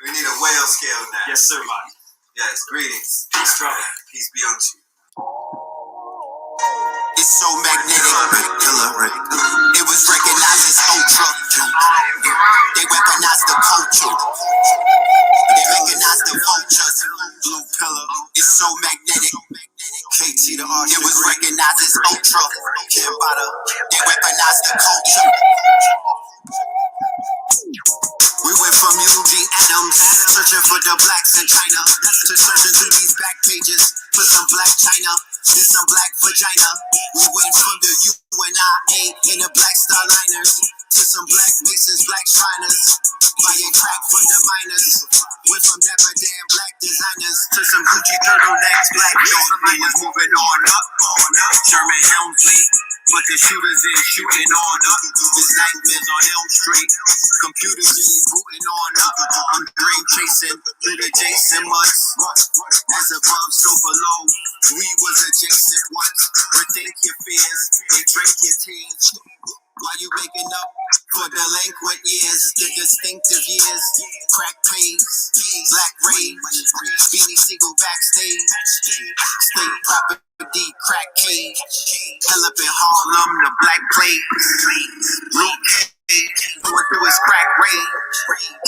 We need a whale scale now. Yes, sir, Mike. Yes, greetings. Peace, brother. Peace be unto you. It's so magnetic, red pillar. It was recognized as ultra. They weaponized the culture. They recognized the vultures. Blue pillar. It's so magnetic. KT the art. It was recognized as ultra. Kambada. They weaponized the culture. We went from Eugene Adams, searching for the blacks in China, to searching through these back pages for some black China and some black vagina. We went from the UNIA and the black starliners to some black masons, black shriners, buying crack from the miners. Went from dapper damn black designers to some Gucci turtlenecks, black face. We was moving on up, Sherman Helmsley. But the shooters is shooting on up. It's nightmares on Elm Street. Computers is booting on up. I'm dream chasing through the Jason months. As above, so below. We was adjacent once. Rethink your fears and drink your tears. While you waking up for delinquent years, the distinctive years, crack pays, black rage, Beanie Siegel backstage, state property, crack cage, hell up in Harlem, the black plague, Luke Cage, going through his crack rage,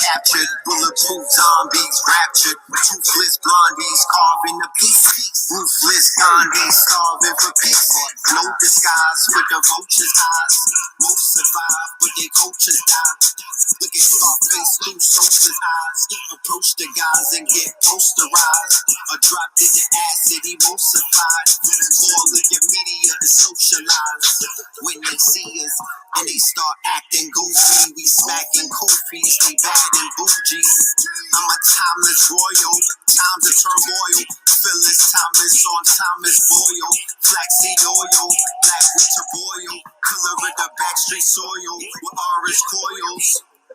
captured, bulletproof zombies, raptured, toothless blondies, carving the peace, ruthless Gandhis, starving for peace, no disguise with the vulture's eyes. Most survive, but they coaches die. Look at Scarface through Sosa's eyes. Approach the guys and get posterized. A drop digit acid emulsified. All of your media is socialized. When they see us and they start acting goofy, we smacking koofies. They bad and bougie. I'm a timeless royal. Times of turmoil. Phyllis Thomas on Thomas Boyle. Flaxseed oil. Black winter boil. Color of the backstreet soil with orange coils.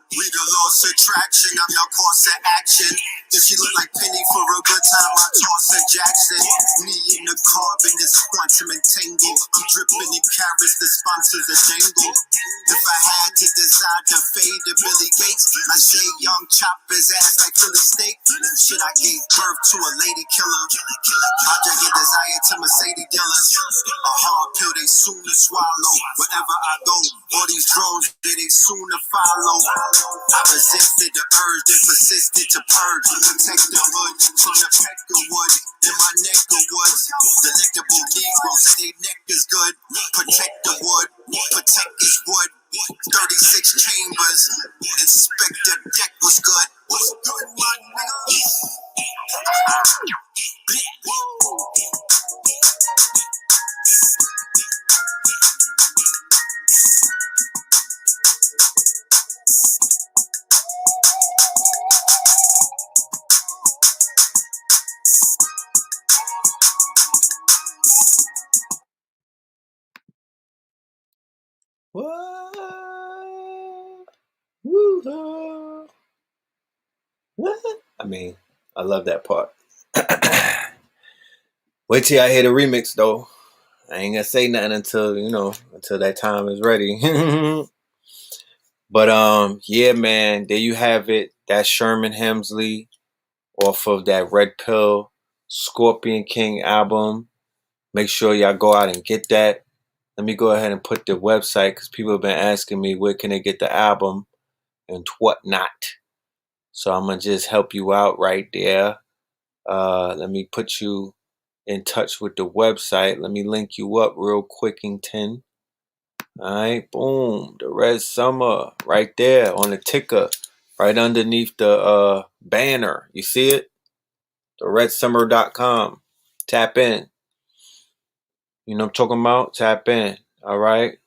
We the lost attraction, I'm your course of action. If you look like Penny for a good time, I toss a Jackson. Me in the carbon is quantum entangled. I'm dripping in carrots, the sponsors are jangle. If I had to decide to fade to Billy Gates, I say young chop his ass like Philly steak. Shit, I gave birth to a lady killer. I just get desire to Mercedes dealers. A hard pill they soon to swallow. Wherever I go, all these drones, they soon to follow. I resisted the urge and persisted to purge. Protect the hood from the peck of wood in my neck of woods. Delectable Negroes say they neck is good. Protect the wood, protect his wood. 36 chambers, Inspector Deck was good. What's good, my nigga? What? Woo-hoo. What? I mean, I love that part. Wait till I hear the remix, though. I ain't gonna say nothing until, until that time is ready. But, yeah, man, there you have it. That's Sherman Hemsley off of that Red Pill Scorpion King album. Make sure y'all go out and get that. Let me go ahead and put the website because people have been asking me where can they get the album and whatnot. So I'm going to just help you out right there. Let me put you in touch with the website. Let me link you up real quickington. All right, boom. The Red Summer right there on the ticker, right underneath the banner. You see it? TheRedSummer.com. Tap in. You know what I'm talking about? Tap in. All right.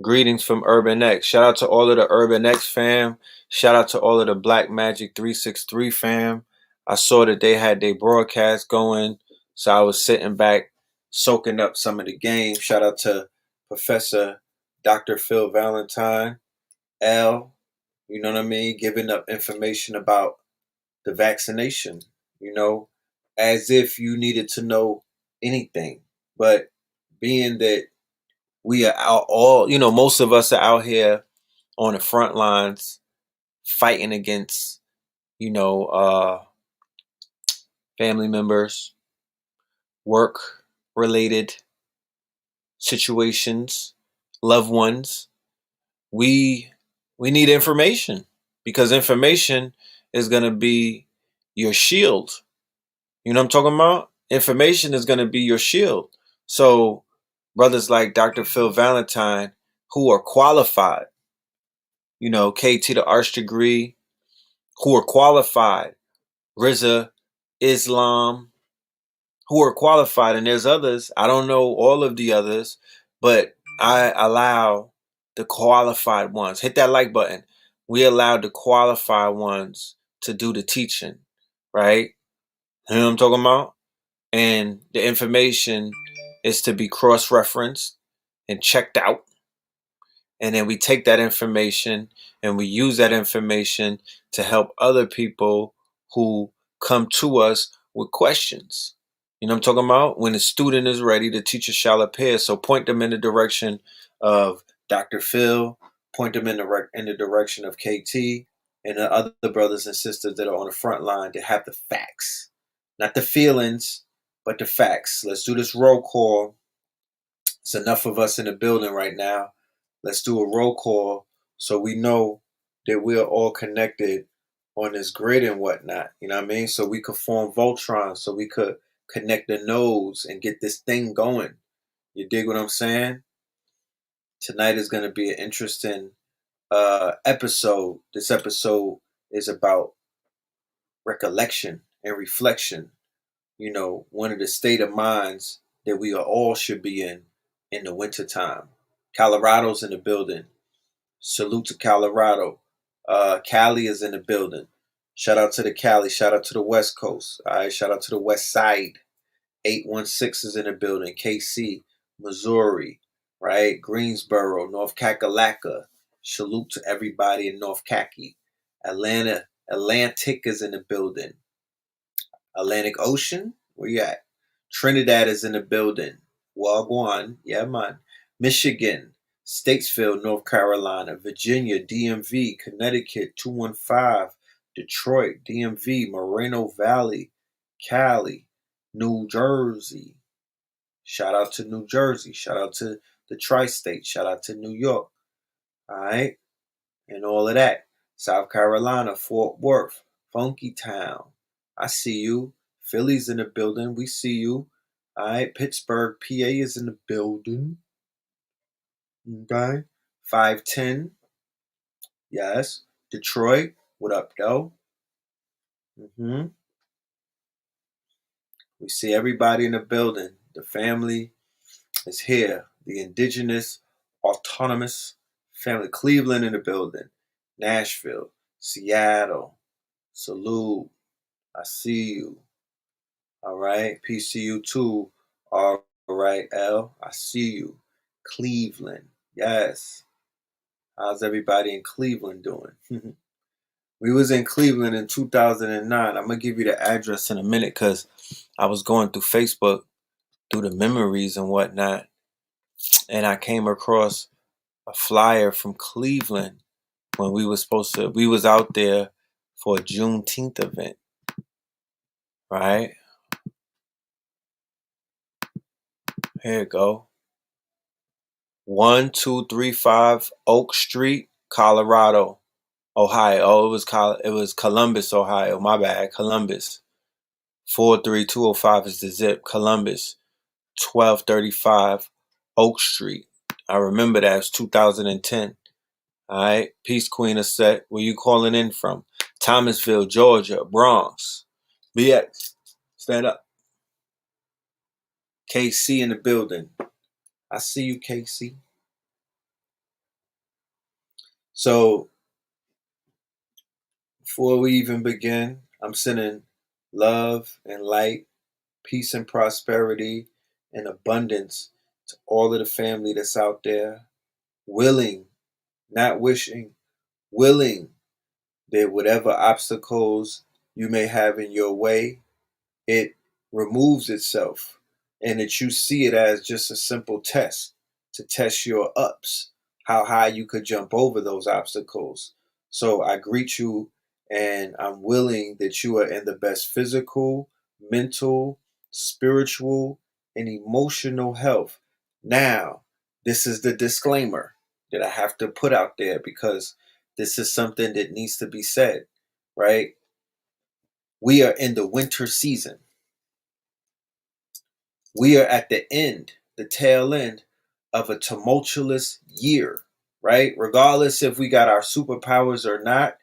Greetings from Urban X. Shout out to all of the Urban X fam. Shout out to all of the Black Magic 363 fam. I saw that they had their broadcast going. So I was sitting back, soaking up some of the game. Shout out to Professor Dr. Phil Valentine. L. You know what I mean? Giving up information about the vaccination. As if you needed to know anything. But being that we are out all, most of us are out here on the front lines fighting against, family members, work related situations, loved ones. We need information, because information is going to be your shield. You know what I'm talking about? Information is going to be your shield. So brothers like Dr. Phil Valentine, who are qualified, KT the arts degree, who are qualified, Riza, Islam, who are qualified, and there's others. I don't know all of the others, but I allow the qualified ones. Hit that like button. We allow the qualified ones to do the teaching, right? You know what I'm talking about? And the information is to be cross-referenced and checked out. And then we take that information and we use that information to help other people who come to us with questions. You know what I'm talking about? When the student is ready, the teacher shall appear. So point them in the direction of Dr. Phil, point them in the direction of KT and the other brothers and sisters that are on the front line that have the facts. Not the feelings, but the facts. Let's do this roll call. It's enough of us in the building right now. Let's do a roll call so we know that we're all connected on this grid and whatnot. You know what I mean? So we could form Voltron, so we could connect the nodes and get this thing going. You dig what I'm saying? Tonight is going to be an interesting episode. This episode is about recollection and reflection. One of the state of minds that we all should be in the wintertime. Colorado's in the building. Salute to Colorado. Cali is in the building. Shout out to the Cali. Shout out to the West Coast. All right. Shout out to the West Side. 816 is in the building. KC, Missouri, right? Greensboro, North Kakalaka. Salute to everybody in North Khaki. Atlantic is in the building. Atlantic Ocean, where you at? Trinidad is in the building. Wagwan, yeah man. Michigan, Statesville, North Carolina, Virginia, DMV, Connecticut, 215, Detroit, DMV, Moreno Valley, Cali, New Jersey. Shout out to New Jersey. Shout out to the tri-state. Shout out to New York. All right. And all of that. South Carolina, Fort Worth, Funky Town. I see you. Philly's in the building. We see you. All right. Pittsburgh, PA is in the building. Okay. 510. Yes. Detroit. What up, though? We see everybody in the building. The family is here. The indigenous, autonomous family. Cleveland in the building. Nashville. Seattle. Salute. I see you. All right. Peace to you too. All right, L. I see you. Cleveland. Yes. How's everybody in Cleveland doing? We was in Cleveland in 2009. I'm going to give you the address in a minute because I was going through Facebook through the memories and whatnot. And I came across a flyer from Cleveland when we was out there for a Juneteenth event. Right? Here you go. 1235 Oak Street, Colorado, Ohio. Oh, it was Columbus, Ohio. My bad, Columbus. 43205 is the zip. Columbus, 1235 Oak Street. I remember that. It was 2010. All right. Peace Queen of Set. Where you calling in from? Thomasville, Georgia, Bronx. BX. Stand up. KC in the building. I see you, KC. So, before we even begin, I'm sending love and light, peace and prosperity and abundance to all of the family that's out there, willing, not wishing, willing that whatever obstacles you may have in your way, it removes itself and that you see it as just a simple test to test your ups, how high you could jump over those obstacles. So I greet you And I'm willing that you are in the best physical, mental, spiritual, and emotional health. Now, this is the disclaimer that I have to put out there because this is something that needs to be said, right? We are in the winter season. We are at the end, the tail end of a tumultuous year, right? Regardless if we got our superpowers or not,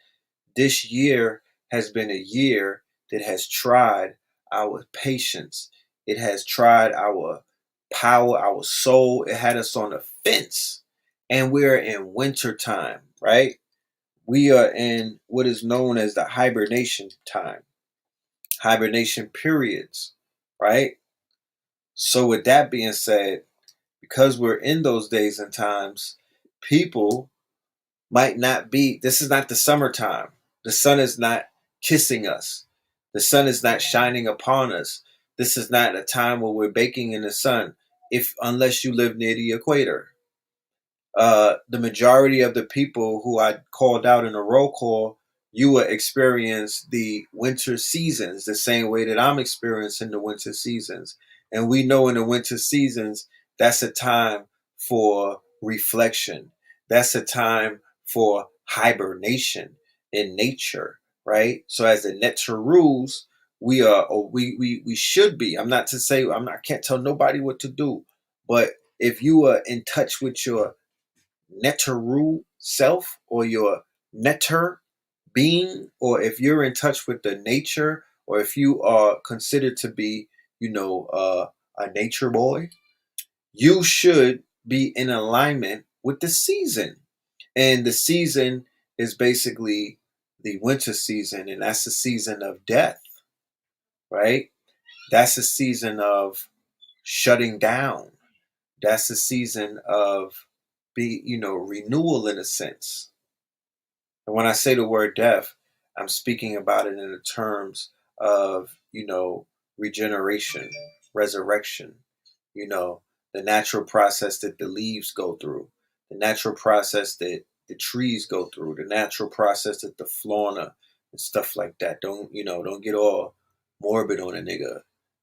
this year has been a year that has tried our patience. It has tried our power, our soul. It had us on the fence. And we're in winter time, right? We are in what is known as the hibernation time, hibernation periods, right? So, with that being said, because we're in those days and times, people might not be, this is not the summertime. The sun is not kissing us. The sun is not shining upon us. This is not a time where we're baking in the sun, if unless you live near the equator. The majority of the people who I called out in a roll call, you will experience the winter seasons the same way that I'm experiencing the winter seasons. And we know in the winter seasons, that's a time for reflection. That's a time for hibernation in nature, right? So as the nature rules, we should be. I'm not to say I can't tell nobody what to do, but if you are in touch with your neteru self or your neter being, or if you're in touch with the nature, or if you are considered to be, a nature boy, you should be in alignment with the season. And the season is basically the winter season, and that's the season of death, right? That's the season of shutting down. That's the season of renewal in a sense. And when I say the word death, I'm speaking about it in the terms of, regeneration, resurrection, you know, the natural process that the leaves go through, the natural process that the trees go through, the natural process that the fauna and stuff like that. Don't get all morbid on a nigga.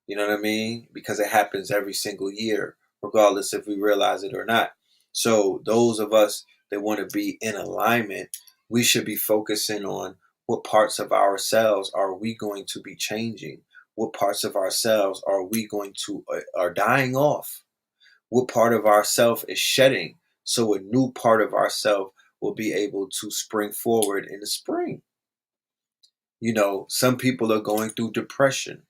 You know what I mean? Because it happens every single year, regardless if we realize it or not. So those of us that want to be in alignment, we should be focusing on what parts of ourselves are we going to be changing? What parts of ourselves are we going to are dying off? What part of ourself is shedding so a new part of ourself will be able to spring forward in the spring? Some people are going through depression.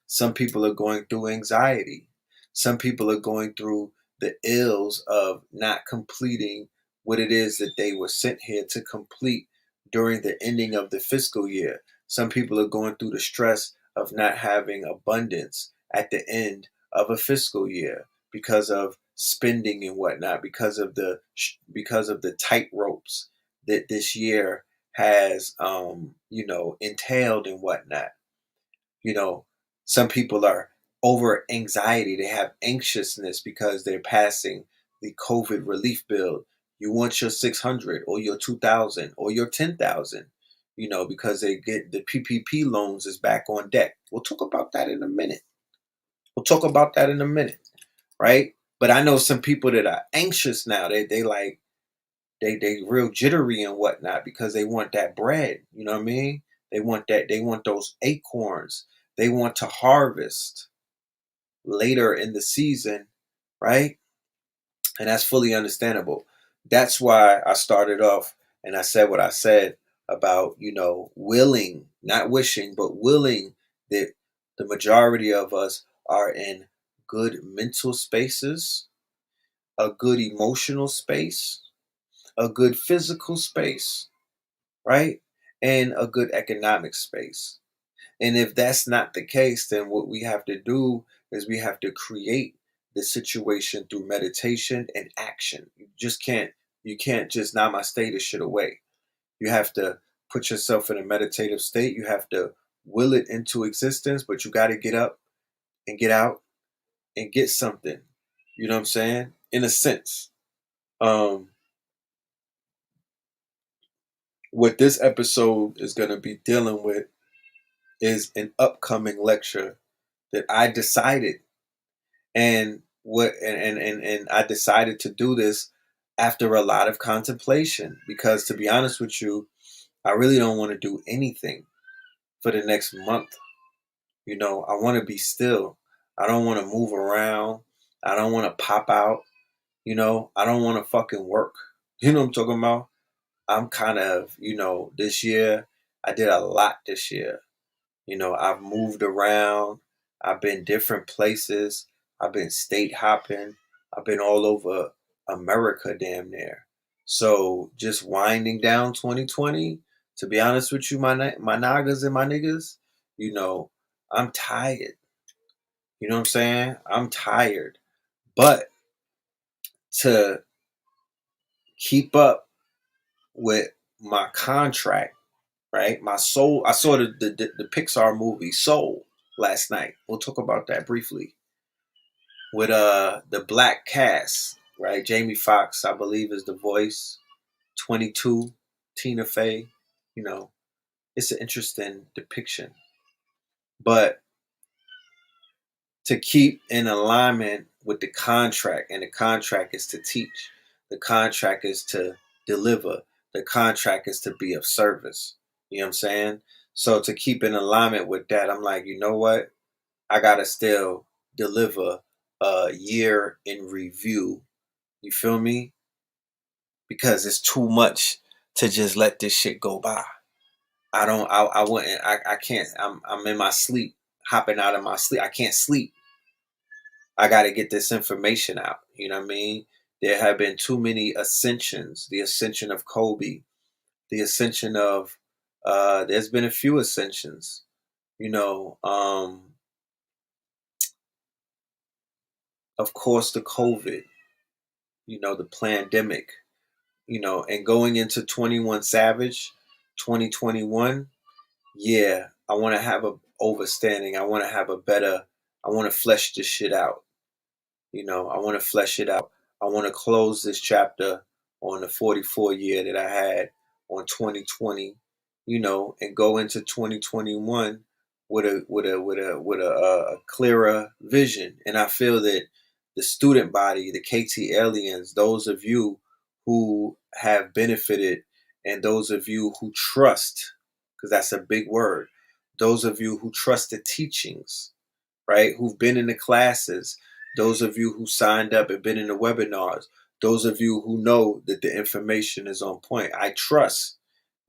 Some people are going through anxiety. Some people are going through the ills of not completing what it is that they were sent here to complete during the ending of the fiscal year. Some people are going through the stress of not having abundance at the end of a fiscal year because of spending and whatnot, because of the tight ropes that this year has entailed and whatnot. you know, some people are over anxiety. They have anxiousness because they're passing the COVID relief bill. You want your 600 or your 2,000 or your 10,000, because they get the PPP loans is back on deck. We'll talk about that in a minute. Right? But I know some people that are anxious now. They real jittery and whatnot because they want that bread. You know what I mean? They want that. They want those acorns. They want to harvest later in the season, right? And that's fully understandable. That's why I started off and I said what I said about, willing, not wishing, but willing that the majority of us are in good mental spaces, a good emotional space, a good physical space, right? And a good economic space. And if that's not the case, then what we have to do is we have to create the situation through meditation and action. You can't just namaste this shit away. You have to put yourself in a meditative state. You have to will it into existence, but you got to get up and get out and get something. You know what I'm saying? In a sense. Um, what this episode is going to be dealing with is an upcoming lecture that I decided, and I decided to do this after a lot of contemplation, because to be honest with you, I really don't want to do anything for the next month. I want to be still. I don't want to move around. I don't want to pop out. I don't want to fucking work. You know what I'm talking about? I'm kind of, this year, I did a lot this year. I've moved around. I've been different places. I've been state hopping. I've been all over America damn near. So just winding down 2020, to be honest with you, my nagas and my niggas, I'm tired. You know what I'm saying? I'm tired. But to keep up with my contract, right? My soul. I saw the Pixar movie Soul last night. We'll talk about that briefly. With the black cast, right? Jamie Foxx, I believe, is the voice. 22, Tina Fey. It's an interesting depiction. But to keep in alignment with the contract, and the contract is to teach. The contract is to deliver. The contract is to be of service. You know what I'm saying? So to keep in alignment with that, I'm like, you know what? I gotta still deliver a year in review. You feel me? Because it's too much to just let this shit go by. I wouldn't, I can't, I'm in my sleep, hopping out of my sleep. I can't sleep. I got to get this information out. You know what I mean? There have been too many ascensions. The ascension of Kobe, the ascension of, there's been a few ascensions, of course, the COVID, the pandemic, and going into 21 Savage, 2021. Yeah, I want to have a overstanding. I want to have a better, I want to flesh this shit out. I want to flesh it out. I want to close this chapter on the 44 year that I had on 2020, and go into 2021 with a clearer vision. And I feel that the student body, the KT aliens, those of you who have benefited, and those of you who trust, because that's a big word, those of you who trust the teachings, right? Who've been in the classes, those of you who signed up and been in the webinars, those of you who know that the information is on point. I trust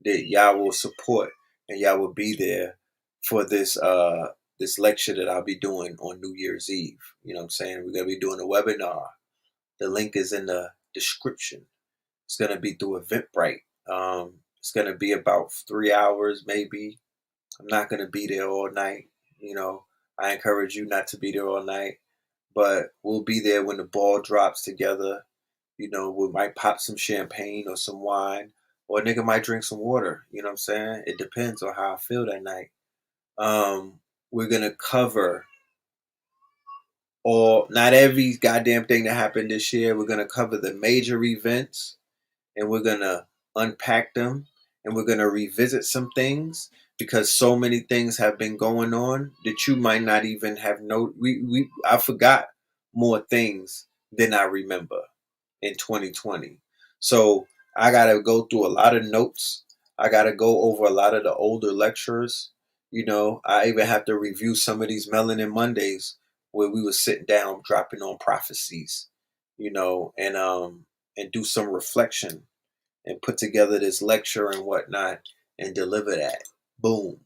that y'all will support and y'all will be there for this lecture that I'll be doing on New Year's Eve. You know what I'm saying? We're gonna be doing a webinar. The link is in the description. It's gonna be through Eventbrite. It's gonna be about 3 hours, maybe. I'm not gonna be there all night. I encourage you not to be there all night, but we'll be there when the ball drops together. We might pop some champagne or some wine, or a nigga might drink some water. You know what I'm saying? It depends on how I feel that night. We're gonna cover not every goddamn thing that happened this year. We're gonna cover the major events, and we're gonna unpack them, and we're gonna revisit some things, because so many things have been going on that you might not even have I forgot more things than I remember in 2020. So I gotta go through a lot of notes. I gotta go over a lot of the older lectures. I even have to review some of these Melanin Mondays where we were sitting down dropping on prophecies, and do some reflection and put together this lecture and whatnot and deliver that. Boom.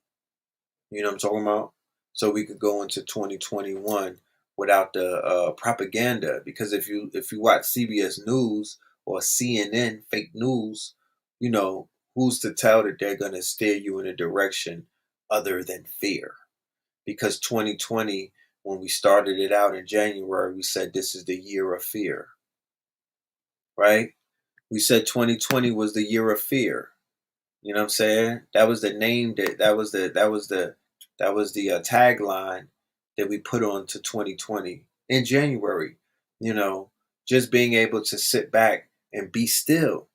You know what I'm talking about? So we could go into 2021 without the propaganda. Because if you watch CBS News or CNN fake news, who's to tell that they're going to steer you in a direction other than fear? Because 2020, when we started it out in January, we said this is the year of fear, right? We said 2020 was the year of fear. You know what I'm saying? That was the name that was the tagline that we put on to 2020 in January. Just being able to sit back and be still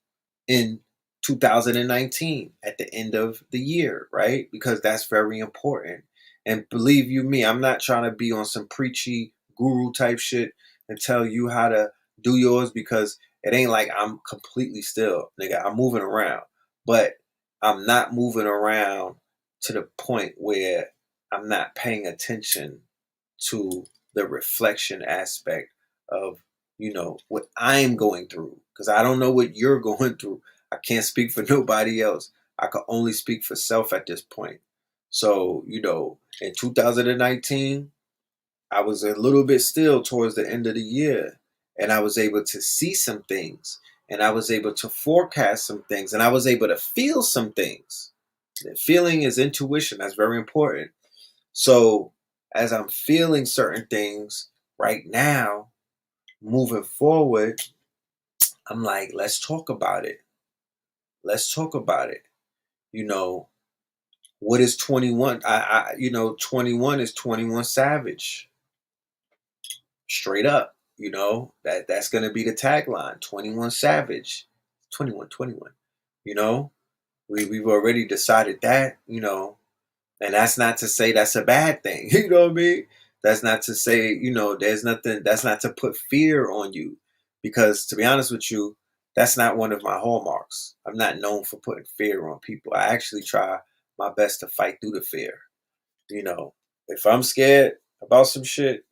in 2019 at the end of the year, right? Because that's very important. And believe you me, I'm not trying to be on some preachy guru type shit and tell you how to do yours, because it ain't like I'm completely still, nigga. I'm moving around, but I'm not moving around to the point where I'm not paying attention to the reflection aspect of, what I'm going through, because I don't know what you're going through. I can't speak for nobody else. I can only speak for self at this point. So, in 2019, I was a little bit still towards the end of the year, and I was able to see some things, and I was able to forecast some things, and I was able to feel some things. Feeling is intuition. That's very important. So as I'm feeling certain things right now, moving forward, I'm like, let's talk about it. Let's talk about it. What is 21? 21 is 21 Savage. Straight up. That's gonna be the tagline. 21 Savage. 21. You know? We've already decided that, And that's not to say that's a bad thing. You know what I mean? That's not to say, there's nothing, that's not to put fear on you. Because to be honest with you, that's not one of my hallmarks. I'm not known for putting fear on people. I actually try my best to fight through the fear. If I'm scared about some shit,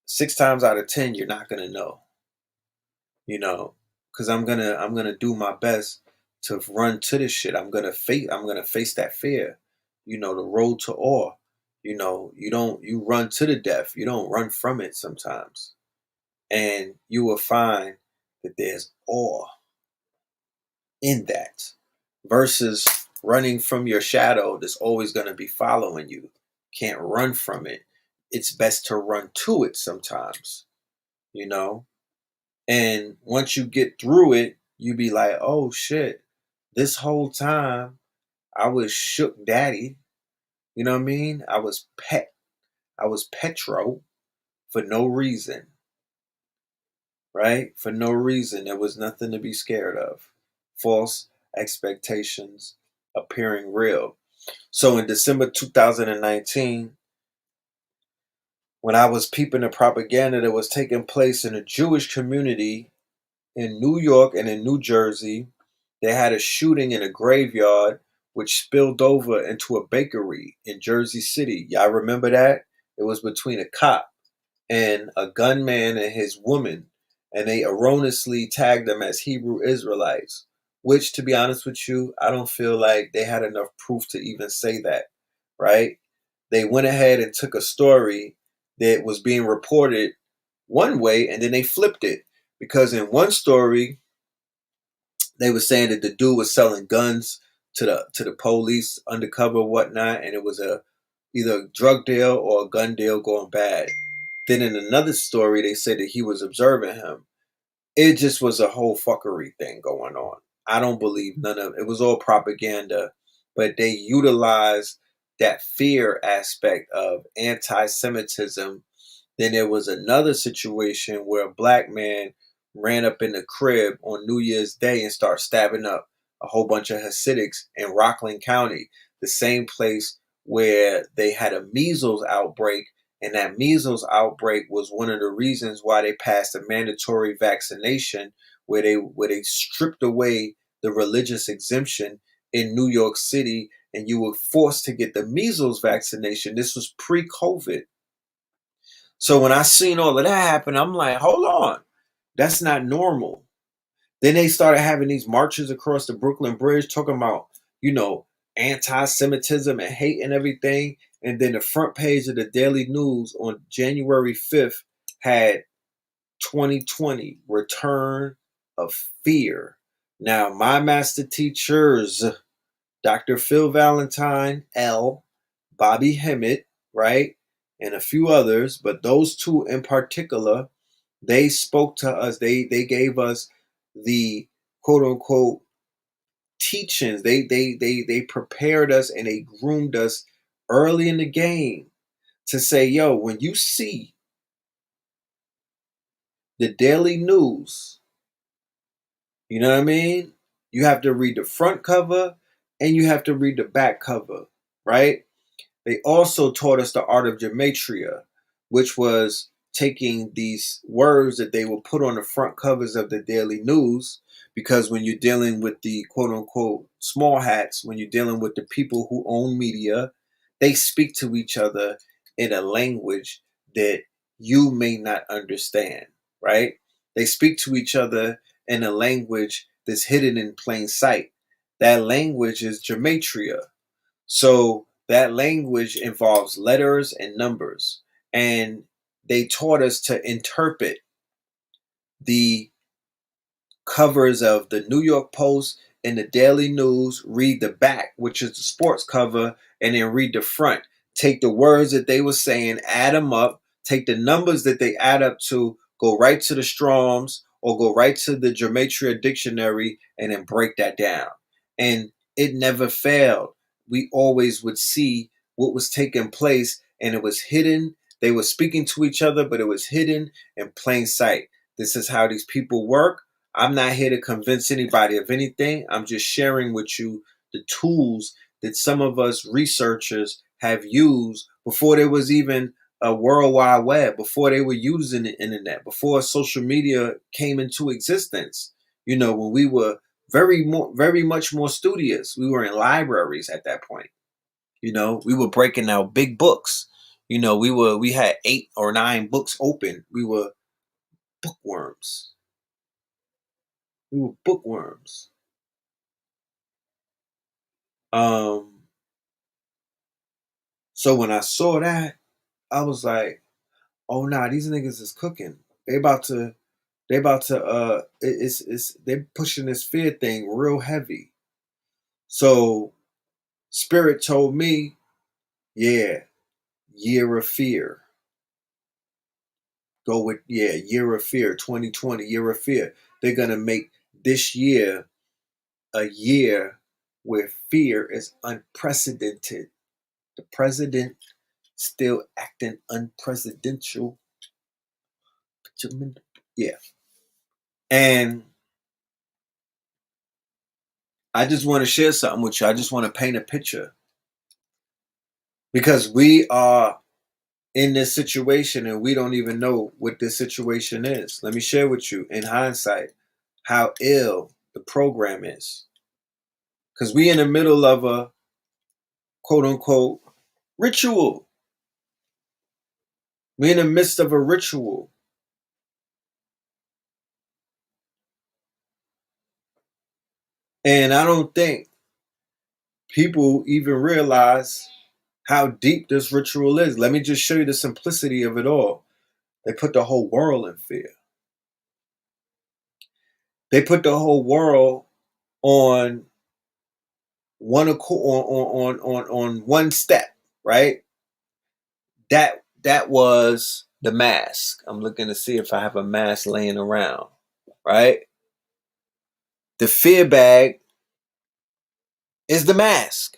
6 times out of 10, you're not gonna know. Because I'm gonna do my best to run to this shit. I'm gonna face that fear. The road to awe. You run to the death. You don't run from it sometimes. And you will find that there's awe in that. Versus running from your shadow that's always gonna be following you. Can't run from it. It's best to run to it sometimes. And once you get through it, you be like, oh shit, this whole time I was shook daddy. You know what I mean? I was petro for no reason. Right? For no reason. There was nothing to be scared of. False expectations appearing real. So in December 2019, when I was peeping the propaganda that was taking place in a Jewish community in New York and in New Jersey, they had a shooting in a graveyard which spilled over into a bakery in Jersey City. Y'all remember that? It was between a cop and a gunman and his woman, and they erroneously tagged them as Hebrew Israelites, which, to be honest with you, I don't feel like they had enough proof to even say that, right? They went ahead and took a story that was being reported one way, and then they flipped it. Because in one story, they were saying that the dude was selling guns to the police undercover, whatnot, and it was either a drug deal or a gun deal going bad. Then in another story, they said that he was observing him. It just was a whole fuckery thing going on. I don't believe none of it. It was all propaganda, but they utilized that fear aspect of anti-Semitism. Then there was another situation where a black man ran up in the crib on New Year's Day and started stabbing up a whole bunch of Hasidics in Rockland County, the same place where they had a measles outbreak. And that measles outbreak was one of the reasons why they passed a mandatory vaccination, where they stripped away the religious exemption in New York City, and you were forced to get the measles vaccination. This was pre-COVID. So when I seen all of that happen, I'm like, hold on, that's not normal. Then they started having these marches across the Brooklyn Bridge talking about, anti-Semitism and hate and everything. And then the front page of the Daily News on January 5th had 2020 Return of Fear. Now, my master teachers, Dr. Phil Valentine, L, Bobby Hemmit, right? And a few others, but those two in particular, they spoke to us. They gave us the quote unquote teachings. They prepared us and they groomed us early in the game to say, yo, when you see the Daily News, you know what I mean? You have to read the front cover and you have to read the back cover, right? They also taught us the art of Gematria, which was taking these words that they will put on the front covers of the daily news, because when you're dealing with the quote unquote small hats, when you're dealing with the people who own media, they speak to each other in a language that you may not understand, right? They speak to each other in a language that's hidden in plain sight. That language is Gematria. So that language involves letters and numbers. And they taught us to interpret the covers of the New York Post and the Daily News, read the back, which is the sports cover, and then read the front. Take the words that they were saying, add them up, take the numbers that they add up to, go right to the Strong's or go right to the Gematria dictionary, and then break that down. And it never failed. We always would see what was taking place, and it was hidden. They were speaking to each other, but it was hidden in plain sight. This is how these people work. I'm not here to convince anybody of anything. I'm just sharing with you the tools that some of us researchers have used before there was even a World Wide Web, before they were using the internet, before social media came into existence. You know, when we were very much more studious. We were in libraries at that point. You know, we were breaking out big books. You know, we had 8 or 9 books open. We were bookworms. We were bookworms. So when I saw that, I was like, oh nah, these niggas is cooking. It's they pushing this fear thing real heavy. So Spirit told me, yeah, year of fear. Go with, yeah, year of fear, 2020, year of fear. They're gonna make this year a year where fear is unprecedented. The president still acting unpresidential. Yeah. And I just want to share something with you. I just want to paint a picture. Because we are in this situation and we don't even know what this situation is. Let me share with you, in hindsight, how ill the program is. Because we in the middle of a quote unquote ritual. We're in the midst of a ritual. And I don't think people even realize how deep this ritual is. Let me just show you the simplicity of it all. They put the whole world in fear. They put the whole world on on one step, right? That was the mask. I'm looking to see if I have a mask laying around, right? The fear bag is the mask.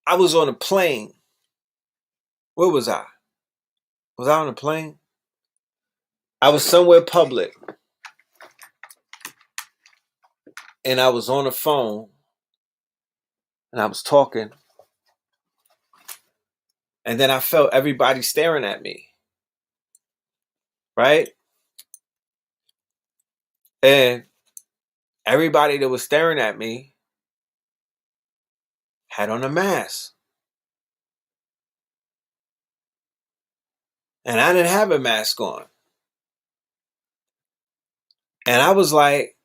I was on a plane. Where was I? Was I on a plane? I was somewhere public. And I was on the phone. And I was talking. And then I felt everybody staring at me. Right? And everybody that was staring at me had on a mask. And I didn't have a mask on. And I was like,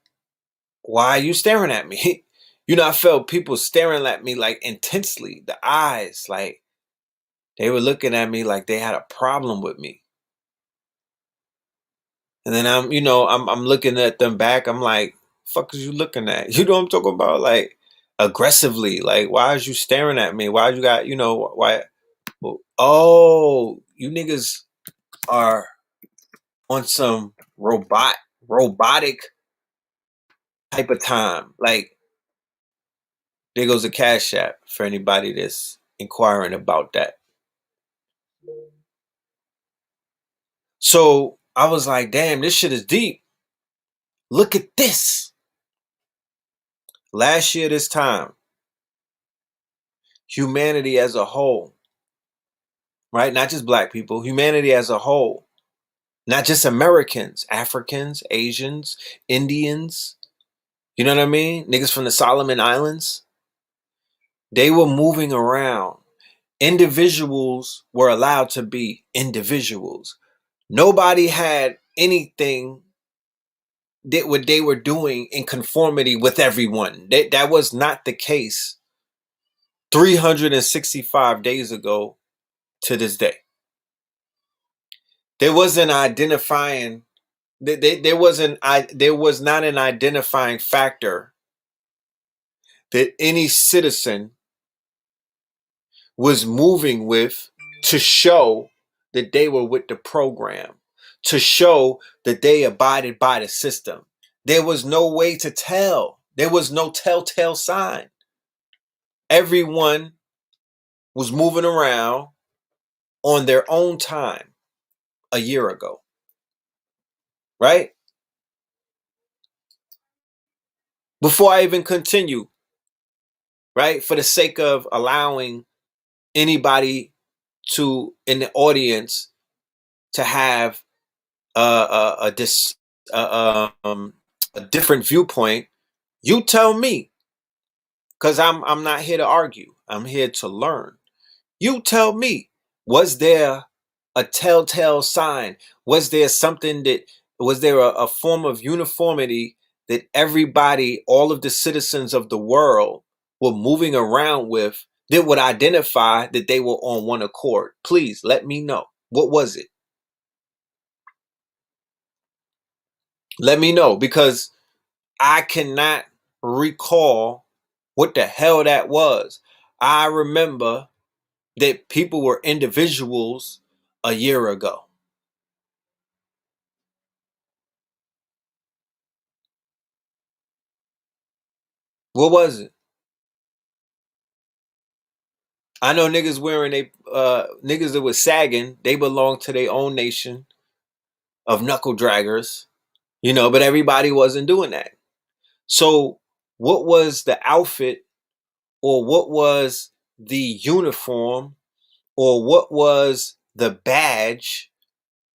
why are you staring at me? You know, I felt people staring at me like intensely. The eyes, like they were looking at me like they had a problem with me. And then I'm looking at them back. I'm like, fuck is you looking at? You know what I'm talking about? Like aggressively. Like, why is you staring at me? Why you got, why? Oh, you niggas are on some robotic type of time. Like, there goes a Cash App for anybody that's inquiring about that. So I was like, damn, this shit is deep. Look at this. Last year, this time, humanity as a whole, right? Not just black people, humanity as a whole, not just Americans, Africans, Asians, Indians, you know what I mean? Niggas from the Solomon Islands. They were moving around. Individuals were allowed to be individuals. Nobody had anything that what they were doing in conformity with everyone. That was not the case 365 days ago to this day. There wasn't identifying. There was not an identifying factor that any citizen was moving with to show that they were with the program, to show that they abided by the system. There was no way to tell. There was no telltale sign. Everyone was moving around on their own time a year ago, right? Before I even continue, right, for the sake of allowing anybody to in the audience to have a different viewpoint, you tell me, because I'm not here to argue. I'm here to learn. You tell me, was there a telltale sign? Was there something was there a form of uniformity that everybody, all of the citizens of the world were moving around with that would identify that they were on one accord? Please let me know. What was it? Let me know, because I cannot recall what the hell that was. I remember that people were individuals a year ago. What was it? I know niggas wearing niggas that was sagging, they belong to their own nation of knuckle draggers, but everybody wasn't doing that. So what was the outfit, or what was the uniform, or what was the badge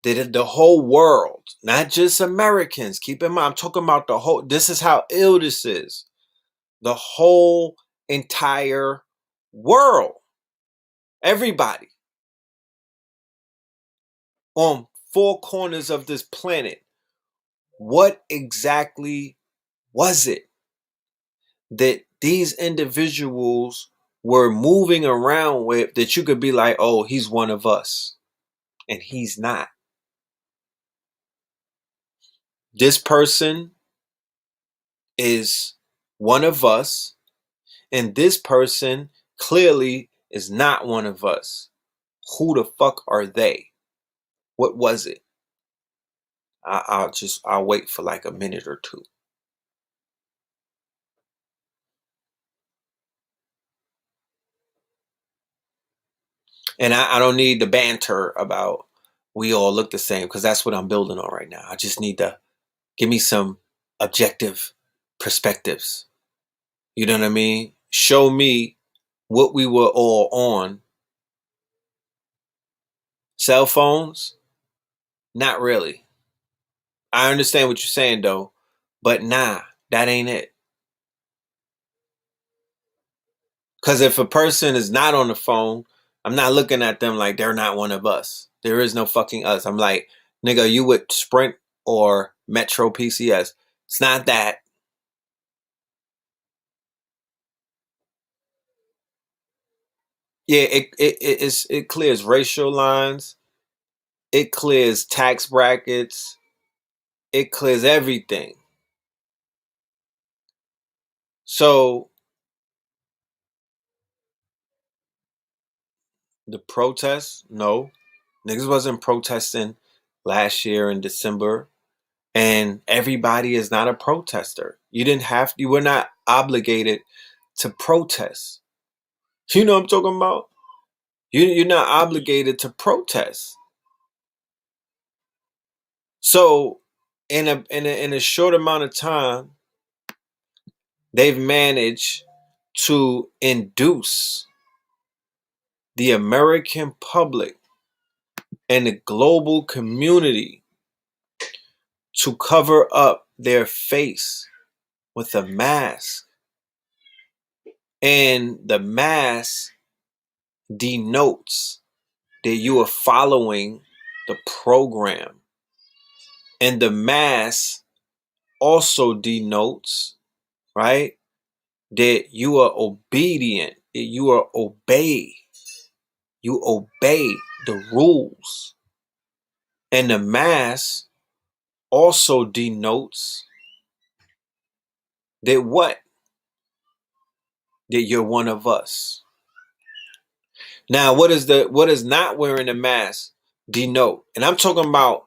that the whole world, not just Americans, keep in mind, I'm talking about the whole, this is how ill this is. The whole entire world, everybody on four corners of this planet, what exactly was it that these individuals were moving around with that you could be like, oh, he's one of us, and he's not? This person is one of us, and this person clearly is not one of us. Who the fuck are they? What was it? I'll wait for like a minute or two. And I don't need the banter about we all look the same, because that's what I'm building on right now. I just need to give me some objective perspectives. You know what I mean? Show me what we were all on. Cell phones? Not really. I understand what you're saying though, but nah, that ain't it. Because if a person is not on the phone, I'm not looking at them like they're not one of us. There is no fucking us. I'm like, nigga, you with Sprint or Metro PCS? It's not that. Yeah, it clears racial lines. It clears tax brackets. It clears everything. So the protests, no, niggas wasn't protesting last year in December, and everybody is not a protester. You were not obligated to protest. You know what I'm talking about? You're not obligated to protest. So in a short amount of time, they've managed to induce the American public and the global community to cover up their face with a mask. And the mask denotes that you are following the program. And the mask also denotes, right, that you are obedient, that you obey the rules. And the mask also denotes that what? That you're one of us. Now, what is not wearing a mask denote? And I'm talking about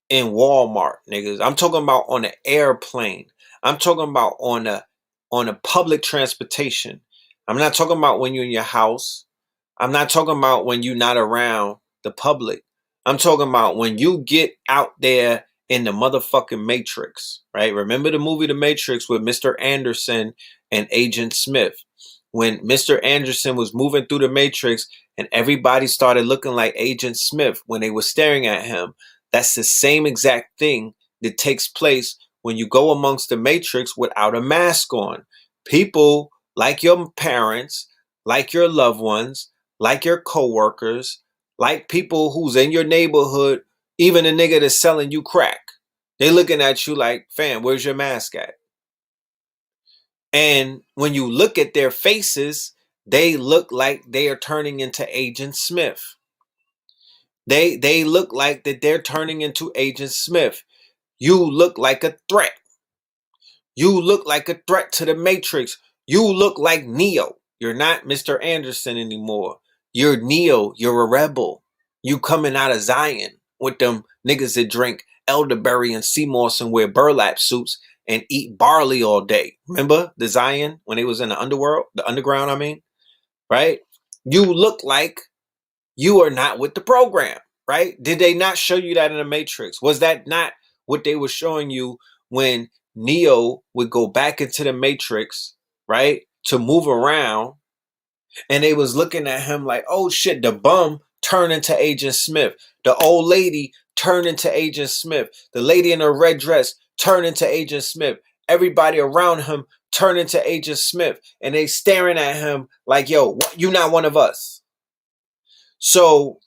in Walmart, niggas. I'm talking about on an airplane. I'm talking about on a public transportation. I'm not talking about when you're in your house. I'm not talking about when you're not around the public. I'm talking about when you get out there in the motherfucking Matrix, right? Remember the movie The Matrix with Mr. Anderson and Agent Smith? When Mr. Anderson was moving through the Matrix and everybody started looking like Agent Smith when they were staring at him. That's the same exact thing that takes place when you go amongst the Matrix without a mask on. People like your parents, like your loved ones, like your coworkers, like people who's in your neighborhood, even a nigga that's selling you crack. They looking at you like, fam, where's your mask at? And when you look at their faces, they look like they are turning into Agent Smith. They look like that they're turning into Agent Smith. You look like a threat. You look like a threat to the Matrix. You look like Neo. You're not Mr. Anderson anymore. You're Neo. You're a rebel. You coming out of Zion with them niggas that drink elderberry and sea moss and wear burlap suits and eat barley all day. Remember the Zion when they was in the underground, I mean, right? You look like you are not with the program, right? Did they not show you that in the Matrix? Was that not what they were showing you when Neo would go back into the Matrix, right? To move around, and they was looking at him like, oh shit, the bum turned into Agent Smith. The old lady turned into Agent Smith. The lady in her red dress turned into Agent Smith. Everybody around him turned into Agent Smith. And they staring at him like, yo, you not one of us. So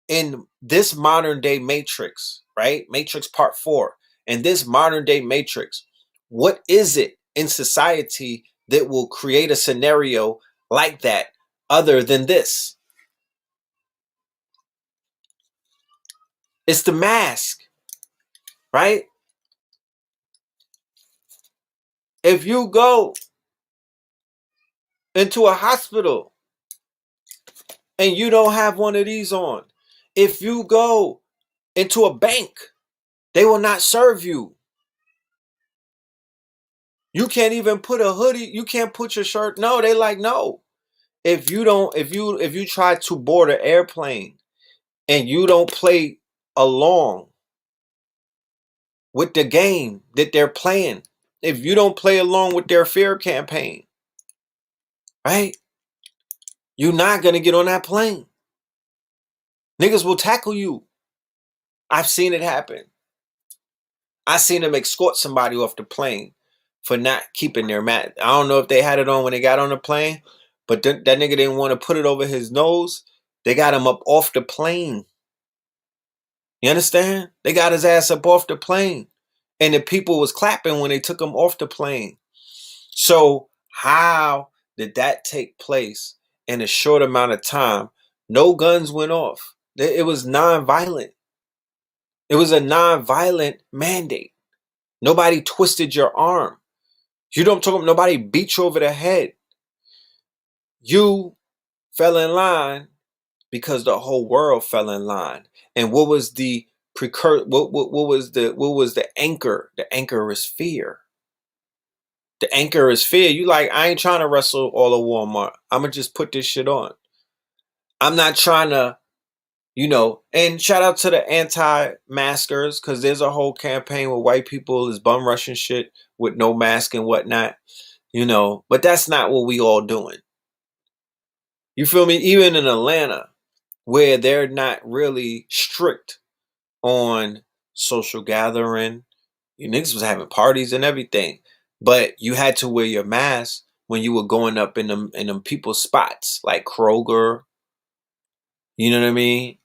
in this modern day Matrix, right? Matrix Part 4. In this modern day Matrix, what is it in society that will create a scenario like that other than this? It's the mask, right? If you go into a hospital and you don't have one of these on, if you go into a bank, they will not serve you. You can't even put a hoodie. You can't put your shirt. No, they like, no. If you try to board an airplane and you don't play along with the game that they're playing, if you don't play along with their fear campaign, right? You're not gonna get on that plane. Niggas will tackle you. I've seen it happen. I seen them escort somebody off the plane for not keeping their mask. I don't know if they had it on when they got on the plane, but that nigga didn't want to put it over his nose. They got him up off the plane. You understand? They got his ass up off the plane. And the people was clapping when they took him off the plane. So how did that take place in a short amount of time? No guns went off. It was non-violent. It was a non-violent mandate. Nobody twisted your arm. You don't talk about nobody beat you over the head. You fell in line because the whole world fell in line. And what was the precursor? What was the anchor? The anchor is fear. The anchor is fear. You like, I ain't trying to wrestle all of Walmart. I'ma just put this shit on. I'm not trying to You know, and shout out to the anti-maskers, because there's a whole campaign where white people is bum rushing shit with no mask and whatnot. You know, but that's not what we all doing. You feel me? Even in Atlanta, where they're not really strict on social gathering, you niggas was having parties and everything, but you had to wear your mask when you were going up in them people's spots like Kroger. You know what I mean?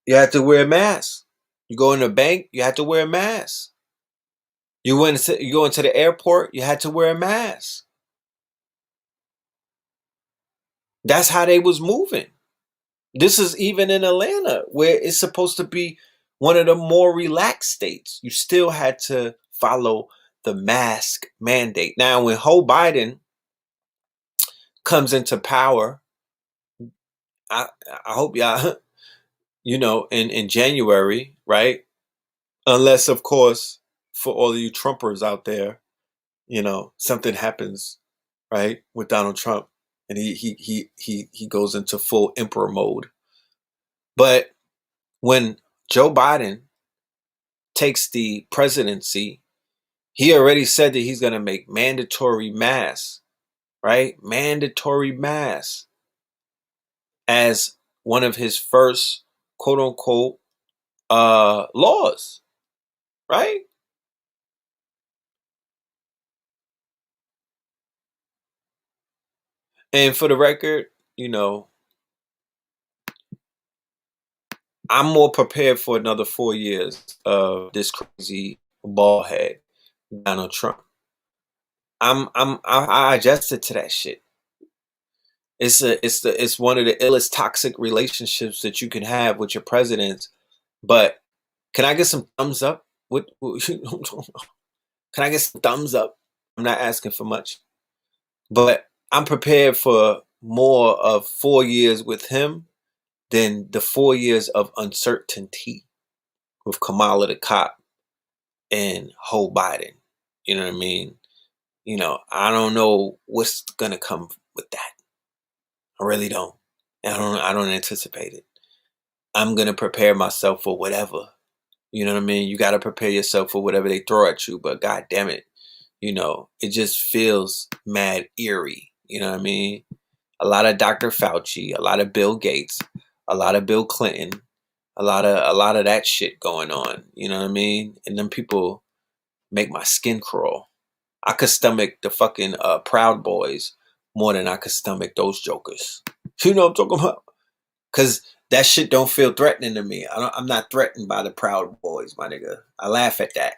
You had to wear a mask. You go in the bank, you had to wear a mask. You go into the airport, you had to wear a mask. That's how they was moving. This is even in Atlanta, where it's supposed to be one of the more relaxed states. You still had to follow the mask mandate. Now, when Joe Biden comes into power, I hope y'all, you know, in January, right? Unless, of course, for all of you Trumpers out there, you know, something happens, right, with Donald Trump, and he goes into full emperor mode. But when Joe Biden takes the presidency, he already said that he's going to make mandatory masks, right? Mandatory masks as one of his first quote unquote laws, right? And for the record, you know, I'm more prepared for another 4 years of this crazy bald head, Donald Trump. I adjusted to that shit. It's one of the illest toxic relationships that you can have with your presidents. But can I get some thumbs up? Can I get some thumbs up? I'm not asking for much, but I'm prepared for more of 4 years with him than the 4 years of uncertainty with Kamala the cop and Joe Biden. You know what I mean? You know, I don't know what's gonna come with that. I really don't. I don't anticipate it. I'm gonna prepare myself for whatever. You know what I mean? You gotta prepare yourself for whatever they throw at you, but god damn it, you know, it just feels mad eerie. You know what I mean? A lot of Dr. Fauci, a lot of Bill Gates, a lot of Bill Clinton, a lot of that shit going on. You know what I mean? And them people make my skin crawl. I could stomach the fucking Proud Boys more than I could stomach those jokers. You know what I'm talking about? Because that shit don't feel threatening to me. I'm not threatened by the Proud Boys, my nigga. I laugh at that.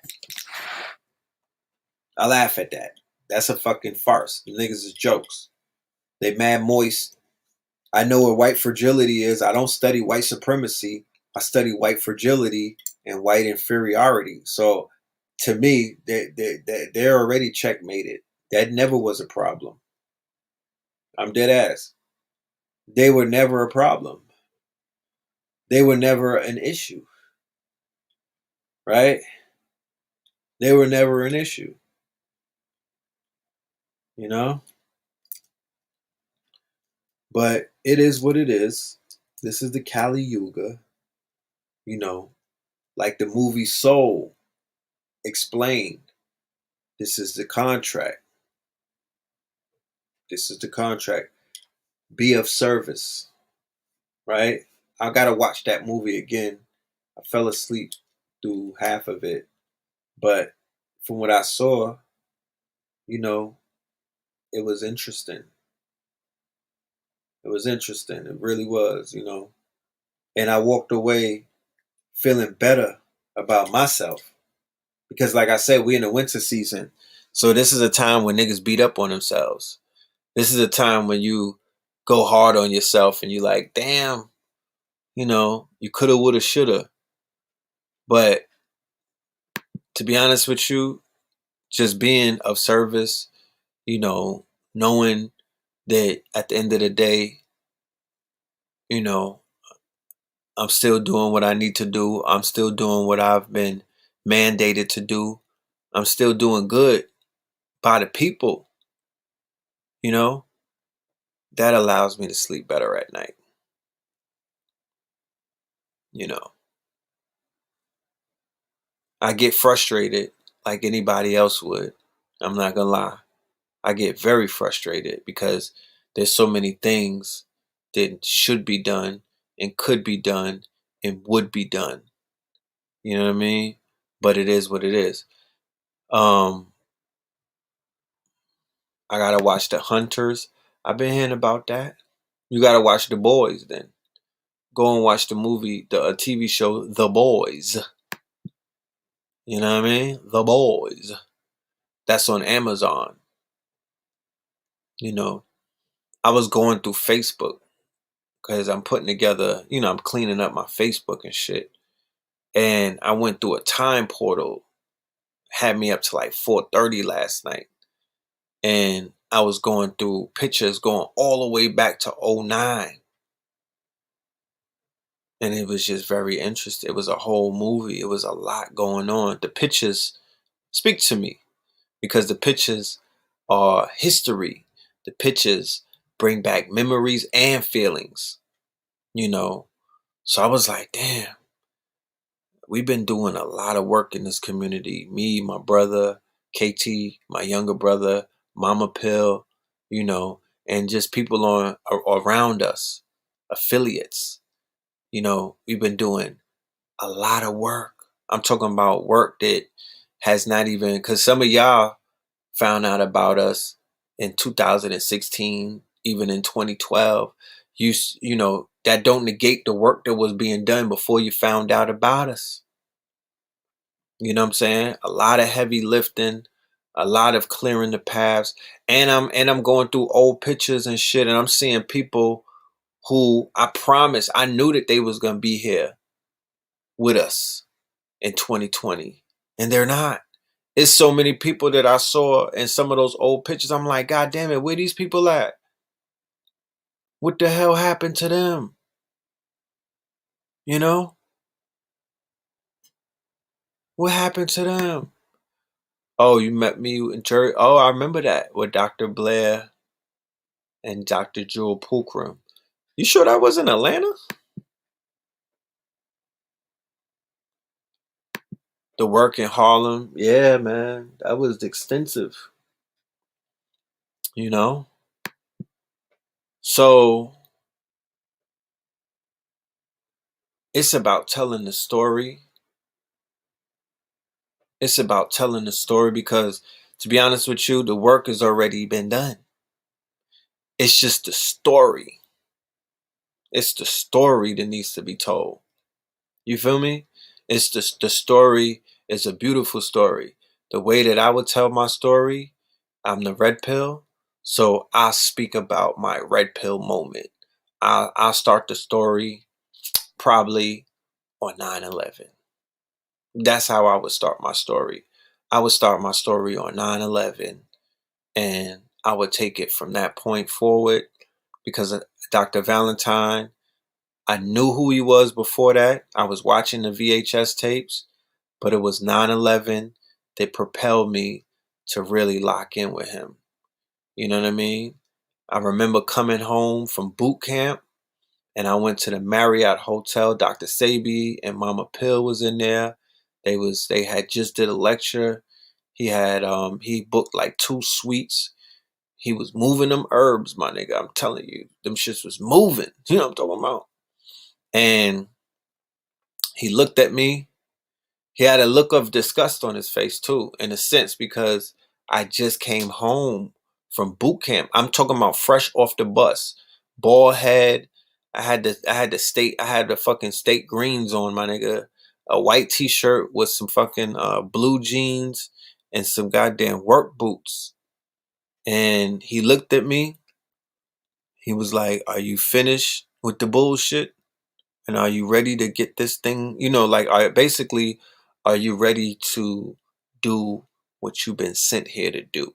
I laugh at that. That's a fucking farce. The niggas is jokes. They mad moist. I know what white fragility is. I don't study white supremacy. I study white fragility and white inferiority. So to me, they're already checkmated. That never was a problem. I'm dead ass. They were never a problem. They were never an issue. Right? They were never an issue. You know? But it is what it is. This is the Kali Yuga. You know, like the movie Soul explained. This is the contract. This is the contract. Be of service. Right? I gotta watch that movie again. I fell asleep through half of it. But from what I saw, you know, it was interesting. It was interesting. It really was, you know. And I walked away feeling better about myself. Because like I said, we're in the winter season. So this is a time when niggas beat up on themselves. This is a time when you go hard on yourself and you like, damn, you know, you coulda, woulda, shoulda. But to be honest with you, just being of service, you know, knowing that at the end of the day, you know, I'm still doing what I need to do. I'm still doing what I've been mandated to do. I'm still doing good by the people, you know, that allows me to sleep better at night. You know, I get frustrated like anybody else would. I'm not gonna lie. I get very frustrated because there's so many things that should be done and could be done and would be done. You know what I mean? But it is what it is. I gotta watch The Hunters. I've been hearing about that. You gotta watch The Boys then. Go and watch the movie, the TV show, The Boys. You know what I mean? The Boys. That's on Amazon. You know, I was going through Facebook because I'm putting together, I'm cleaning up my Facebook and shit. And I went through a time portal, had me up to like 4:30 last night. And I was going through pictures going all the way back to '09. And it was just very interesting. It was a whole movie. It was a lot going on. The pictures speak to me because the pictures are history. The pictures bring back memories and feelings, you know. So I was like, damn, we've been doing a lot of work in this community. Me, my brother, KT, my younger brother, Mama Pill, and just people around us, affiliates. We've been doing a lot of work. I'm talking about work that has not even, because some of y'all found out about us in 2016, even in 2012. That don't negate the work that was being done before you found out about us. You know what I'm saying? A lot of heavy lifting, a lot of clearing the paths, and I'm going through old pictures and shit, and I'm seeing people who I promise I knew that they was gonna be here with us in 2020, and they're not. It's so many people that I saw in some of those old pictures. I'm like, God damn it, where these people at? What the hell happened to them? You know? What happened to them? Oh, you met me in Jersey. Oh, I remember that with Dr. Blair and Dr. Jewel Pookrum. You sure that was in Atlanta? The work in Harlem? Yeah, man. That was extensive. You know? So it's about telling the story. It's about telling the story because, to be honest with you, the work has already been done. It's just the story. It's the story that needs to be told. You feel me? It's the story is a beautiful story. The way that I would tell my story, I'm the red pill, so I speak about my red pill moment. I'll start the story probably on 9/11. That's how I would start my story. I would start my story on 9/11, and I would take it from that point forward because Dr. Valentine, I knew who he was before that. I was watching the VHS tapes, but it was 9/11 that propelled me to really lock in with him. You know what I mean? I remember coming home from boot camp and I went to the Marriott Hotel. Dr. Sabi and Mama Pill was in there. They had just did a lecture. He booked like 2 suites. He was moving them herbs, my nigga. I'm telling you, them shits was moving. You know what I'm talking about? And he looked at me. He had a look of disgust on his face too, in a sense, because I just came home from boot camp. I'm talking about fresh off the bus, bald head. I had the fucking state greens on, my nigga. A white t-shirt with some fucking blue jeans and some goddamn work boots. And he looked at me. He was like, "Are you finished with the bullshit? And are you ready to get this thing, are you ready to do what you've been sent here to do?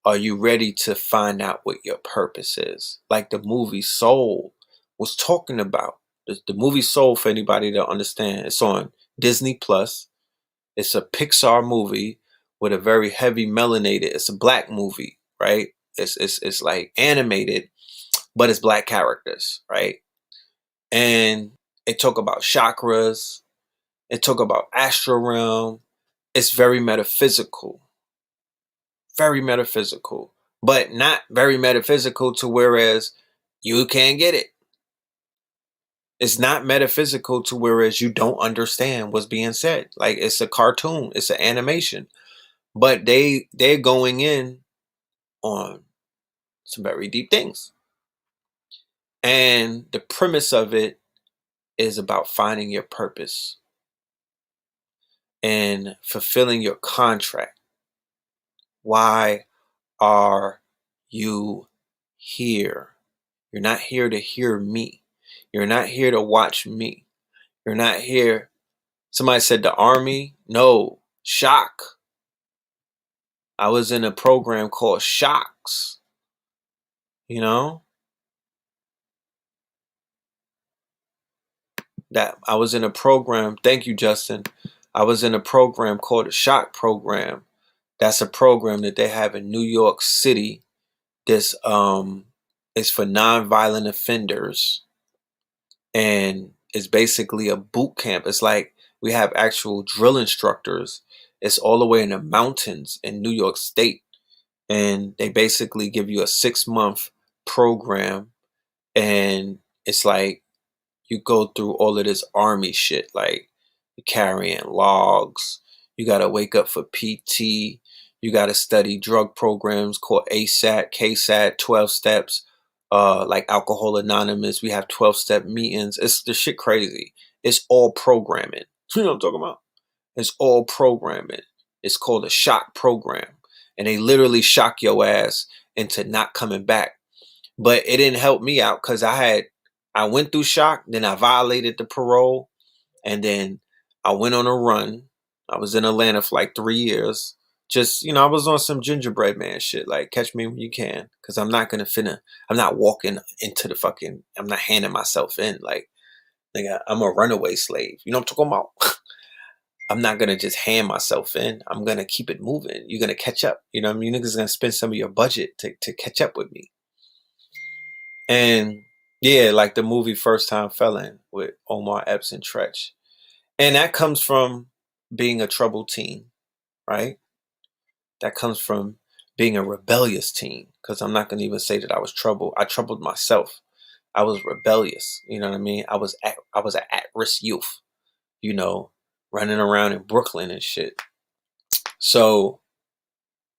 Are you ready to find out what your purpose is?" Like the movie Soul was talking about. The movie Soul, for anybody to understand, it's on Disney Plus. It's a Pixar movie with a very heavy melanated. It's a black movie, right? It's like animated, but it's black characters, right? And It talk about chakras. It talk about astral realm. It's very metaphysical. Very metaphysical. But not very metaphysical to whereas you can't get it. It's not metaphysical to whereas you don't understand what's being said. Like it's a cartoon. It's an animation. But they're going in on some very deep things. And the premise of it is about finding your purpose and fulfilling your contract. Why are you here? You're not here to hear me. You're not here to watch me. You're not here. Somebody said the army. No, shock. I was in a program called Shocks. You know? That I was in a program. Thank you, Justin. I was in a program called a Shock Program. That's a program that they have in New York City. This is for nonviolent offenders, and it's basically a boot camp. It's like we have actual drill instructors. It's all the way in the mountains in New York State, and they basically give you a 6-month program, and it's like you go through all of this army shit, like you're carrying logs. You got to wake up for PT. You got to study drug programs called ASAT, KSAT, 12 steps, like Alcohol Anonymous. We have 12-step meetings. It's the shit crazy. It's all programming. You know what I'm talking about? It's all programming. It's called a shock program. And they literally shock your ass into not coming back. But it didn't help me out because I went through shock, then I violated the parole, and then I went on a run. I was in Atlanta for like 3 years. Just, I was on some gingerbread man shit, like catch me when you can, because I'm not walking into I'm not handing myself in. Like, nigga, I'm a runaway slave. You know what I'm talking about? I'm not going to just hand myself in. I'm going to keep it moving. You're going to catch up. You know what I mean? You niggas going to spend some of your budget to catch up with me. And yeah, like the movie First Time Felon with Omar Epps and Tretch. And that comes from being a troubled teen, right? That comes from being a rebellious teen. Because I'm not going to even say that I was troubled. I troubled myself. I was rebellious. You know what I mean? I was an at-risk youth, running around in Brooklyn and shit. So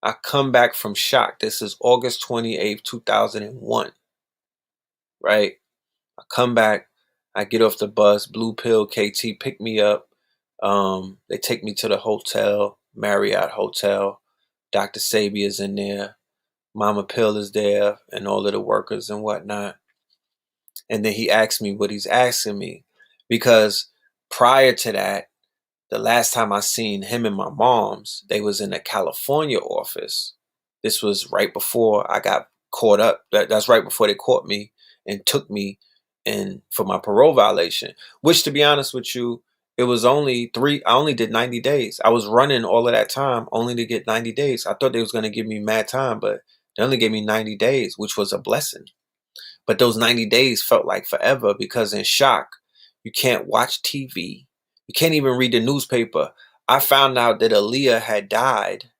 I come back from shock. This is August 28th, 2001, right? I come back, I get off the bus, Blue Pill, KT pick me up. They take me to the hotel, Marriott Hotel. Dr. Sabi is in there. Mama Pill is there and all of the workers and whatnot. And then he asked me what he's asking me. Because prior to that, the last time I seen him and my mom's, they was in the California office. This was right before I got caught up. That's right before they caught me and took me in for my parole violation. Which, to be honest with you, it was only I only did 90 days. I was running all of that time only to get 90 days. I thought they was going to give me mad time, but they only gave me 90 days, which was a blessing. But those 90 days felt like forever because in shock, you can't watch TV. You can't even read the newspaper. I found out that Aaliyah had died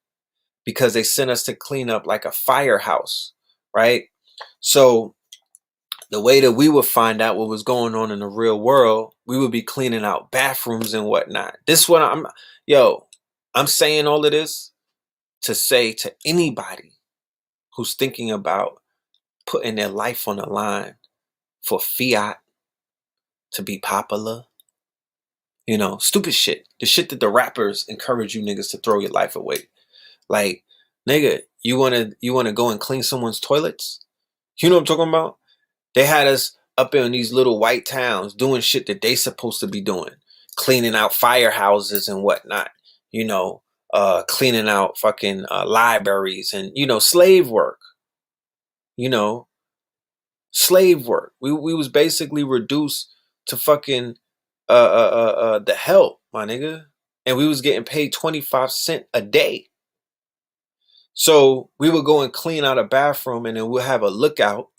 because they sent us to clean up like a firehouse, right? So the way that we would find out what was going on in the real world, we would be cleaning out bathrooms and whatnot. This is what I'm saying all of this to say to anybody who's thinking about putting their life on the line for fiat, to be popular, stupid shit. The shit that the rappers encourage you niggas to throw your life away. Like, nigga, you wanna go and clean someone's toilets? You know what I'm talking about? They had us up in these little white towns doing shit that they supposed to be doing. Cleaning out firehouses and whatnot. Cleaning out fucking libraries and, slave work. Slave work. We was basically reduced to fucking the help, my nigga. And we was getting paid 25 cents a day. So we would go and clean out a bathroom and then we'll have a lookout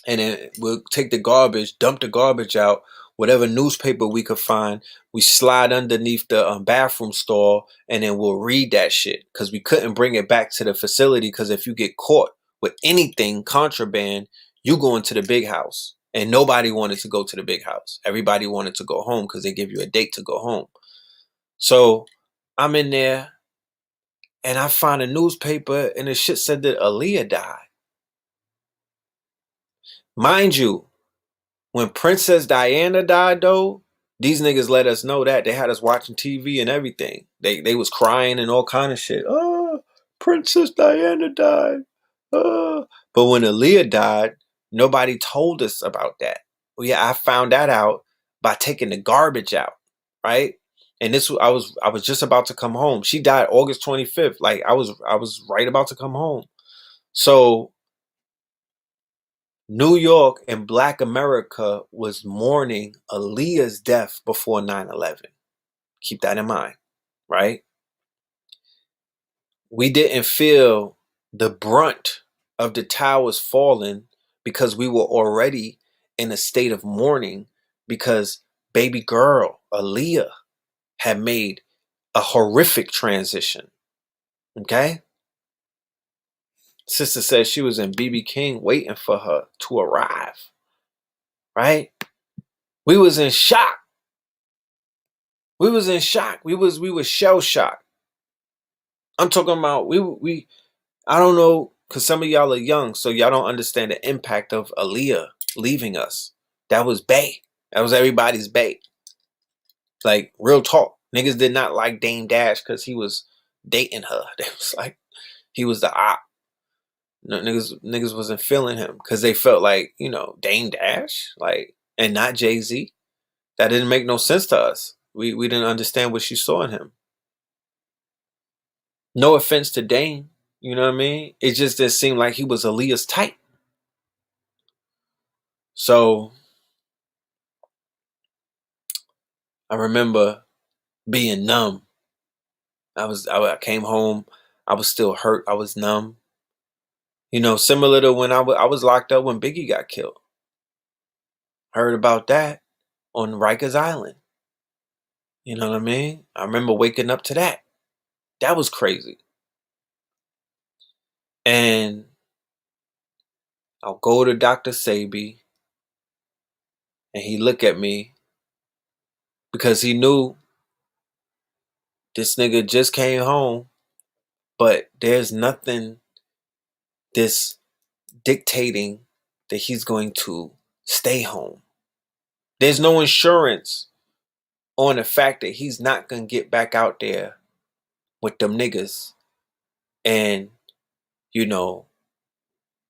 and then we'll take the garbage, dump the garbage out whatever newspaper we could find, we slide underneath the bathroom stall, and then we'll read that shit, because we couldn't bring it back to the facility, because if you get caught with anything contraband, you go into the big house. And nobody wanted to go to the big house. Everybody wanted to go home because they give you a date to go home. So I'm in there and I find a newspaper and the shit said that Aaliyah died. Mind you, when Princess Diana died though, these niggas let us know that. They had us watching TV and everything. They was crying and all kind of shit. Oh, Princess Diana died. Oh. But when Aaliyah died, nobody told us about that. Well, yeah, I found that out by taking the garbage out, right? And this I was just about to come home. She died August 25th. Like I was right about to come home. So New York and Black America was mourning Aaliyah's death before 9/11. Keep that in mind, right? We didn't feel the brunt of the towers falling because we were already in a state of mourning because baby girl Aaliyah had made a horrific transition. Okay? Sister said she was in BB King waiting for her to arrive. Right? We was in shock. We was in shock. We was shell shocked. I'm talking about we I don't know, because some of y'all are young, so y'all don't understand the impact of Aaliyah leaving us. That was bae. That was everybody's bae. Like, real talk. Niggas did not like Dame Dash because he was dating her. They was like, he was the op. No, niggas wasn't feeling him because they felt like, Dame Dash, like, and not Jay-Z. That didn't make no sense to us. We didn't understand what she saw in him. No offense to Dame, you know what I mean? It just didn't seem like he was Aaliyah's type. So I remember being numb. I came home. I was still hurt. I was numb. Similar to when I was locked up when Biggie got killed. Heard about that on Rikers Island. You know what I mean? I remember waking up to that. That was crazy. And I'll go to Dr. Sabi and he look at me because he knew this nigga just came home, but there's nothing this dictating that he's going to stay home. There's no insurance on the fact that he's not going to get back out there with them niggas and,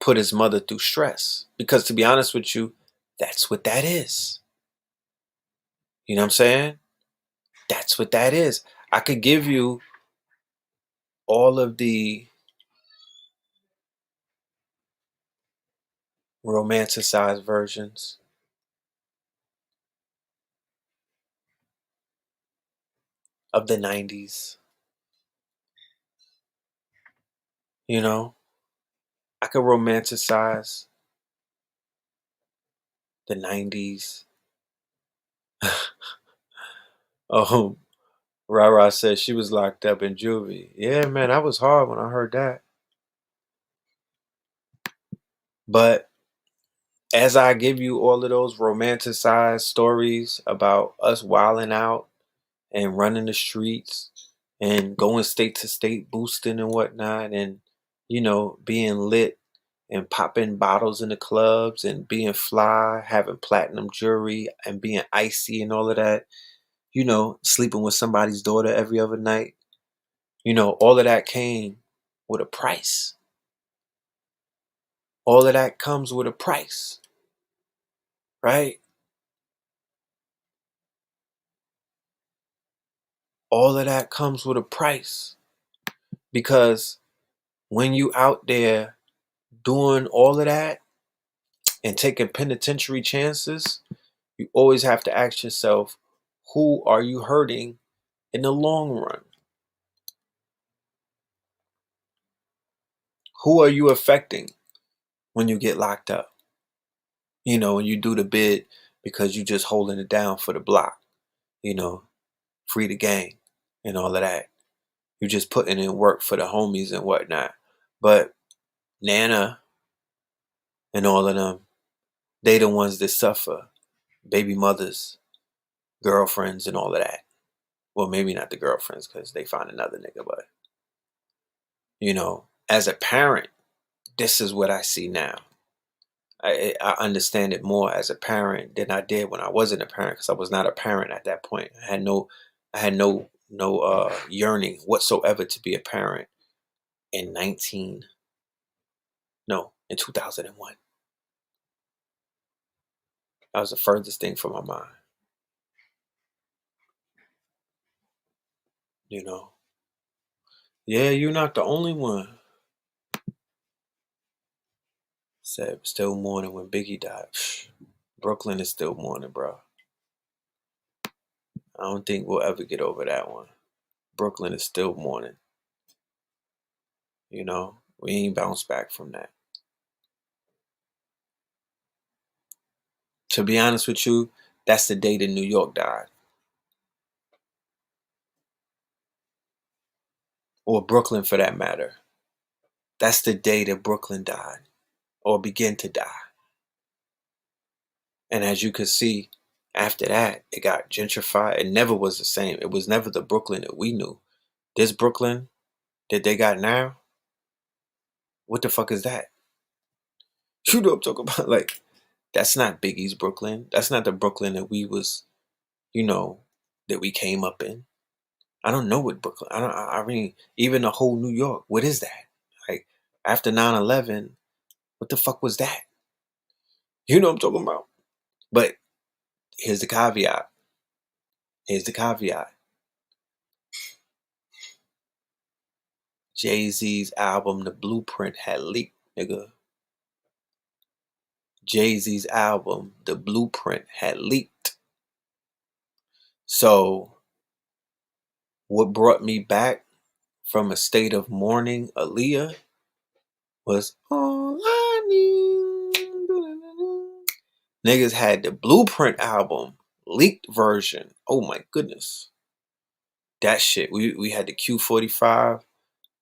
put his mother through stress. Because to be honest with you, that's what that is. You know what I'm saying? That's what that is. I could give you all of the romanticized versions of the 90s. I could romanticize the 90s. Oh, Rara said she was locked up in juvie. Yeah, man, that was hard when I heard that. But as I give you all of those romanticized stories about us wilding out and running the streets and going state to state boosting and whatnot and, being lit and popping bottles in the clubs and being fly, having platinum jewelry and being icy and all of that, sleeping with somebody's daughter every other night. All of that came with a price. All of that comes with a price, right? All of that comes with a price because when you out there doing all of that and taking penitentiary chances, you always have to ask yourself, who are you hurting in the long run? Who are you affecting when you get locked up? When you do the bid because you just holding it down for the block, you know, free the gang and all of that. You just putting in work for the homies and whatnot. But Nana and all of them, they the ones that suffer. Baby mothers, girlfriends, and all of that. Well, maybe not the girlfriends because they find another nigga, but you know, as a parent, this is what I see now. I understand it more as a parent than I did when I wasn't a parent, because I was not a parent at that point. I had no yearning whatsoever to be a parent in 2001. That was the furthest thing from my mind. You know. Yeah, you're not the only one. Said still mourning when Biggie died. Brooklyn is still mourning, bro. I don't think we'll ever get over that one. Brooklyn is still mourning. You know, we ain't bounced back from that. To be honest with you, that's the day that New York died. Or Brooklyn for that matter. That's the day that Brooklyn died. Or began to die. And as you can see, after that, it got gentrified. It never was the same. It was never the Brooklyn that we knew. This Brooklyn that they got now, what the fuck is that? You know what I'm talking about? Like, that's not Biggie's Brooklyn. That's not the Brooklyn that we was, you know, that we came up in. I don't know what Brooklyn. I mean, even the whole New York. What is that? Like, after 9/11, what the fuck was that? You know what I'm talking about? But here's the caveat. Here's the caveat. Jay-Z's album, The Blueprint, had leaked, nigga. Jay-Z's album, The Blueprint, had leaked. So, what brought me back from a state of mourning, Aaliyah, was all I need. Niggas had the Blueprint album, leaked version. Oh my goodness. That shit. We had the Q45.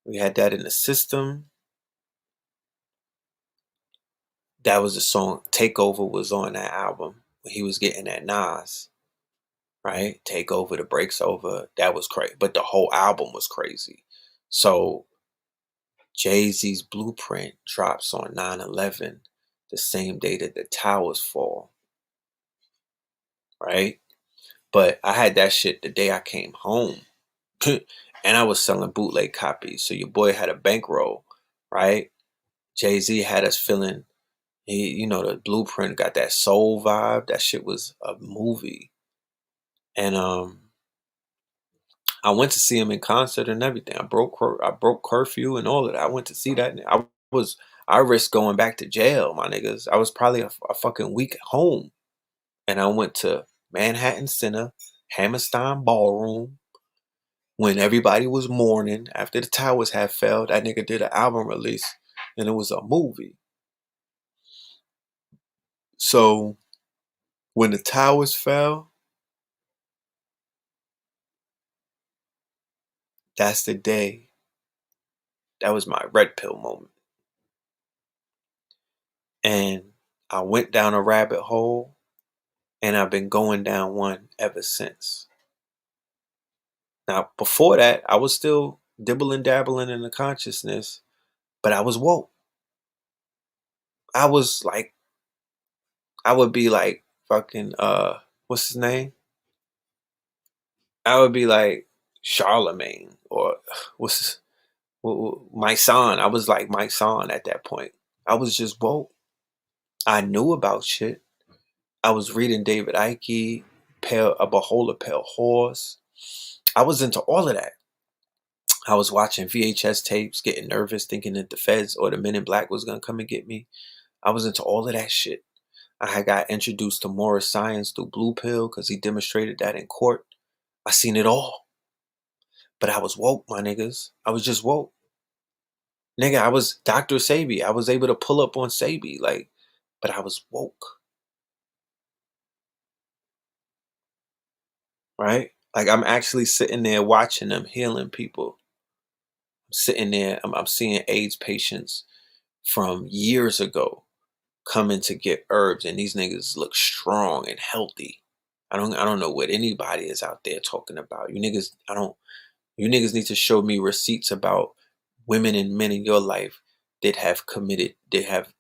We had that in the system. That was the song. Takeover was on that album when he was getting that Nas. Right? Takeover, The Breaks Over. That was crazy. But the whole album was crazy. So Jay-Z's Blueprint drops on 9/11, the same day that the towers fall. Right? But I had that shit the day I came home. And I was selling bootleg copies. So your boy had a bankroll, right? Jay-Z had us feeling, the Blueprint got that soul vibe. That shit was a movie. And I went to see him in concert and everything. I broke curfew and all of that. I went to see that. I risked going back to jail, my niggas. I was probably a fucking week at home. And I went to Manhattan Center, Hammerstein Ballroom, when everybody was mourning after the towers had fell. That nigga did an album release, and it was a movie. So when the towers fell, that's the day. That was my red pill moment. And I went down a rabbit hole, and I've been going down one ever since. Now, before that, I was still dibbling dabbling in the consciousness, but I was woke. I was like, I would be like fucking what's his name? I would be like Charlemagne or my son. I was like my son at that point. I was just woke. I knew about shit. I was reading David Icke, A Beholder Pale Horse. I was into all of that. I was watching VHS tapes, getting nervous, thinking that the feds or the Men in Black was gonna come and get me. I was into all of that shit. I had got introduced to Morris Science through Blue Pill because he demonstrated that in court. I seen it all. But I was woke, my niggas. I was just woke. Nigga, I was Dr. Sabi. I was able to pull up on Sabi, but I was woke. right? Like I'm actually sitting there watching them healing people. I'm sitting there, I'm seeing AIDS patients from years ago coming to get herbs, and these niggas look strong and healthy. I don't know what anybody is out there talking about. You niggas need to show me receipts about women and men in your life that have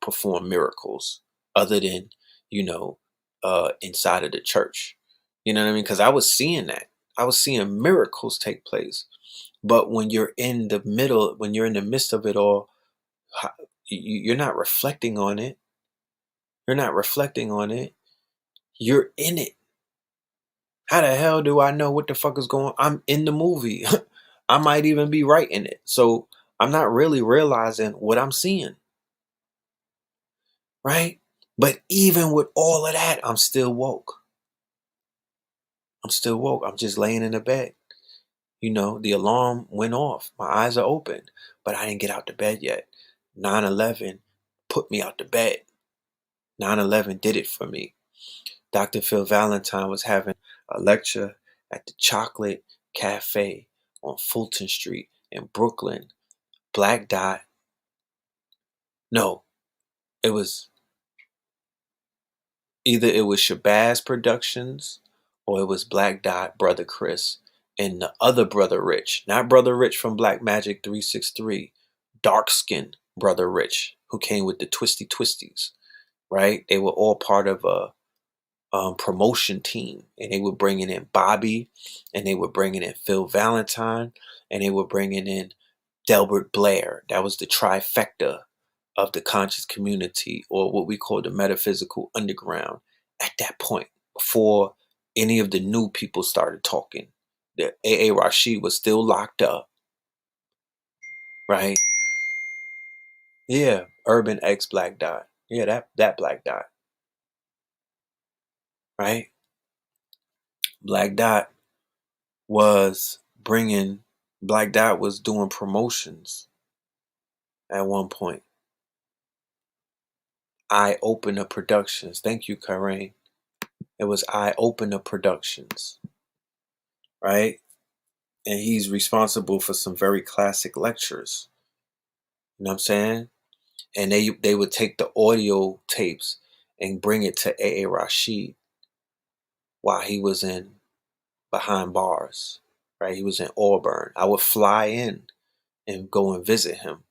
performed miracles other than, inside of the church. You know what I mean? Because I was seeing that. I was seeing miracles take place. But when you're in the middle, when you're in the midst of it all, you're not reflecting on it. You're not reflecting on it. You're in it. How the hell do I know what the fuck is going on? I'm in the movie. I might even be right in it. So I'm not really realizing what I'm seeing. Right? But even with all of that, I'm still woke. I'm still woke. I'm just laying in the bed. The alarm went off. My eyes are open, but I didn't get out the bed yet. 9/11 put me out the bed. 9/11 did it for me. Dr. Phil Valentine was having a lecture at the Chocolate Cafe on Fulton Street in Brooklyn. Black Dot. No, it was either it was Shabazz Productions or it was Black Dot, Brother Chris, and the other Brother Rich. Not Brother Rich from Black Magic 363. Dark-skinned Brother Rich, who came with the Twisty Twisties, right? They were all part of a promotion team, and they were bringing in Bobby, and they were bringing in Phil Valentine, and they were bringing in Delbert Blair. That was the trifecta of the conscious community, or what we call the metaphysical underground at that point, before any of the new people started talking. The A.A. Rashid was still locked up, right? Yeah, Urban X Black Dot. Yeah, that Black Dot, right? Black Dot was bringing, Black Dot was doing promotions at one point. Eye Opener Productions. Thank you, Karen. It was Eye Opener Productions, right? And he's responsible for some very classic lectures. You know what I'm saying? And they would take the audio tapes and bring it to A.A. Rashid while he was in behind bars, right? He was in Auburn. I would fly in and go and visit him.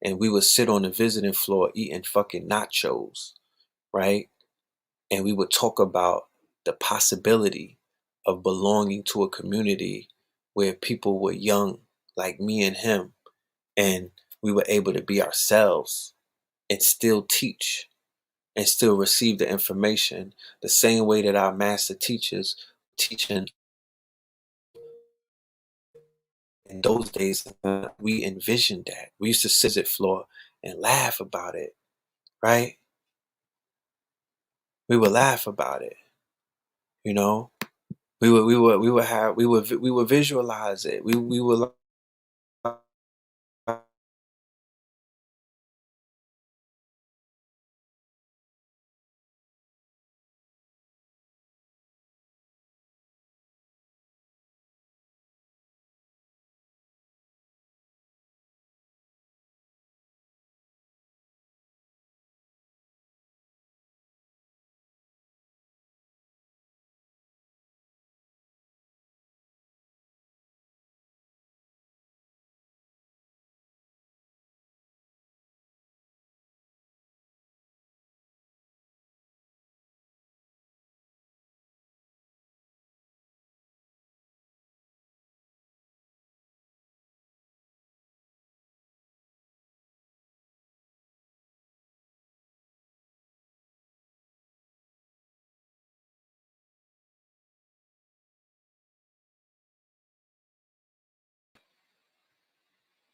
And we would sit on the visiting floor eating fucking nachos, right? And we would talk about the possibility of belonging to a community where people were young like me and him, and we were able to be ourselves and still teach and still receive the information the same way that our master teachers teaching in those days. We envisioned that. We used to sit at floor and laugh about it, right? We would laugh about it, you know. We would visualize it. We would.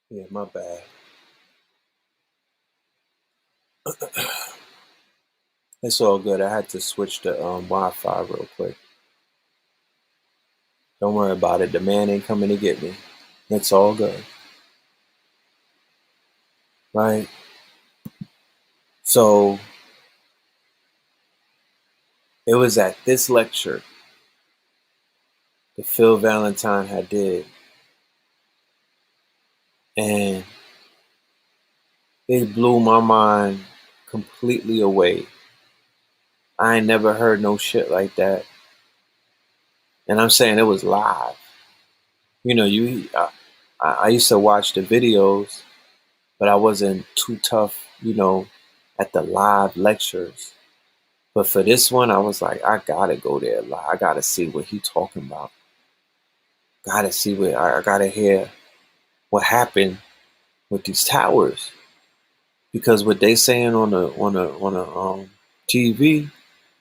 Yeah, my bad. It's all good. I had to switch the Wi-Fi real quick. Don't worry about it. The man ain't coming to get me. It's all good. Right? So it was at this lecture that Phil Valentine had did. And it blew my mind completely away. I ain't never heard no shit like that. And I'm saying it was live. You know, I used to watch the videos, but I wasn't too tough, you know, at the live lectures. But for this one, I was like, I gotta go there live. I gotta see what he talking about. Gotta see what I gotta hear what happened with these towers, because what they saying on the TV,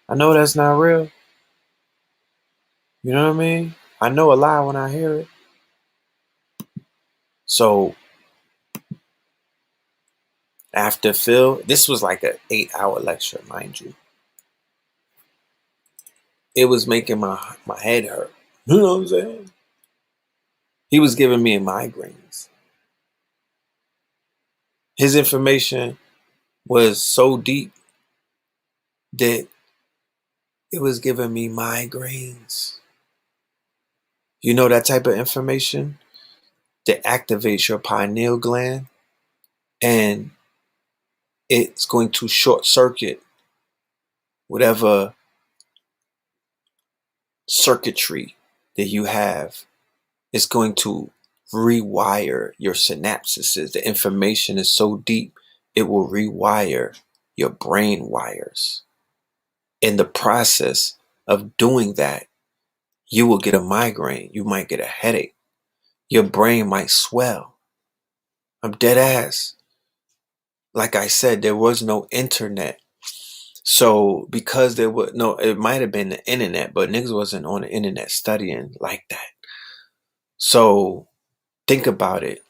I know that's not real. You know what I mean? I know a lie when I hear it. So after Phil, this was like an 8-hour lecture, mind you. It was making my head hurt. You know what I'm saying? He was giving me migraines. His information was so deep that it was giving me migraines. You know that type of information that activates your pineal gland, and it's going to short circuit whatever circuitry that you have. It's going to rewire your synapses. The information is so deep, it will rewire your brain wires. In the process of doing that, you will get a migraine. You might get a headache. Your brain might swell. I'm dead ass. Like I said, there was no internet. So because there was no, it might have been the internet, but niggas wasn't on the internet studying like that. So think about it.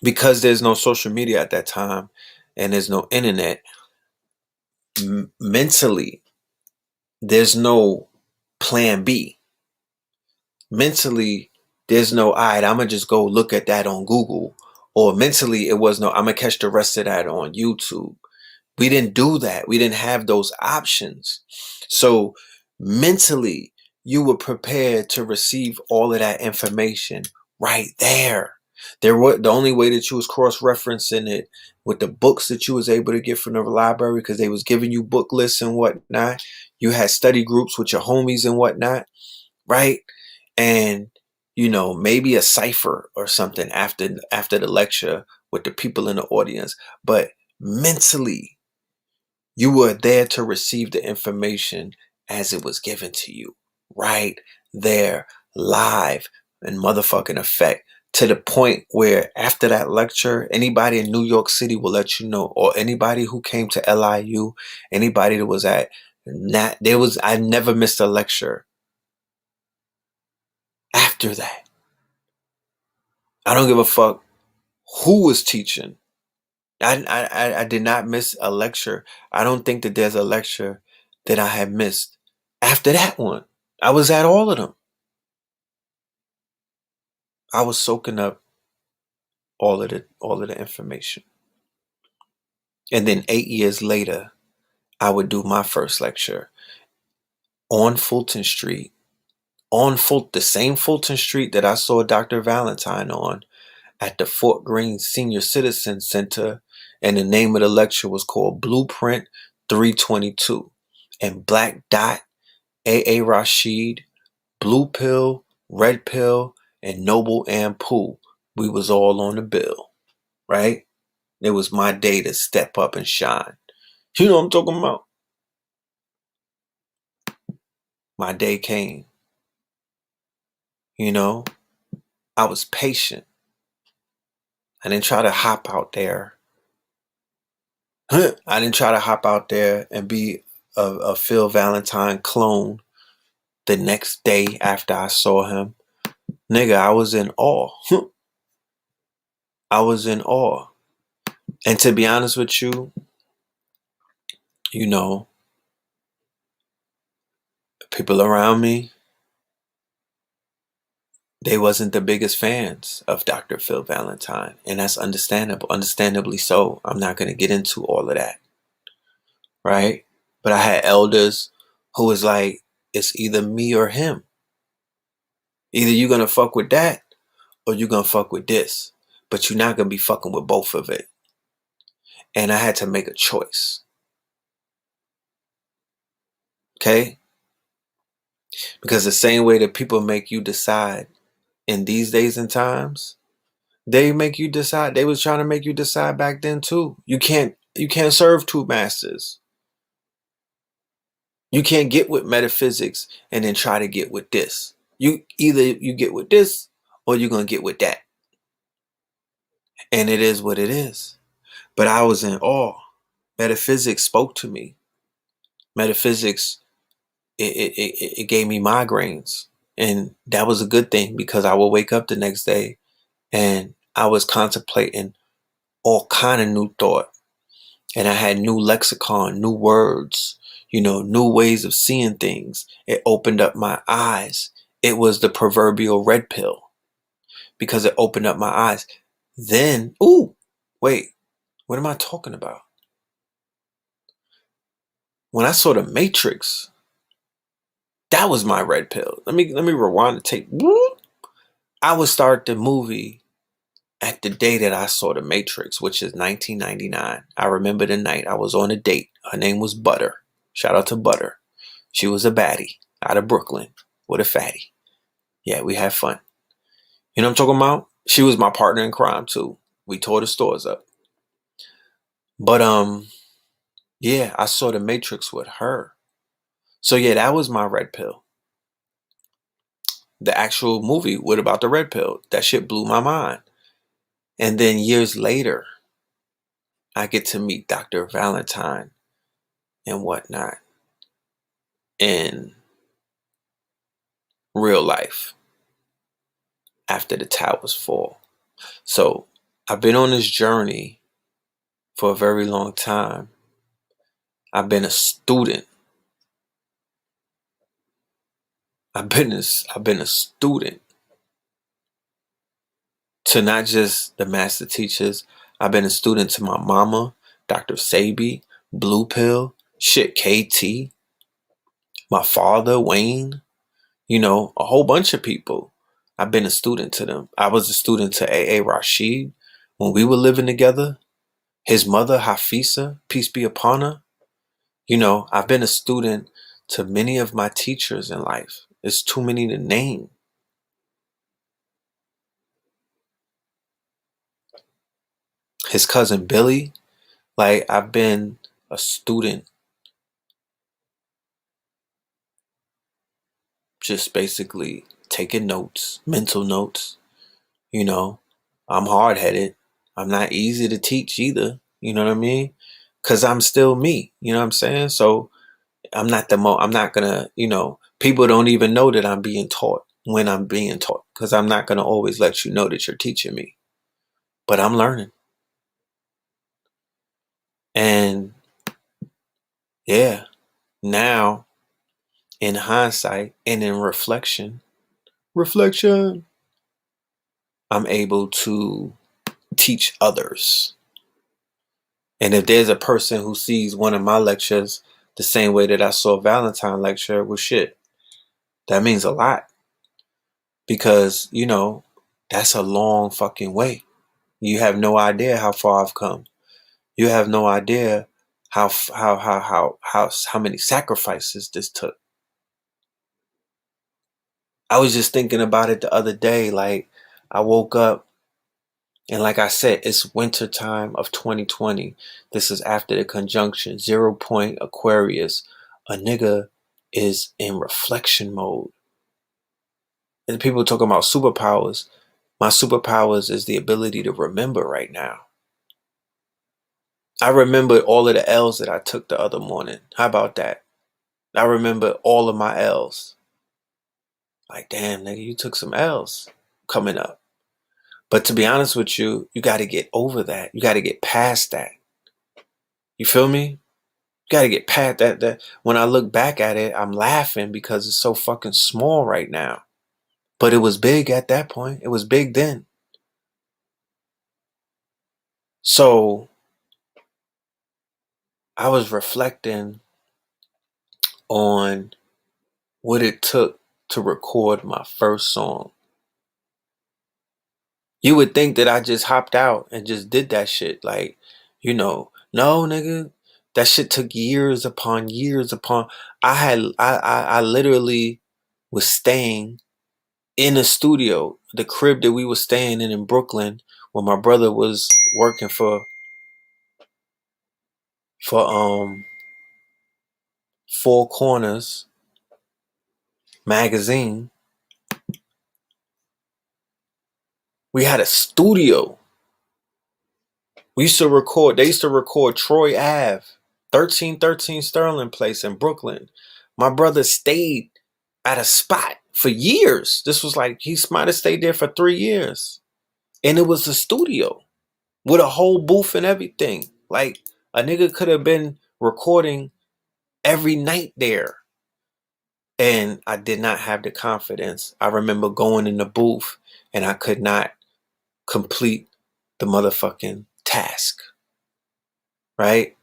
Because there's no social media at that time and there's no internet, mentally, there's no plan B. Mentally, there's no, all right, I'm going to just go look at that on Google. Or mentally, it was no, I'm going to catch the rest of that on YouTube. We didn't do that. We didn't have those options. So mentally, you were prepared to receive all of that information right there. The only way that you was cross-referencing it with the books that you was able to get from the library, because they was giving you book lists and whatnot. You had study groups with your homies and whatnot, right? And you know, maybe a cipher or something after the lecture with the people in the audience. But mentally, you were there to receive the information as it was given to you, right there, live in motherfucking effect, to the point where after that lecture, anybody in New York City will let you know, or anybody who came to LIU, anybody that was at I never missed a lecture after that. I don't give a fuck who was teaching. I did not miss a lecture. I don't think that there's a lecture that I had missed after that one. I was at all of them. I was soaking up all of the information. And then 8 years later, I would do my first lecture on Fulton Street, the same Fulton Street that I saw Dr. Valentine on, at the Fort Greene Senior Citizen Center. And the name of the lecture was called Blueprint 322. And Black Dot, A.A. Rashid, Blue Pill, Red Pill, and Noble Ampoule, we was all on the bill, right? It was my day to step up and shine. You know what I'm talking about? My day came. You know, I was patient. I didn't try to hop out there. I didn't try to hop out there and be a Phil Valentine clone the next day after I saw him. Nigga, I was in awe. I was in awe. And to be honest with you, you know, people around me, they wasn't the biggest fans of Dr. Phil Valentine. And that's understandable. Understandably so. I'm not going to get into all of that. Right? But I had elders who was like, it's either me or him. Either you're gonna fuck with that or you're gonna fuck with this. But you're not gonna be fucking with both of it. And I had to make a choice. Okay? Because the same way that people make you decide in these days and times, they make you decide. They was trying to make you decide back then too. You can't serve two masters. You can't get with metaphysics and then try to get with this. You get with this or you're gonna get with that. And it is what it is. But I was in awe. Metaphysics spoke to me. Metaphysics, it gave me migraines. And that was a good thing because I would wake up the next day and I was contemplating all kind of new thought. And I had new lexicon, new words, new ways of seeing things. It opened up my eyes. It was the proverbial red pill because it opened up my eyes. Then, wait, what am I talking about? When I saw the Matrix, that was my red pill. Let me rewind the tape. I would start the movie at the day that I saw the Matrix, which is 1999. I remember the night I was on a date. Her name was Butter. Shout out to Butter. She was a baddie out of Brooklyn with a fatty. Yeah, we had fun. You know what I'm talking about? She was my partner in crime too. We tore the stores up. But yeah, I saw the Matrix with her. So yeah, that was my red pill. The actual movie with about the red pill. That shit blew my mind. And then years later, I get to meet Dr. Valentine and whatnot in real life after the towers fall. So I've been on this journey for a very long time. I've been a student. I've been a student to not just the master teachers. I've been a student to my mama, Dr. Sabi, Blue Pill, shit, KT, my father, Wayne, a whole bunch of people. I've been a student to them. I was a student to A.A. Rashid when we were living together. His mother, Hafisa, peace be upon her. I've been a student to many of my teachers in life. It's too many to name. His cousin Billy, like I've been a student, just basically taking notes, mental notes. I'm hard-headed. I'm not easy to teach either. You know what I mean? Because I'm still me. You know what I'm saying? So I'm not gonna, people don't even know that I'm being taught when I'm being taught because I'm not gonna always let you know that you're teaching me. But I'm learning. And yeah, now in hindsight and in reflection, I'm able to teach others. And if there's a person who sees one of my lectures the same way that I saw Valentine lecture, well, shit, that means a lot. Because, that's a long fucking way. You have no idea how far I've come. You have no idea how many sacrifices this took. I was just thinking about it the other day. Like, I woke up and like I said, it's winter time of 2020. This is after the conjunction 0 point Aquarius. A nigga is in reflection mode. And people talking about superpowers. My superpowers is the ability to remember right now. I remember all of the L's that I took the other morning. How about that? I remember all of my L's. Like, damn, nigga, you took some L's coming up. But to be honest with you, you got to get over that. You got to get past that. You feel me? You got to get past that. That when I look back at it, I'm laughing because it's so fucking small right now. But it was big at that point. It was big then. So I was reflecting on what it took to record my first song. You would think that I just hopped out and just did that shit. Like, no, nigga. That shit took years upon years upon. I literally was staying in a studio, the crib that we were staying in Brooklyn, when my brother was working for Four Corners magazine. We had a studio. They used to record Troy Ave, 1313 Sterling Place in Brooklyn. My brother stayed at a spot for years. This was like, he might have stayed there for 3 years. And it was a studio with a whole booth and everything. Like, a nigga could have been recording every night there. And I did not have the confidence. I remember going in the booth and I could not complete the motherfucking task. Right?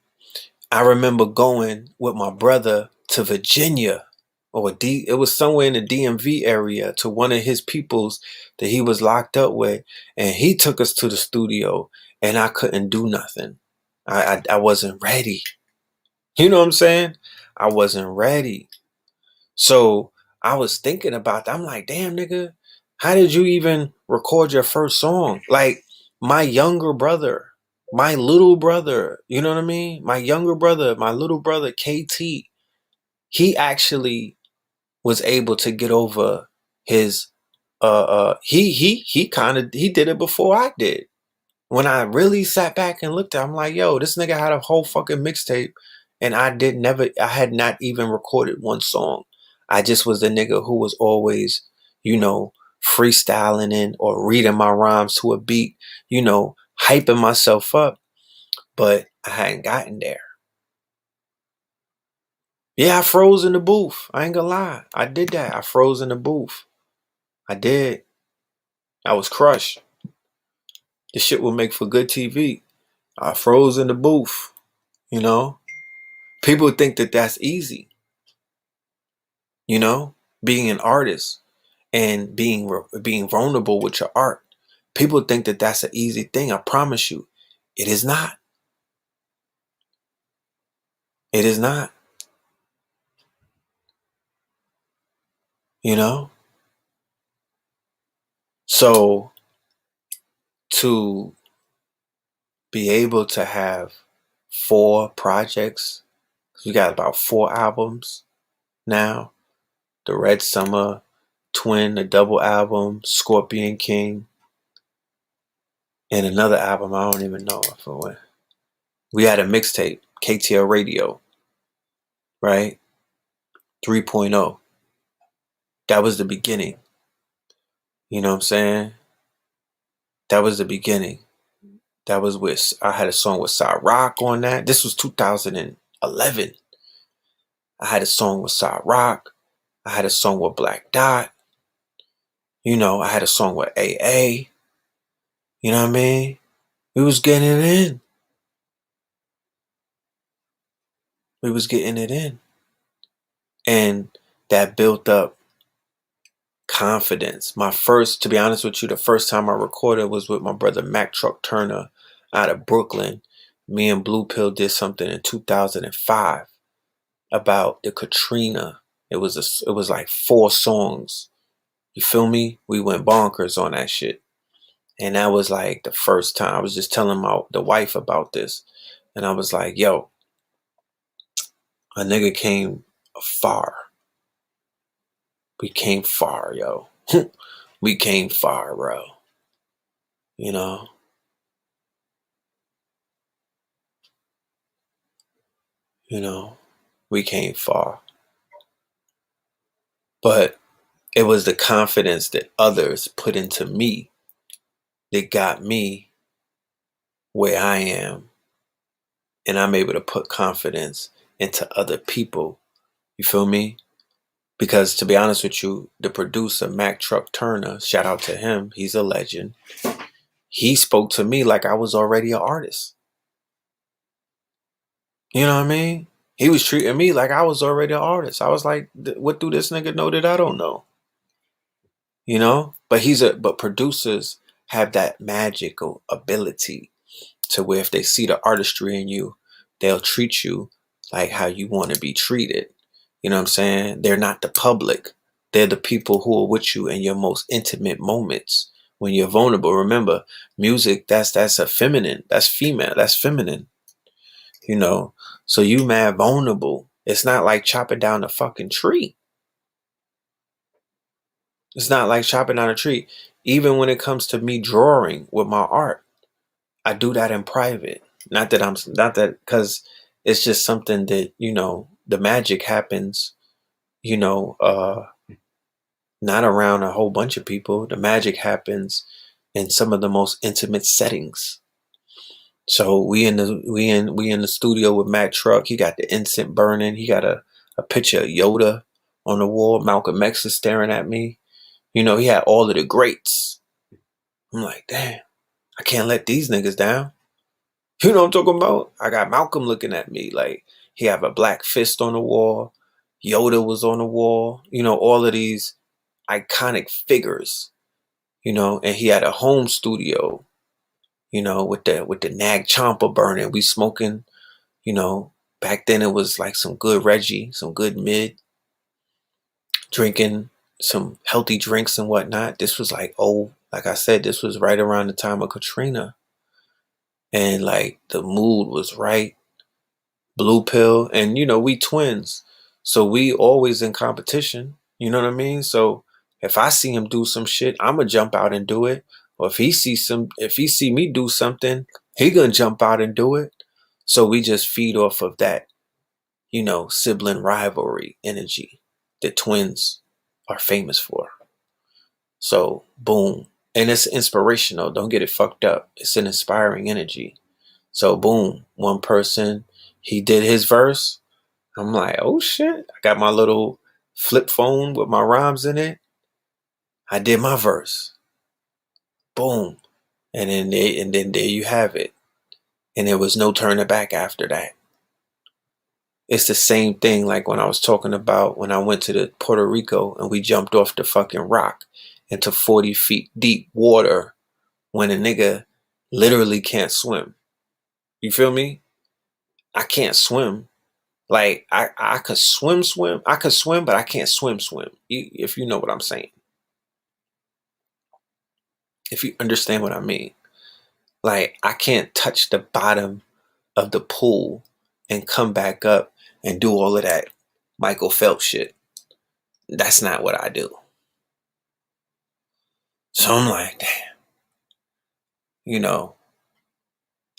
I remember going with my brother to Virginia, it was somewhere in the DMV area, to one of his peoples that he was locked up with, and he took us to the studio, and I couldn't do nothing. I wasn't ready. You know what I'm saying? I wasn't ready. So I was thinking about that. I'm like, damn, nigga, how did you even record your first song? Like, my younger brother, my little brother, you know what I mean? My younger brother, my little brother, KT, he actually was able to get over his, he did it before I did. When I really sat back and looked at it, I'm like, yo, this nigga had a whole fucking mixtape, and I had not even recorded one song. I just was the nigga who was always, freestyling in or reading my rhymes to a beat, hyping myself up, but I hadn't gotten there. Yeah, I froze in the booth. I ain't gonna lie. I did that. I froze in the booth. I did. I was crushed. This shit will make for good TV. I froze in the booth, People think that that's easy, being an artist and being vulnerable with your art. People think that that's an easy thing. I promise you, it is not. It is not. So to be able to have 4 projects, we got about 4 albums now. The Red Summer, Twin, the double album, Scorpion King, and another album I don't even know if it went. We had a mixtape, KTL Radio, right? 3.0. That was the beginning. You know what I'm saying? That was the beginning. That was with, I had a song with Rock on that. This was 2011. I had a song with Rock. I had a song with Black Dot. I had a song with AA. You know what I mean? We was getting it in. We was getting it in. And that built up confidence. To be honest with you, the first time I recorded was with my brother Mac Truck Turner out of Brooklyn. Me and Blue Pill did something in 2005 about the Katrina. It was like 4 songs. You feel me? We went bonkers on that shit. And that was like the first time. I was just telling the wife about this. And I was like, yo, a nigga came far. We came far, yo. We came far, bro. We came far. But it was the confidence that others put into me that got me where I am. And I'm able to put confidence into other people. You feel me? Because to be honest with you, the producer, Mac Truck Turner, shout out to him. He's a legend. He spoke to me like I was already an artist. You know what I mean? He was treating me like I was already an artist. I was like, what do this nigga know that I don't know? you know. But producers have that magical ability to where if they see the artistry in you, they'll treat you like how you want to be treated. You know what I'm saying? They're not the public. They're the people who are with you in your most intimate moments when you're vulnerable. Remember, music, that's a feminine, that's female, that's feminine, you know. So you mad vulnerable. It's not like chopping down a fucking tree. It's not like chopping down a tree. Even when it comes to me drawing with my art, I do that in private. Not that because it's just something that, you know, the magic happens, you know, not around a whole bunch of people. The magic happens in some of the most intimate settings. So we in the studio with Matt Truck. He got the incense burning. He got a picture of Yoda on the wall. Malcolm X is staring at me. You know, he had all of the greats. I'm like, damn, I can't let these niggas down. You know what I'm talking about? I got Malcolm looking at me like he have a black fist on the wall. Yoda was on the wall. You know, all of these iconic figures, you know, and he had a home studio, you know, with the Nag Champa burning. We smoking, you know, back then it was like some good Reggie, some good mid, drinking some healthy drinks and whatnot. This was like, oh, like I said, this was right around the time of Katrina. And like the mood was right. Blue pill. And you know, we twins. So we always in competition. You know what I mean? So if I see him do some shit, I'ma jump out and do it. Or if he see me do something, he gonna jump out and do it. So we just feed off of that, you know, sibling rivalry energy that twins are famous for. So boom. And it's inspirational. Don't get it fucked up. It's an inspiring energy. So boom, one person, he did his verse. I'm like, oh shit. I got my little flip phone with my rhymes in it. I did my verse. Boom. And then there you have it. And there was no turning back after that. It's the same thing like when I was talking about when I went to the Puerto Rico and we jumped off the fucking rock into 40 feet deep water when a nigga literally can't swim. You feel me? I can't swim. Like I could swim. I could swim, but I can't swim. If you know what I'm saying. If you understand what I mean. Like I can't touch the bottom of the pool and come back up and do all of that Michael Phelps shit. That's not what I do. So I'm like, damn. You know,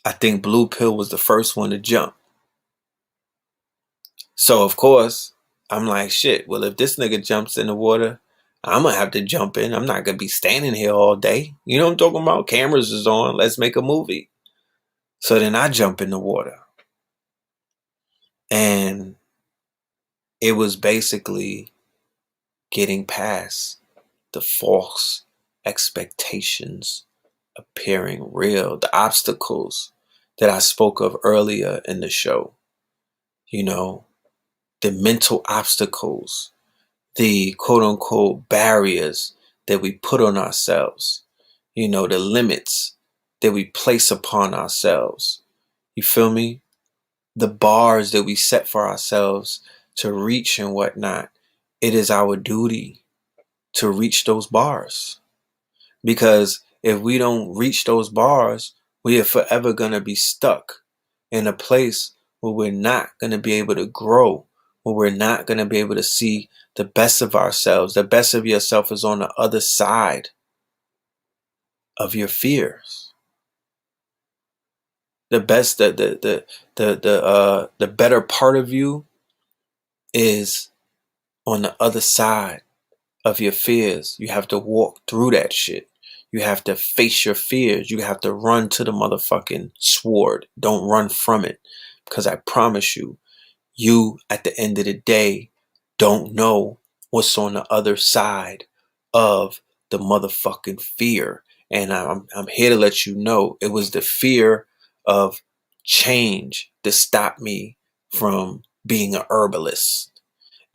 I think Blue Pill was the first one to jump. So of course, I'm like, shit, well, if this nigga jumps in the water, I'm gonna have to jump in. I'm not gonna be standing here all day. You know what I'm talking about? Cameras is on. Let's make a movie. So then I jump in the water. And it was basically getting past the false expectations appearing real, the obstacles that I spoke of earlier in the show. You know, the mental obstacles, the quote unquote barriers that we put on ourselves, you know, the limits that we place upon ourselves. You feel me? The bars that we set for ourselves to reach and whatnot. It is our duty to reach those bars. Because if we don't reach those bars, we are forever going to be stuck in a place where we're not going to be able to grow, where we're not going to be able to see the best of ourselves. The best of yourself is on the other side of your fears. The best, the better part of you is on the other side of your fears. You have to walk through that shit. You have to face your fears. You have to run to the motherfucking sword. Don't run from it. Because I promise you, you at the end of the day don't know what's on the other side of the motherfucking fear. And I'm here to let you know it was the fear of change that stopped me from being a herbalist.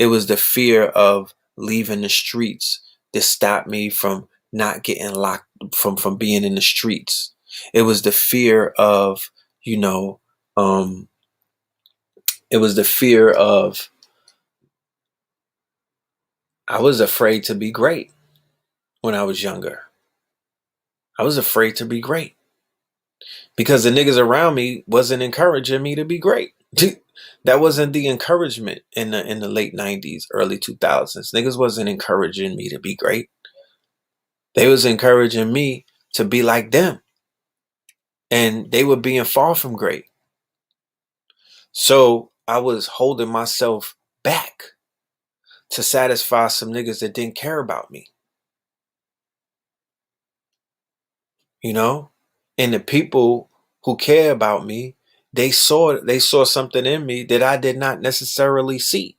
It was the fear of leaving the streets that stopped me from not getting locked, from being in the streets. It was the fear of, you know, it was the fear of, I was afraid to be great when I was younger. I was afraid to be great because the niggas around me wasn't encouraging me to be great. That wasn't the encouragement in the late 90s, early 2000s. Niggas wasn't encouraging me to be great. They was encouraging me to be like them. And they were being far from great. So I was holding myself back to satisfy some niggas that didn't care about me. You know? And the people who care about me, they saw something in me that I did not necessarily see.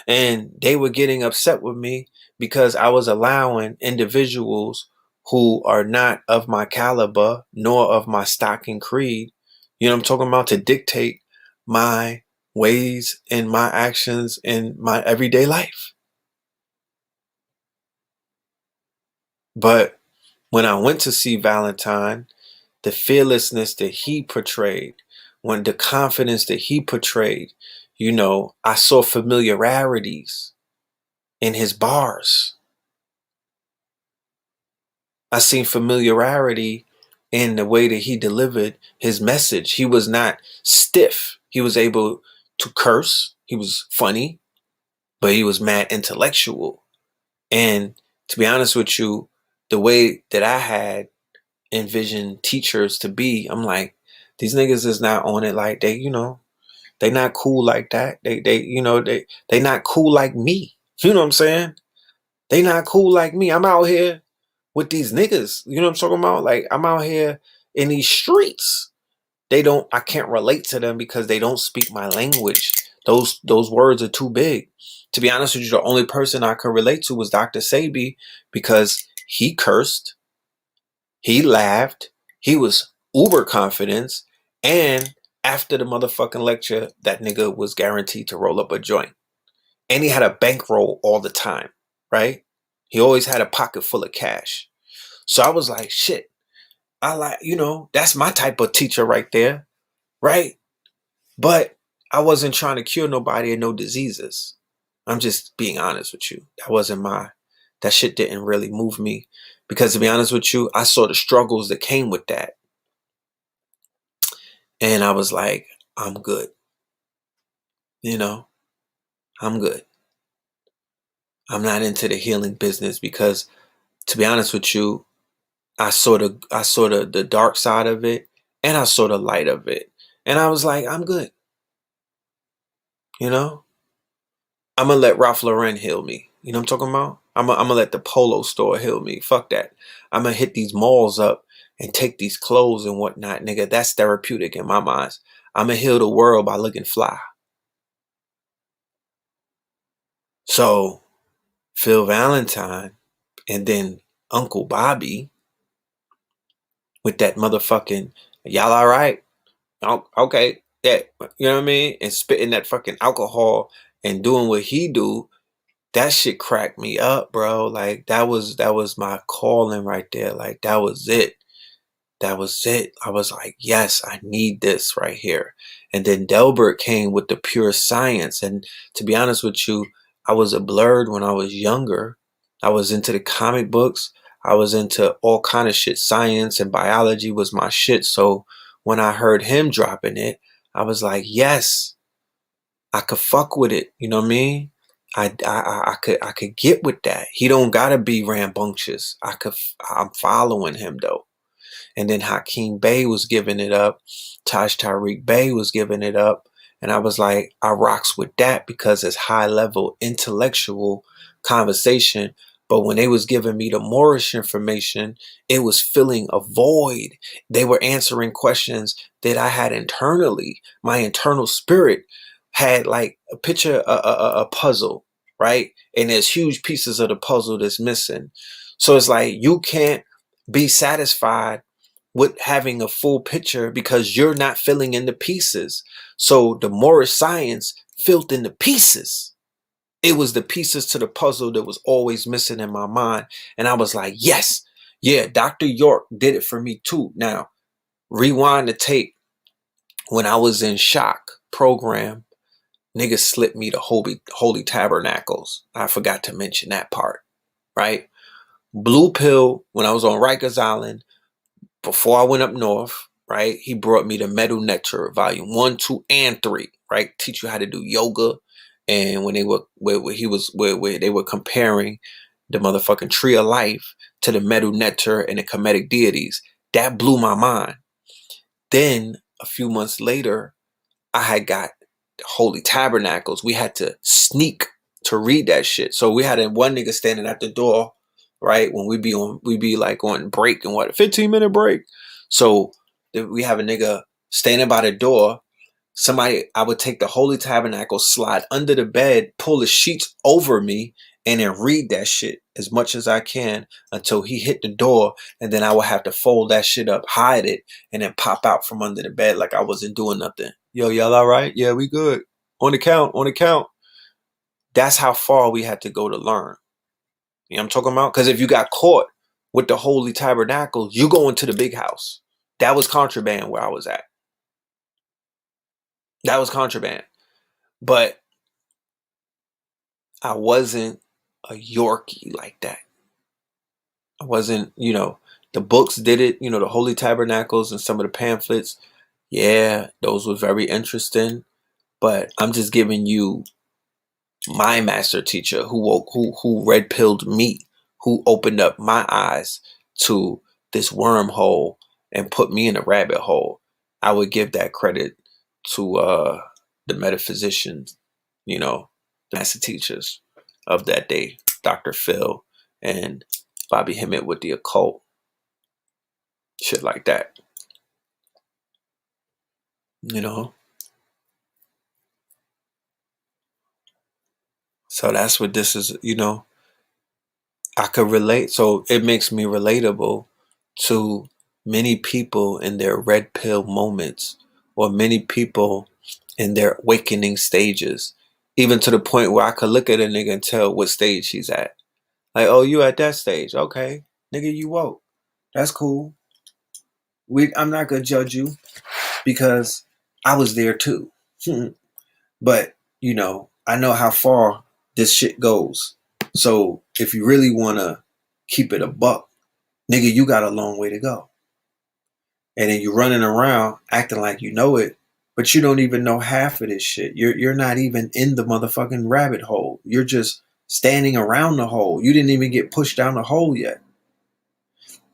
And they were getting upset with me because I was allowing individuals who are not of my caliber nor of my stock and creed, you know what I'm talking about, to dictate my ways and my actions in my everyday life. But when I went to see Valentine, the fearlessness that he portrayed, when the confidence that he portrayed, you know, I saw familiarities in his bars. I seen familiarity in the way that he delivered his message. He was not stiff. He was able to curse. He was funny, but he was mad intellectual. And to be honest with you, the way that I had envisioned teachers to be, I'm like, these niggas is not on it like they, you know, they not cool like that. They not cool like me. You know what I'm saying? They not cool like me. I'm out here with these niggas. You know what I'm talking about? Like, I'm out here in these streets. I can't relate to them because they don't speak my language. Those words are too big. To be honest with you, the only person I could relate to was Dr. Sabi because he cursed, he laughed, he was uber confident, and after the motherfucking lecture, that nigga was guaranteed to roll up a joint. And he had a bankroll all the time, right? He always had a pocket full of cash. So I was like, shit, I like, you know, that's my type of teacher right there, right? But I wasn't trying to cure nobody and no diseases. I'm just being honest with you. That shit didn't really move me because, to be honest with you, I saw the struggles that came with that. And I was like, I'm good. You know, I'm good. I'm not into the healing business because, to be honest with you, I saw the dark side of it and I saw the light of it. And I was like, I'm good. You know, I'm going to let Ralph Lauren heal me. You know what I'm talking about? I'm going to let the Polo store heal me. Fuck that. I'm going to hit these malls up and take these clothes and whatnot, nigga. That's therapeutic in my mind. I'm going to heal the world by looking fly. So Phil Valentine and then Uncle Bobby with that motherfucking, y'all all right? Okay, yeah, you know what I mean? And spitting that fucking alcohol and doing what he do, that shit cracked me up, bro. Like that was my calling right there. Like that was it. That was it. I was like, yes, I need this right here. And then Delbert came with the pure science. And to be honest with you, I was a blurred when I was younger. I was into the comic books. I was into all kind of shit. Science and biology was my shit. So when I heard him dropping it, I was like, yes, I could fuck with it. You know what I mean? I could get with that. He don't gotta be rambunctious. I'm following him though. And then Hakeem Bey was giving it up. Taj Tariq Bey was giving it up. And I was like, I rocks with that because it's high level intellectual conversation. But when they was giving me the Moorish information, it was filling a void. They were answering questions that I had internally. My internal spirit had like a picture, a puzzle, right? And there's huge pieces of the puzzle that's missing. So it's like, you can't be satisfied with having a full picture because you're not filling in the pieces. So the Moorish science filled in the pieces. It was the pieces to the puzzle that was always missing in my mind. And I was like, yes, yeah, Dr. York did it for me too. Now, rewind the tape. When I was in shock program, niggas slipped me the holy tabernacles. I forgot to mention that part, right? Blue pill, when I was on Rikers Island, before I went up north, right? He brought me the Metal Nectar, volume 1, 2, and 3, right? Teach you how to do yoga. And when they were, where they were comparing the motherfucking tree of life to the Metal Nectar and the Kemetic deities, that blew my mind. Then a few months later, I had got Holy Tabernacles. We had to sneak to read that shit. So we had one nigga standing at the door, right? When we be like on break and what, a 15-minute break. So we have a nigga standing by the door. I would take the Holy Tabernacle, slide under the bed, pull the sheets over me, and then read that shit as much as I can until he hit the door. And then I would have to fold that shit up, hide it, and then pop out from under the bed like I wasn't doing nothing. Yo, y'all all right? Yeah, we good. On the count. That's how far we had to go to learn. You know what I'm talking about? Because if you got caught with the Holy Tabernacle, you go into the big house. That was contraband where I was at. That was contraband. But I wasn't a Yorkie like that. I wasn't, the books did it, the Holy Tabernacles and some of the pamphlets. Yeah, those were very interesting. But I'm just giving you my master teacher who red pilled me, who opened up my eyes to this wormhole and put me in a rabbit hole. I would give that credit to the metaphysicians, the master teachers of that day, Dr. Phil and Bobby Hemmit with the occult. Shit like that. So that's what this is, I could relate. So it makes me relatable to many people in their red pill moments, or many people in their awakening stages, even to the point where I could look at a nigga and tell what stage he's at. Like, oh, you at that stage. Okay. Nigga, you woke. That's cool. I'm not going to judge you because I was there too. But, I know how far this shit goes. So if you really want to keep it a buck, nigga, you got a long way to go. And then you're running around acting like you know it, but you don't even know half of this shit. You're not even in the motherfucking rabbit hole. You're just standing around the hole. You didn't even get pushed down the hole yet.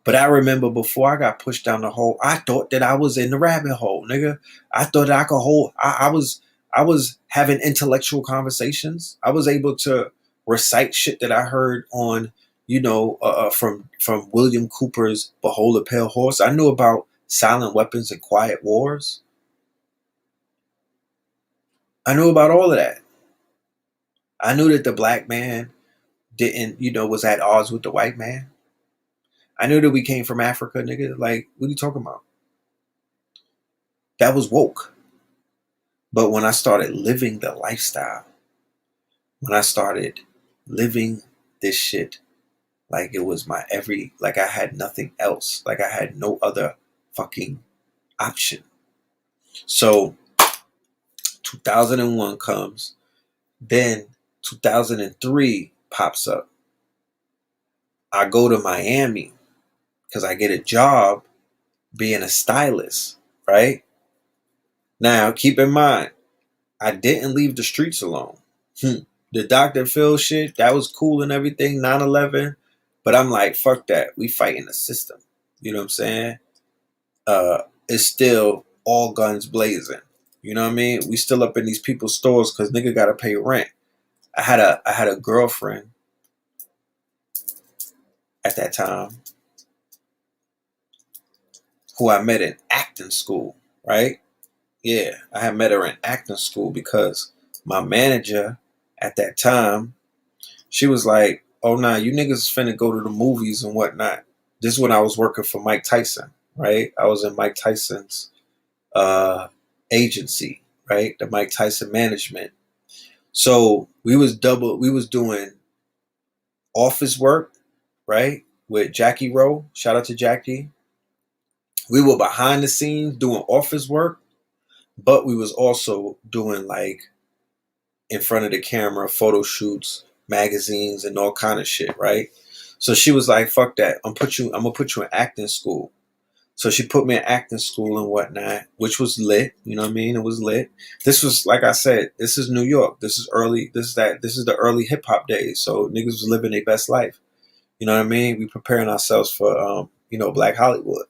But I remember before I got pushed down the hole, I thought that I was in the rabbit hole, nigga. I thought that I could hold. I was having intellectual conversations. I was able to recite shit that I heard on, from William Cooper's Behold a Pale Horse. I knew about silent weapons and quiet wars. I knew about all of that. I knew that the black man was at odds with the white man. I knew that we came from Africa, nigga. Like, what are you talking about? That was woke. But when I started living the lifestyle, when I started living this shit like it was like I had nothing else, like I had no other fucking option. So 2001 comes, then 2003 pops up. I go to Miami because I get a job being a stylist, right? Now, keep in mind, I didn't leave the streets alone. The Dr. Phil shit, that was cool and everything, 9/11. But I'm like, fuck that. We fighting the system. You know what I'm saying? It's still all guns blazing. You know what I mean? We still up in these people's stores because nigga gotta pay rent. I had a girlfriend at that time who I met in acting school, right? Yeah, I had met her in acting school because my manager at that time, she was like, oh, nah, you niggas finna go to the movies and whatnot. This is when I was working for Mike Tyson, right? I was in Mike Tyson's agency, right? The Mike Tyson management. So we was doing office work, right? With Jackie Rowe. Shout out to Jackie. We were behind the scenes doing office work, but we was also doing like in front of the camera, photo shoots, magazines, and all kind of shit, right? So she was like, fuck that. I'm gonna put you in acting school. So she put me in acting school and whatnot, which was lit. You know what I mean? It was lit. This was, like I said, this is New York. This is the early hip hop days. So niggas was living their best life. You know what I mean? We preparing ourselves for, Black Hollywood.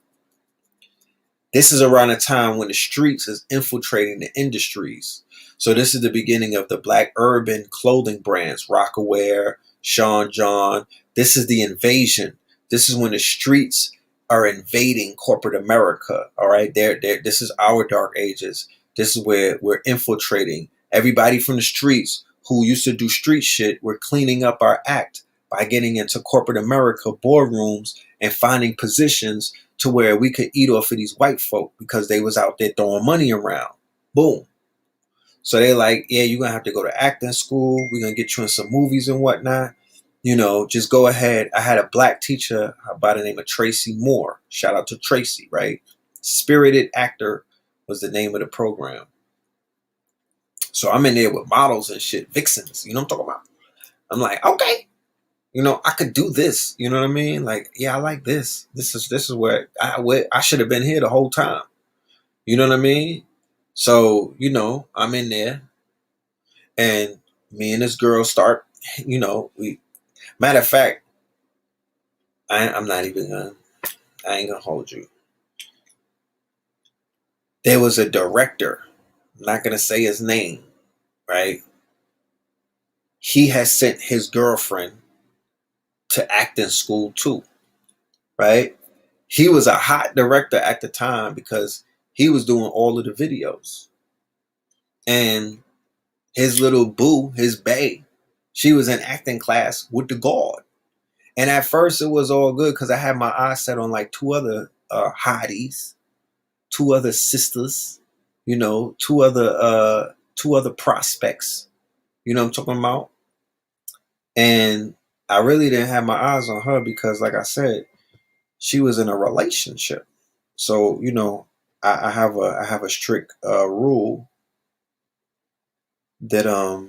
This is around the time when the streets is infiltrating the industries. So this is the beginning of the black urban clothing brands, Rockaware, Sean John. This is the invasion. This is when the streets are invading corporate America. All right, this is our dark ages. This is where we're infiltrating everybody from the streets who used to do street shit. We're cleaning up our act by getting into corporate America boardrooms and finding positions to where we could eat off of these white folk because they was out there throwing money around. Boom. So they like, yeah, you're going to have to go to acting school. We're going to get you in some movies and whatnot. Just go ahead. I had a black teacher by the name of Tracy Moore. Shout out to Tracy, right? Spirited Actor was the name of the program. So I'm in there with models and shit, vixens. You know what I'm talking about? I'm like, okay. I could do this. You know what I mean? Like, yeah, I like this. This is where I should have been here the whole time. You know what I mean? So, I'm in there, and me and this girl start, matter of fact, I'm not even I ain't gonna hold you. There was a director, I'm not gonna say his name, right? He has sent his girlfriend to acting school too, right? He was a hot director at the time because he was doing all of the videos. And his little boo, his bae, she was in acting class with the guard. And at first it was all good because I had my eyes set on like two other hotties, two other sisters, two other prospects. You know what I'm talking about? And I really didn't have my eyes on her because, like I said, she was in a relationship. So, I have a strict rule that I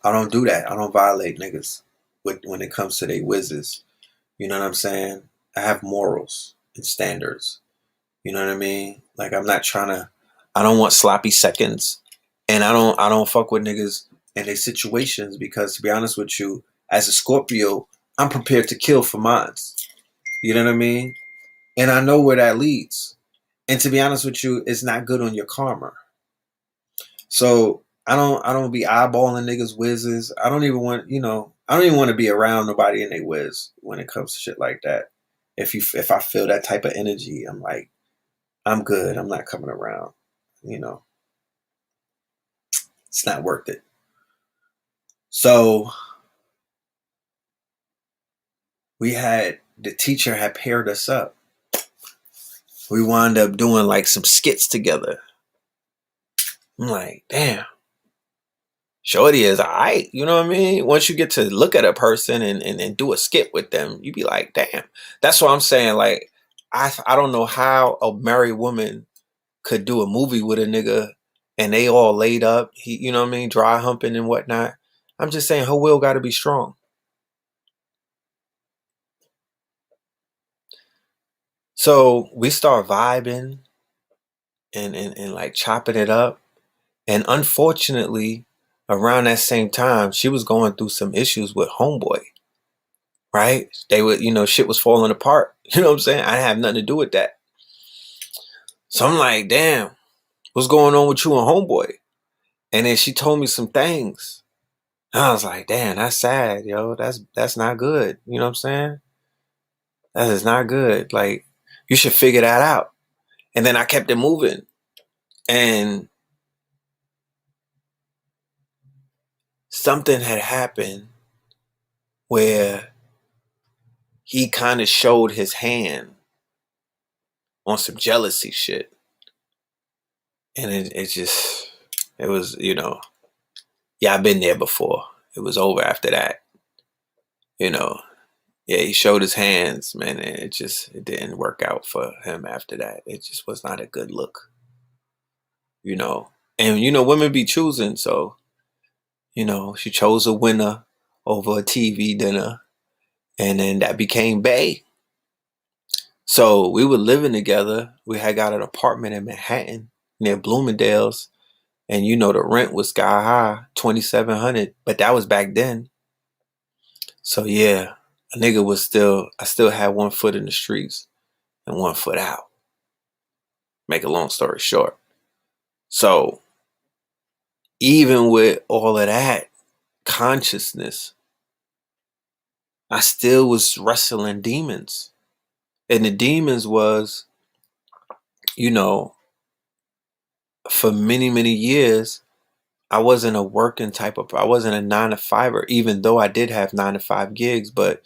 don't do that. I don't violate niggas when it comes to their whizzes. You know what I'm saying? I have morals and standards. You know what I mean? Like I don't want sloppy seconds. And I don't fuck with niggas and their situations because, to be honest with you, as a Scorpio, I'm prepared to kill for mine. You know what I mean? And I know where that leads. And to be honest with you, it's not good on your karma. So I don't be eyeballing niggas whizzes. I don't even want to be around nobody in their whiz when it comes to shit like that. If I feel that type of energy, I'm like, I'm good. I'm not coming around. It's not worth it. So the teacher had paired us up. We wound up doing like some skits together. I'm like, damn. Shorty is alright, you know what I mean? Once you get to look at a person and do a skit with them, you be like, damn. That's what I'm saying. Like, I don't know how a married woman could do a movie with a nigga and they all laid up, you know what I mean, dry humping and whatnot. I'm just saying her will gotta be strong. So we start vibing and like chopping it up. And unfortunately, around that same time, she was going through some issues with homeboy. Right? They would, shit was falling apart. You know what I'm saying? I have nothing to do with that. So I'm like, damn, what's going on with you and homeboy? And then she told me some things. And I was like, damn, that's sad, yo. That's not good. You know what I'm saying? That is not good. Like, you should figure that out. And then I kept it moving. And something had happened where he kind of showed his hand on some jealousy shit. And it just, It was, you know, yeah, I've been there before. It was over after that. You know, yeah, he showed his hands, man, and it didn't work out for him after that. It just was not a good look, you know. And you know, women be choosing, so you know, she chose a winner over a TV dinner, and then that became Bay. So we were living together. We had got an apartment in Manhattan near Bloomingdale's, and you know the rent was sky high, $2,700, but that was back then. So yeah, a nigga was I still had one foot in the streets and one foot out. Make a long story short. So even with all of that consciousness, I still was wrestling demons. And the demons was, you know, for many, many years, I wasn't a working type of, I wasn't a 9 to 5er, even though I did have 9 to 5 gigs, but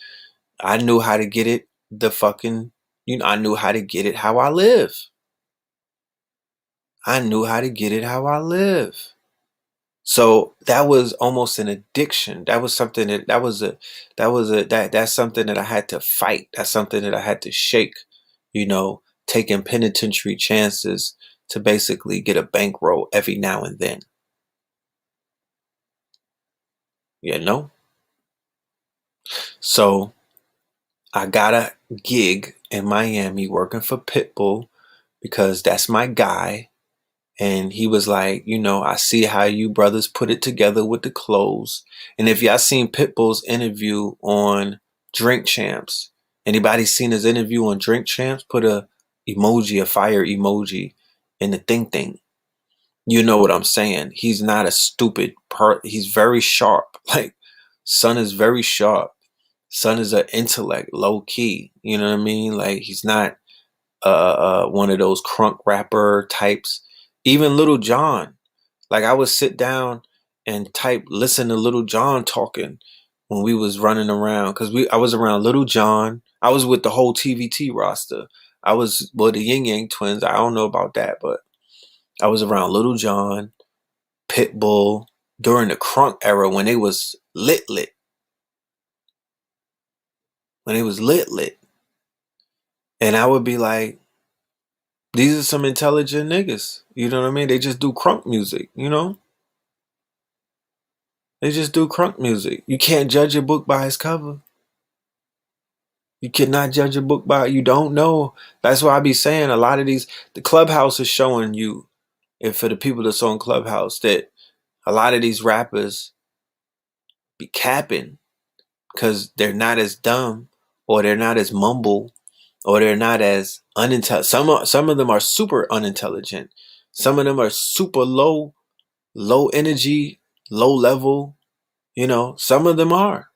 I knew how to get it I knew how to get it how I live. I knew how to get it how I live. So that was almost an addiction. That was something that's something that I had to fight. That's something that I had to shake, you know, taking penitentiary chances to basically get a bankroll every now and then. You know? So I got a gig in Miami working for Pitbull because that's my guy. And he was like, you know, I see how you brothers put it together with the clothes. And if y'all seen Pitbull's interview on Drink Champs, anybody seen his interview on Drink Champs? Put a fire emoji in the thing. You know what I'm saying? He's not a stupid he's very sharp. Like, son is very sharp. Son is an intellect, low key. You know what I mean? Like, he's not one of those crunk rapper types. Even Little John, like I would sit down and listen to Little John talking when we was running around, because I was around Little John. I was with the whole TVT roster. I was the Yin Yang Twins. I don't know about that, but I was around Little John, Pitbull during the crunk era when they was lit. When they was lit, and I would be like, these are some intelligent niggas. You know what I mean? They just do crunk music, you know? They just do crunk music. You can't judge a book by its cover. You cannot judge a book by, you don't know. That's why I be saying a lot of the Clubhouse is showing you, and for the people that's on Clubhouse, that a lot of these rappers be capping because they're not as dumb, or they're not as mumble, or they're not as unintelligent. Some of them are super unintelligent. Some of them are super low energy, low level. You know, some of them are.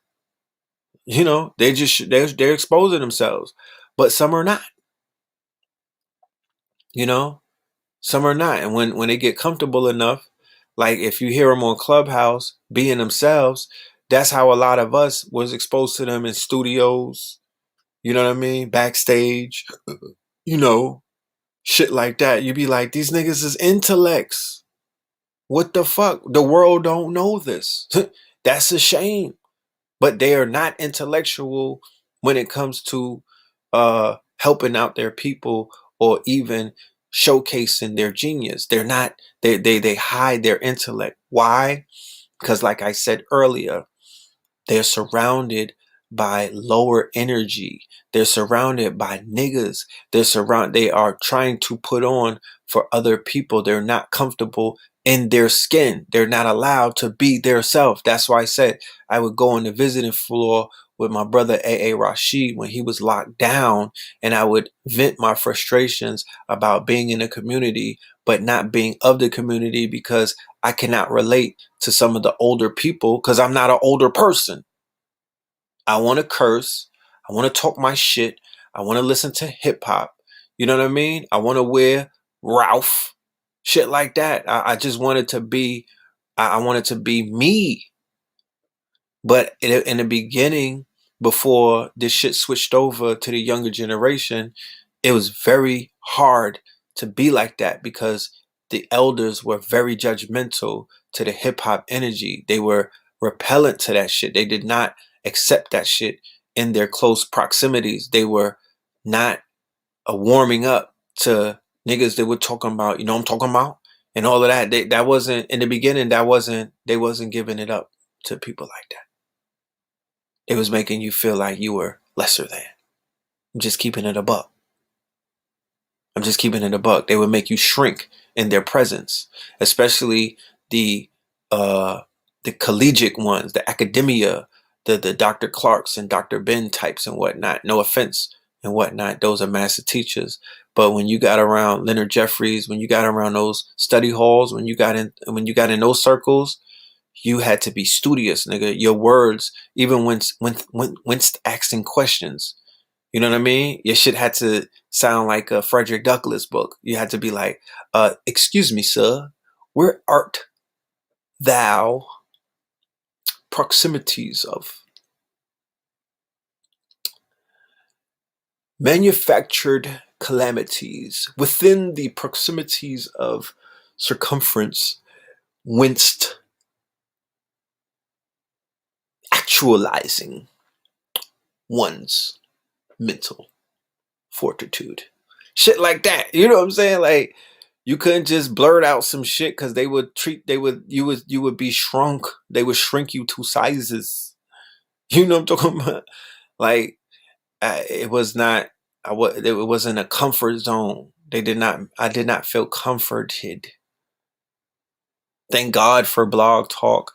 You know, they're exposing themselves, but some are not. You know, some are not. And when they get comfortable enough, like if you hear them on Clubhouse being themselves, that's how a lot of us was exposed to them in studios. You know what I mean? Backstage, you know, shit like that. You be like, these niggas is intellects. What the fuck? The world don't know this. That's a shame. But they are not intellectual when it comes to helping out their people or even showcasing their genius. They're not, they hide their intellect. Why? Because like I said earlier, they're surrounded by lower energy. They're surrounded by niggas. They are trying to put on for other people. They're not comfortable in their skin. They're not allowed to be their self. That's why I said I would go on the visiting floor with my brother A.A. Rashid when he was locked down, and I would vent my frustrations about being in the community, but not being of the community because I cannot relate to some of the older people because I'm not an older person. I want to curse. I want to talk my shit. I want to listen to hip hop. You know what I mean? I want to wear Ralph, shit like that. I just wanted to be, I wanted to be me. But in the beginning, before this shit switched over to the younger generation, it was very hard to be like that because the elders were very judgmental to the hip hop energy. They were repellent to that shit. They did not accept that shit in their close proximities. They were not warming up to niggas that were talking about, you know what I'm talking about? And all of that. That wasn't, in the beginning, they wasn't giving it up to people like that. It was making you feel like you were lesser than. I'm just keeping it a buck. I'm just keeping it a buck. They would make you shrink in their presence, especially the collegiate ones, the academia, the Dr. Clarks and Dr. Ben types and whatnot. No offense and whatnot. Those are master teachers. But when you got around Leonard Jeffries, when you got around those study halls, when you got in those circles, you had to be studious, nigga. Your words, even when asking questions, you know what I mean? Your shit had to sound like a Frederick Douglass book. You had to be like, excuse me, sir, where art thou proximities of manufactured calamities within the proximities of circumference winced actualizing one's mental fortitude. Shit like that. You know what I'm saying? Like, you couldn't just blurt out some shit because you would be shrunk. They would shrink you 2 sizes. You know what I'm talking about? Like, it wasn't a comfort zone. I did not feel comforted. Thank God for Blog Talk.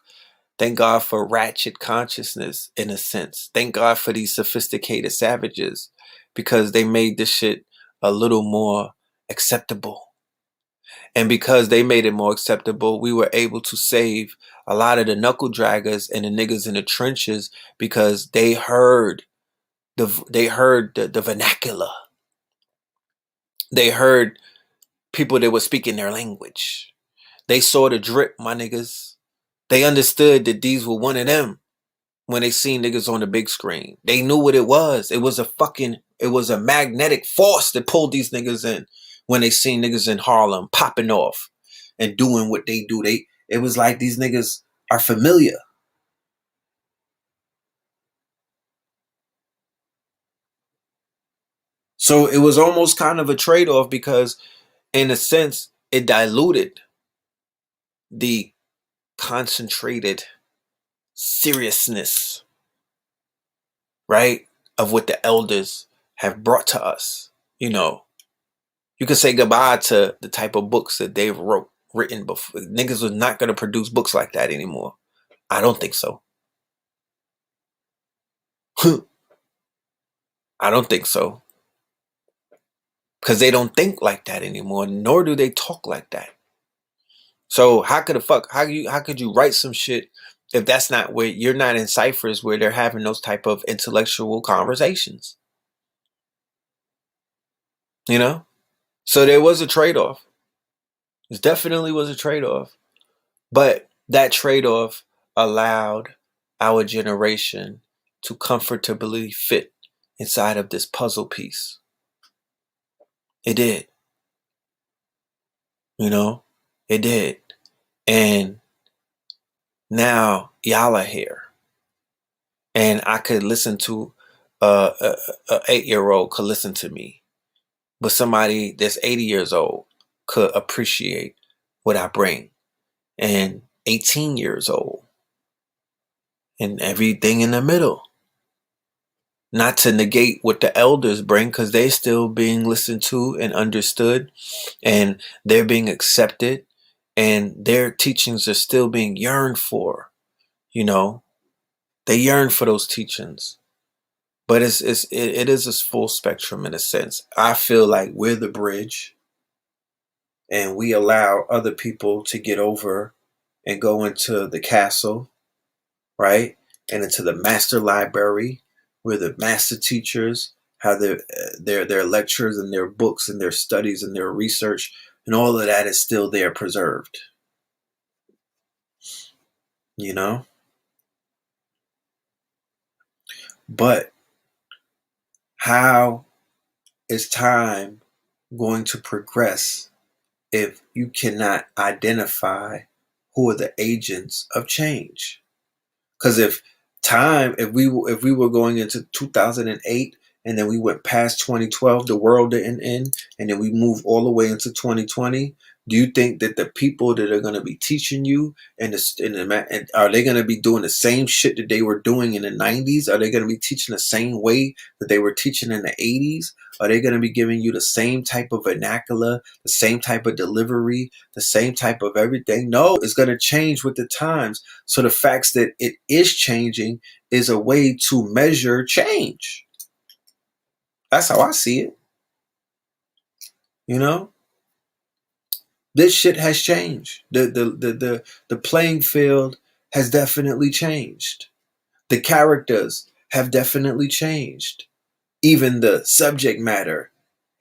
Thank God for ratchet consciousness, in a sense. Thank God for these sophisticated savages, because they made this shit a little more acceptable. And because they made it more acceptable, we were able to save a lot of the knuckle draggers and the niggas in the trenches, because they heard the vernacular. They heard people that were speaking their language. They saw the drip, my niggas. They understood that these were one of them when they seen niggas on the big screen. They knew what it was. It was a magnetic force that pulled these niggas in when they seen niggas in Harlem popping off and doing what they do. It was like these niggas are familiar. So it was almost kind of a trade-off, because in a sense it diluted the concentrated seriousness, right, of what the elders have brought to us. You know, you can say goodbye to the type of books that they've written before. Niggas was not going to produce books like that anymore. I don't think so. I don't think so. Because they don't think like that anymore, nor do they talk like that. So how could you write some shit if that's not where you're not in ciphers where they're having those type of intellectual conversations? You know? So there was a trade-off. There definitely was a trade-off. But that trade-off allowed our generation to comfortably fit inside of this puzzle piece. It did. You know? It did. And now y'all are here. And I could listen to a 8-year-old could listen to me. But somebody that's 80 years old could appreciate what I bring. And 18 years old. And everything in the middle. Not to negate what the elders bring, because they're still being listened to and understood, and they're being accepted, and their teachings are still being yearned for. You know, they yearn for those teachings, but it is a full spectrum in a sense. I feel like we're the bridge, and we allow other people to get over and go into the castle, right, and into the master library, where the master teachers have their lectures and their books and their studies and their research, and all of that is still there preserved. You know? But how is time going to progress if you cannot identify who are the agents of change. Because if we were going into 2008 and then we went past 2012, the world didn't end, and then we move all the way into 2020. Do you think that the people that are going to be teaching you and are they going to be doing the same shit that they were doing in the 90s? Are they going to be teaching the same way that they were teaching in the 80s? Are they going to be giving you the same type of vernacular, the same type of delivery, the same type of everything? No, it's going to change with the times. So the facts that it is changing is a way to measure change. That's how I see it. You know? This shit has changed. The playing field has definitely changed. The characters have definitely changed. Even the subject matter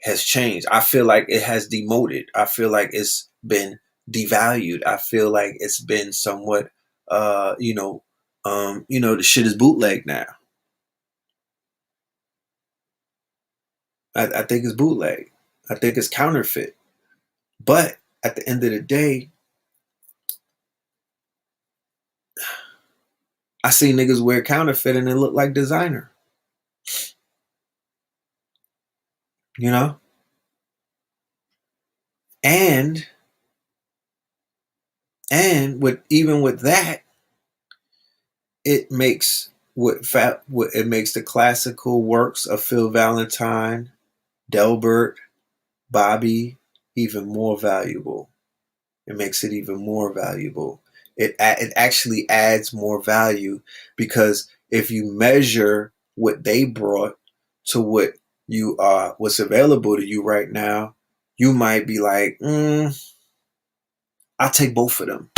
has changed. I feel like it has demoted. I feel like it's been devalued. I feel like it's been somewhat the shit is bootleg now. I think it's bootleg. I think it's counterfeit. But at the end of the day, I see niggas wear counterfeit and it look like designer. You know? And with that, it makes it makes the classical works of Phil Valentine, Delbert, Bobby even more valuable. It makes it even more valuable. It actually adds more value, because if you measure what they brought to what's available to you right now, you might be like, I'll take both of them.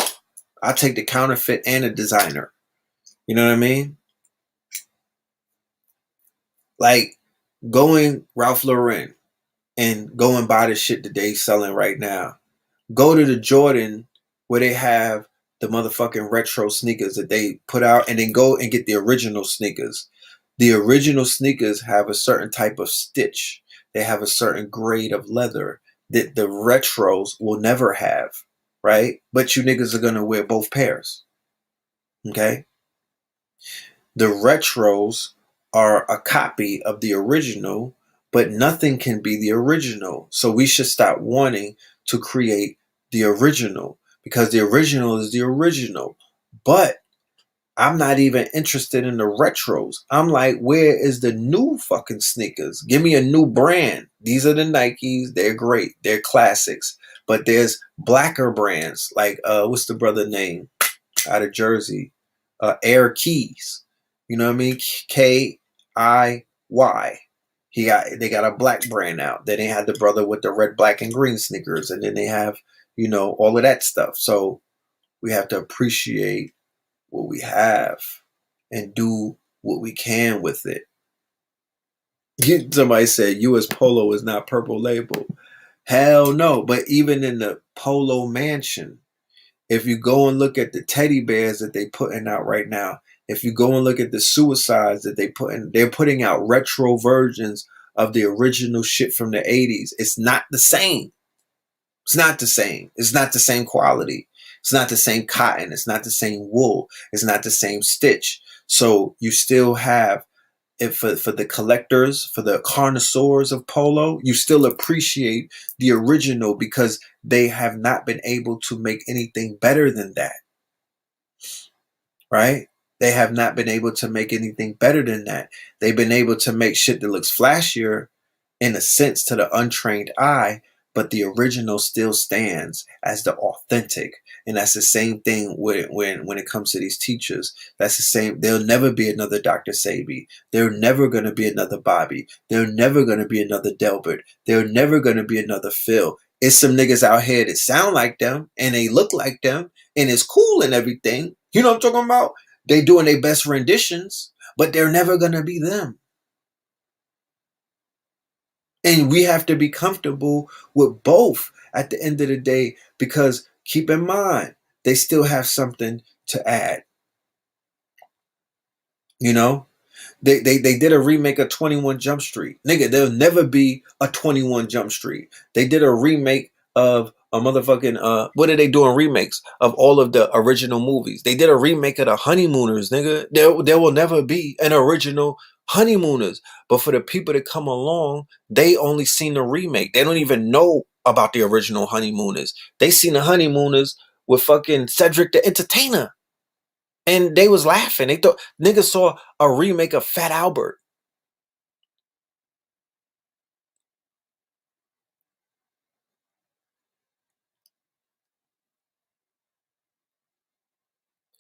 I'll take the counterfeit and the designer. You know what I mean? Like going Ralph Lauren and go and buy the shit that they selling right now. Go to the Jordan where they have the motherfucking retro sneakers that they put out, and then go and get the original sneakers. The original sneakers have a certain type of stitch. They have a certain grade of leather that the retros will never have, right? But you niggas are going to wear both pairs. Okay? The retros are a copy of the original, but nothing can be the original. So we should stop wanting to create the original, because the original is the original. But I'm not even interested in the retros. I'm like, where is the new fucking sneakers? Give me a new brand. These are the Nikes. They're great. They're classics. But there's blacker brands like what's the brother name out of Jersey? Air Keys. You know what I mean? Kiy. They got a black brand out. Then they had the brother with the red, black, and green sneakers, and then they have, all of that stuff. So we have to appreciate what we have and do what we can with it. Somebody said US Polo is not Purple Label. Hell no. But even in the Polo Mansion, if you go and look at the teddy bears that they putting out right now, if you go and look at the suicides that they're putting out retro versions of the original shit from the 80s. It's not the same. It's not the same. It's not the same quality. It's not the same cotton. It's not the same wool. It's not the same stitch. So you still have it for the collectors, for the connoisseurs of polo, you still appreciate the original, because they have not been able to make anything better than that. Right? They have not been able to make anything better than that. They've been able to make shit that looks flashier in a sense to the untrained eye, but the original still stands as the authentic. And that's the same thing when it comes to these teachers. That's the same. There'll never be another Dr. Sabi. There's never going to be another Bobby. There's never going to be another Delbert. There's never going to be another Phil. It's some niggas out here that sound like them and they look like them and it's cool and everything. You know what I'm talking about? They doing their best renditions, but they're never going to be them. And we have to be comfortable with both at the end of the day, because keep in mind, they still have something to add. You know, they did a remake of 21 Jump Street. Nigga, there'll never be a 21 Jump Street. They did a remake of a motherfucking what are they doing remakes of all of the original movies? They did a remake of the Honeymooners, nigga. There will never be an original Honeymooners. But for the people that come along, they only seen the remake. They don't even know about the original Honeymooners. They seen the Honeymooners with fucking Cedric the Entertainer. And they was laughing. They thought niggas saw a remake of Fat Albert.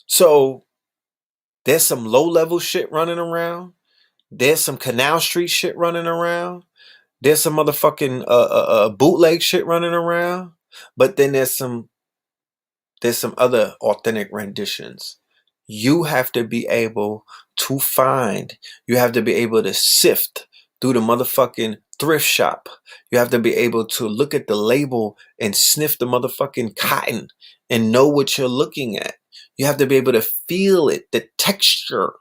So there's some low level shit running around. There's some Canal Street shit running around. There's some motherfucking bootleg shit running around. But then there's some other authentic renditions. You have to be able to find. You have to be able to sift through the motherfucking thrift shop. You have to be able to look at the label and sniff the motherfucking cotton and know what you're looking at. You have to be able to feel it, the texture.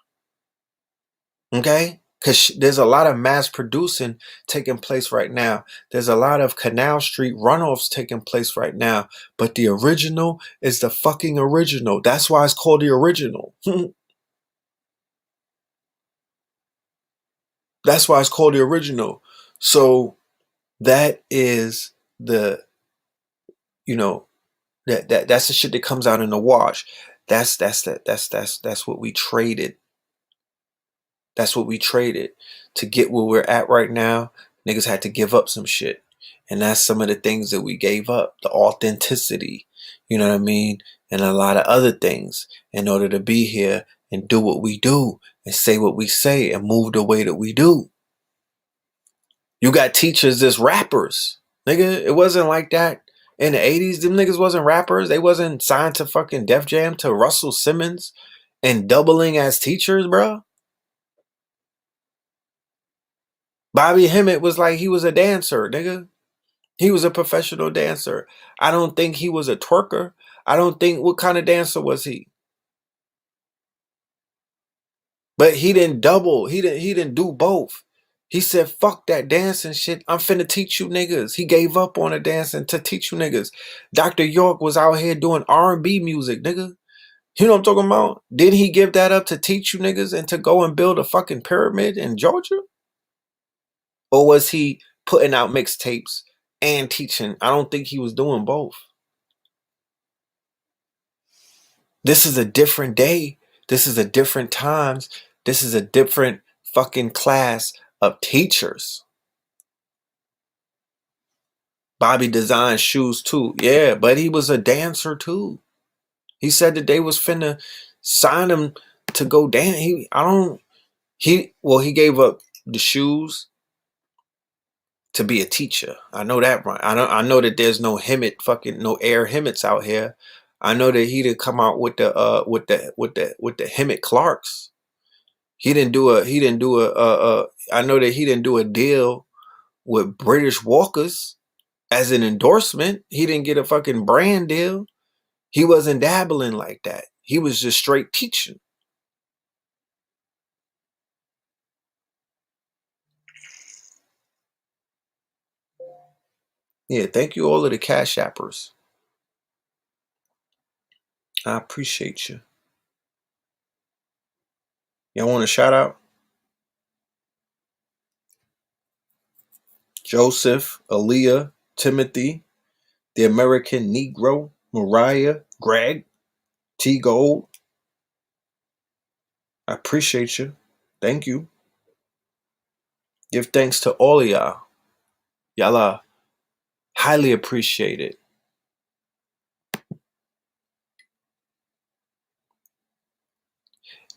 Okay? Because there's a lot of mass producing taking place right now. There's a lot of Canal Street runoffs taking place right now. But the original is the fucking original. That's why it's called the original. That's why it's called the original. So that is the, you know, that's the shit that comes out in the wash. That's what we traded. That's what we traded to get where we're at right now. Niggas had to give up some shit. And that's some of the things that we gave up. The authenticity, you know what I mean? And a lot of other things in order to be here and do what we do and say what we say and move the way that we do. You got teachers as rappers. Nigga, it wasn't like that. In the 80s, them niggas wasn't rappers. They wasn't signed to fucking Def Jam to Russell Simmons and doubling as teachers, bro. Bobby Hemmit was like, he was a dancer, nigga. He was a professional dancer. I don't think he was a twerker. I don't think, what kind of dancer was he? But he didn't double. He didn't do both. He said, fuck that dancing shit. I'm finna teach you niggas. He gave up on the dancing to teach you niggas. Dr. York was out here doing R&B music, nigga. You know what I'm talking about? Did he give that up to teach you niggas and to go and build a fucking pyramid in Georgia? Or was he putting out mixtapes and teaching? I don't think he was doing both. This is a different day. This is a different times. This is a different fucking class of teachers. Bobby designed shoes too. Yeah, but he was a dancer too. He said that they was finna sign him to go dance. He gave up the shoes to be a teacher. I know that, right? I know that there's no no Air Hemmits out here. I know that he didn't come out with the Hemmit Clarks. He didn't do a I know that he didn't do a deal with British Walkers as an endorsement. He didn't get a fucking brand deal. He wasn't dabbling like that. He was just straight teaching. Yeah, thank you all of the Cash Appers. I appreciate you. Y'all want a shout out? Joseph, Aaliyah, Timothy, the American Negro, Mariah, Greg, T Gold. I appreciate you. Thank you. Give thanks to all of y'all. Y'all are highly appreciated.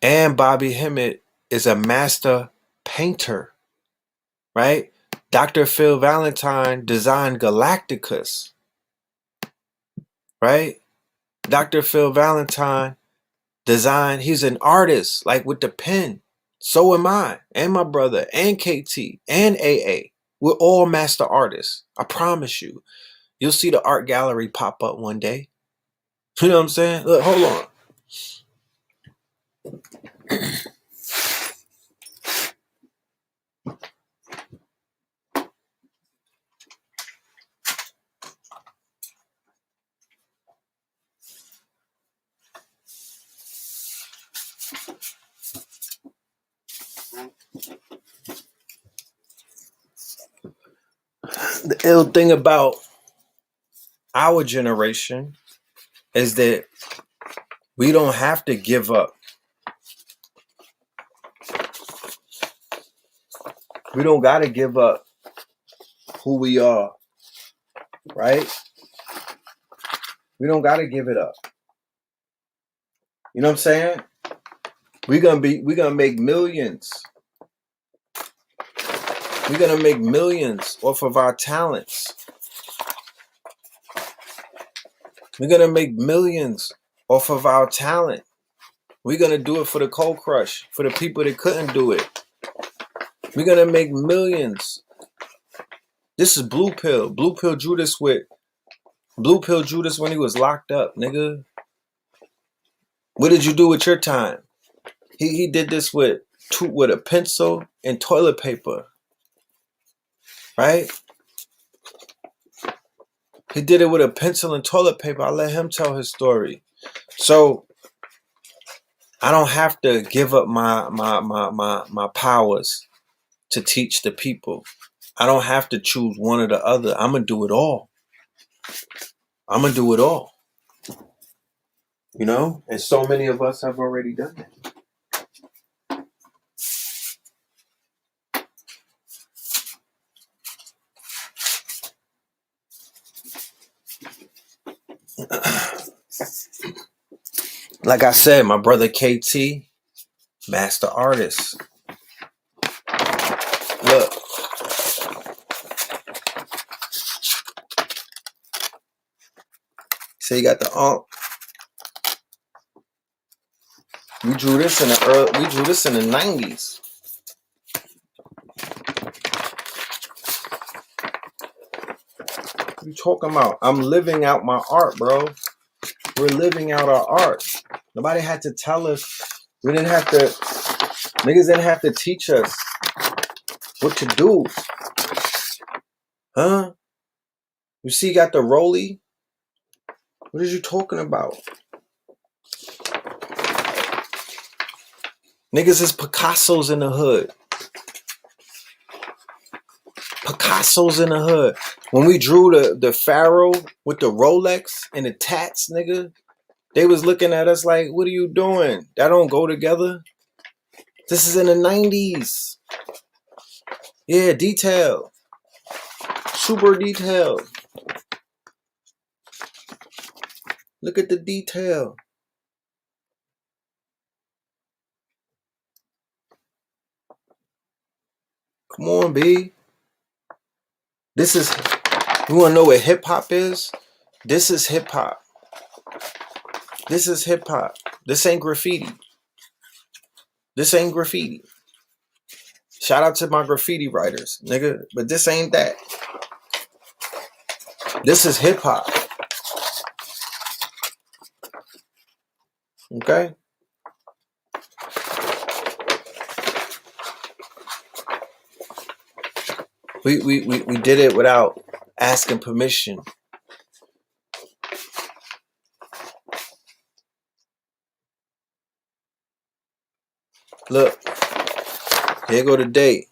And Bobby Hemmit is a master painter, right? Dr. Phil Valentine designed Galacticus, right? Dr. Phil Valentine designed, he's an artist, like with the pen. So am I, and my brother, and KT, and AA. We're all master artists. I promise you. You'll see the art gallery pop up one day. You know what I'm saying? Look, hold on. The ill thing about our generation is that we don't have to give up. We don't got to give up who we are, right? We don't got to give it up. You know what I'm saying? We're gonna make millions. We're gonna make millions off of our talents. We're gonna make millions off of our talent. We're gonna do it for the cold crush, for the people that couldn't do it. We're gonna make millions. This is Blue Pill. Blue Pill drew this when he was locked up, nigga. What did you do with your time? He did this with a pencil and toilet paper. Right? He did it with a pencil and toilet paper. I let him tell his story. So I don't have to give up my powers to teach the people. I don't have to choose one or the other. I'm gonna do it all. I'm gonna do it all. You know? And so many of us have already done it. Like I said, my brother KT, master artist. Look. So you got the we drew this in the 90s. What you talking about? I'm living out my art, bro. We're living out our art. Nobody had to tell us. Niggas didn't have to teach us what to do. Huh? You see, you got the rollie? What are you talking about? Niggas is Picasso's in the hood. Picasso's in the hood. When we drew the pharaoh with the Rolex and the tats, nigga, they was looking at us like, what are you doing? That don't go together. This is in the 90s. Yeah, detail. Super detail. Look at the detail. Come on, B. This is, you want to know what hip hop is? This is hip hop. This is hip hop. This ain't graffiti. This ain't graffiti. Shout out to my graffiti writers, nigga. But this ain't that. This is hip hop. Okay? We did it without asking permission. Look, here go the date.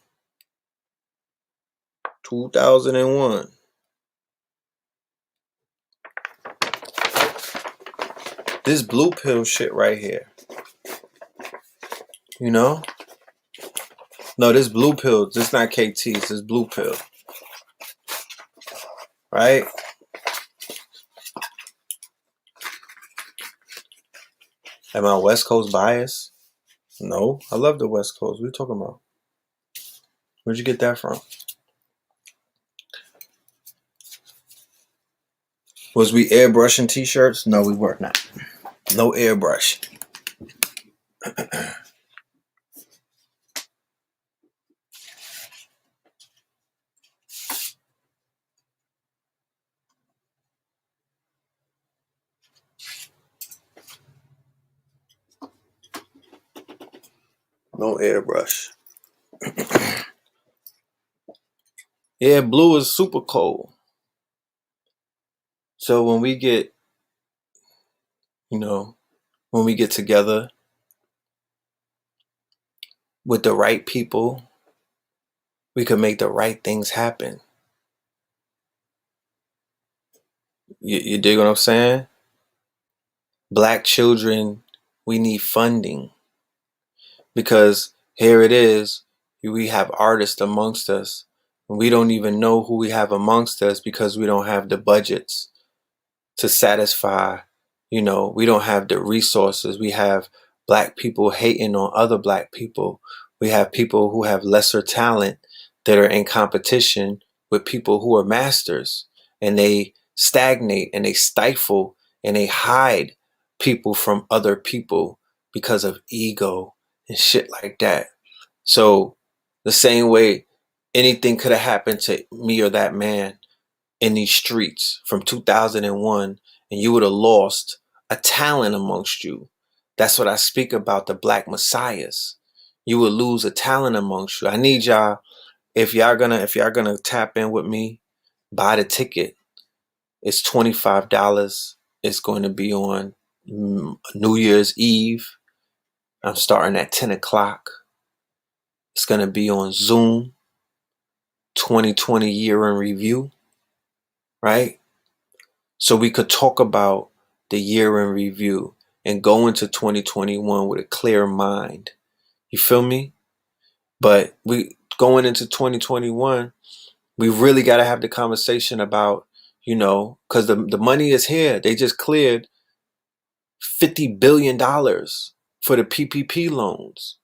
2001. This blue pill shit right here. You know? No, this blue pill. This not KT. It's this blue pill. Right? Am I West Coast bias? No. I love the West Coast. What are you talking about? Where'd you get that from? Was we airbrushing t-shirts? No, we were not. No airbrush. No airbrush. Yeah, blue is super cold. So when we get, when we get together with the right people, we can make the right things happen. You dig what I'm saying? Black children, we need funding, because here it is, we have artists amongst us. We don't even know who we have amongst us because we don't have the budgets to satisfy, we don't have the resources. We have black people hating on other black people. We have people who have lesser talent that are in competition with people who are masters, and they stagnate and they stifle and they hide people from other people because of ego and shit like that. So the same way anything could have happened to me or that man in these streets from 2001, and you would have lost a talent amongst you. That's what I speak about, the black messiahs. You would lose a talent amongst you. I need y'all, if y'all gonna tap in with me, buy the ticket. It's $25. It's going to be on New Year's Eve. I'm starting at 10 o'clock. It's going to be on Zoom. 2020 year in review, right? So we could talk about the year in review and go into 2021 with a clear mind. You feel me? But we going into 2021, we really got to have the conversation about, because the money is here. They just cleared $50 billion for the PPP loans.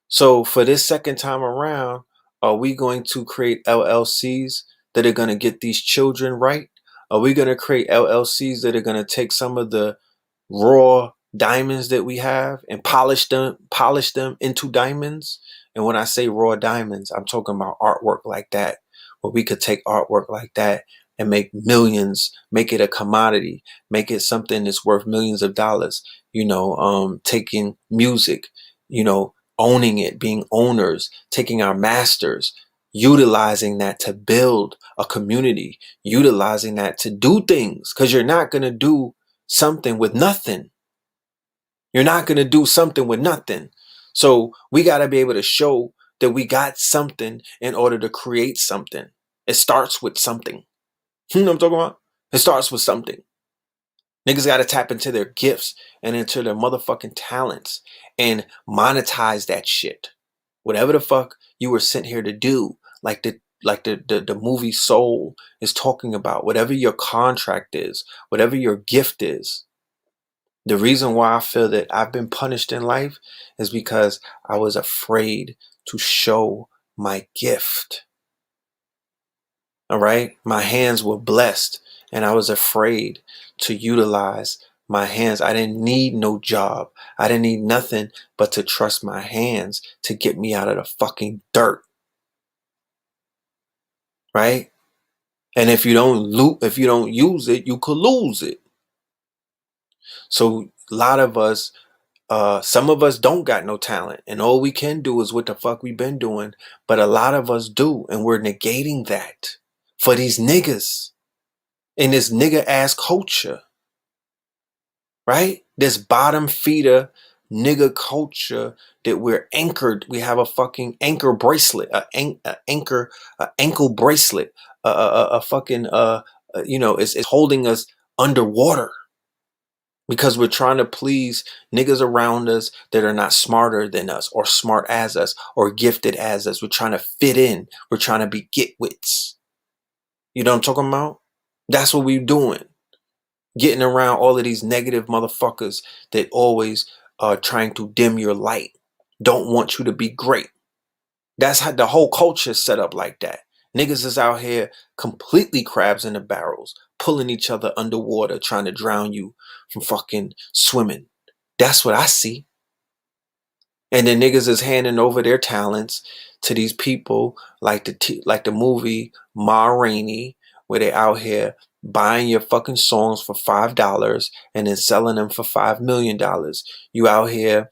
So for this second time around, are we going to create LLCs that are going to get these children right? Are we going to create LLCs that are going to take some of the raw diamonds that we have and polish them into diamonds? And when I say raw diamonds, I'm talking about artwork like that, where we could take artwork like that and make millions, make it a commodity, make it something that's worth millions of dollars. Taking music, owning it, being owners, taking our masters, utilizing that to build a community, utilizing that to do things, because you're not going to do something with nothing. You're not going to do something with nothing. So we got to be able to show that we got something in order to create something. It starts with something. You know what I'm talking about? It starts with something. Niggas got to tap into their gifts and into their motherfucking talents and monetize that shit. Whatever the fuck you were sent here to do, like the movie Soul is talking about, whatever your contract is, whatever your gift is. The reason why I feel that I've been punished in life is because I was afraid to show my gift. All right? My hands were blessed, and I was afraid to utilize my hands. I didn't need no job. I didn't need nothing but to trust my hands to get me out of the fucking dirt. Right? And if you don't use it, you could lose it. So a lot of us, some of us don't got no talent, and all we can do is what the fuck we've been doing. But a lot of us do, and we're negating that for these niggas in this nigga ass culture, right? This bottom feeder nigga culture that we're anchored. We have a fucking anchor bracelet, ankle bracelet, a fucking it's holding us underwater. Because we're trying to please niggas around us that are not smarter than us or smart as us or gifted as us. We're trying to fit in. We're trying to be get-wits. You know what I'm talking about? That's what we're doing. Getting around all of these negative motherfuckers that always are trying to dim your light. Don't want you to be great. That's how the whole culture is set up like that. Niggas is out here completely crabs in the barrels, pulling each other underwater, trying to drown you from fucking swimming. That's what I see. And then niggas is handing over their talents to these people like the movie Ma Rainey, where they out here buying your fucking songs for $5 and then selling them for $5 million. You out here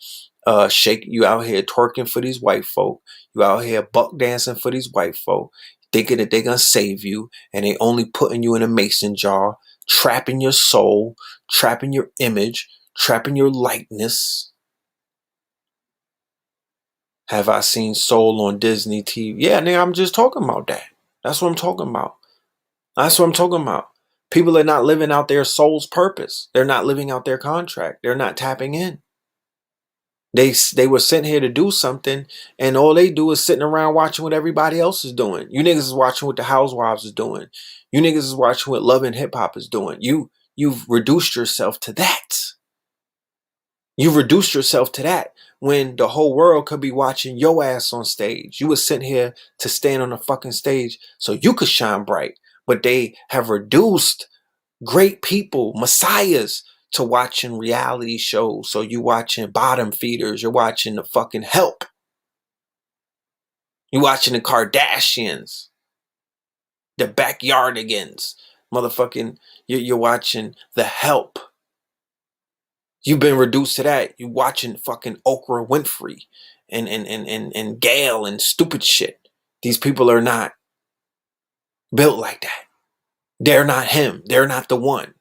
you out here twerking for these white folk. You out here buck dancing for these white folk, thinking that they're gonna save you, and they only putting you in a mason jar, trapping your soul, trapping your image, trapping your likeness. Have I seen Soul on Disney TV? Yeah, nigga, I'm just talking about that. That's what I'm talking about. That's what I'm talking about. People are not living out their soul's purpose. They're not living out their contract. They're not tapping in. They were sent here to do something, and all they do is sitting around watching what everybody else is doing. You niggas is watching what the housewives is doing. You niggas is watching what Love and Hip Hop is doing. You've reduced yourself to that. You've reduced yourself to that when the whole world could be watching your ass on stage. You was sent here to stand on the fucking stage so you could shine bright. But they have reduced great people, messiahs, to watching reality shows. So you watching bottom feeders. You're watching the fucking Help. You watching the Kardashians. The Backyardigans. Motherfucking, you're watching the Help. You've been reduced to that. You watching fucking Oprah Winfrey and Gail and stupid shit. These people are not built like that. They're not him. They're not the one.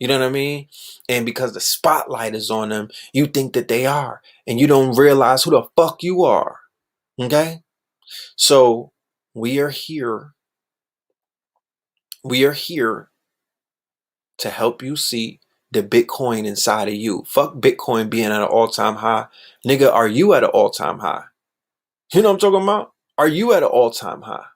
You know what I mean? And because the spotlight is on them, you think that they are. And you don't realize who the fuck you are. Okay? So we are here. We are here to help you see the Bitcoin inside of you. Fuck Bitcoin being at an all-time high. Nigga, are you at an all-time high? You know what I'm talking about? Are you at an all-time high?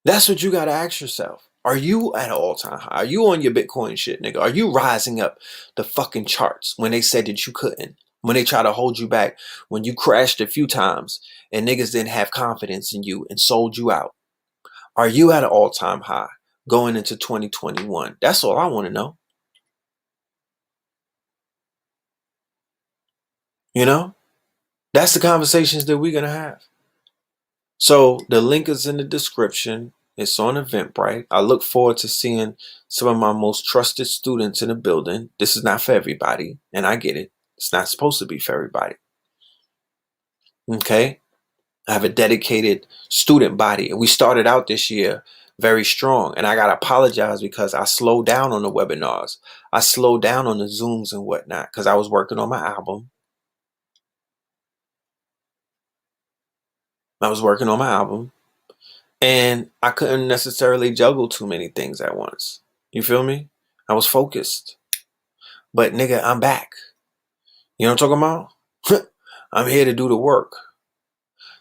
That's what you got to ask yourself. Are you at an all-time high? Are you on your Bitcoin shit, nigga? Are you rising up the fucking charts when they said that you couldn't? When they try to hold you back? When you crashed a few times and niggas didn't have confidence in you and sold you out? Are you at an all-time high going into 2021? That's all I want to know. You know? That's the conversations that we're going to have. So the link is in the description. It's on Eventbrite. I look forward to seeing some of my most trusted students in the building. This is not for everybody, and I get it. It's not supposed to be for everybody. Okay? I have a dedicated student body. We started out this year very strong, and I got to apologize because I slowed down on the webinars. I slowed down on the Zooms and whatnot because I was working on my album. And I couldn't necessarily juggle too many things at once. You feel me? I was focused. But nigga, I'm back. You know what I'm talking about? I'm here to do the work.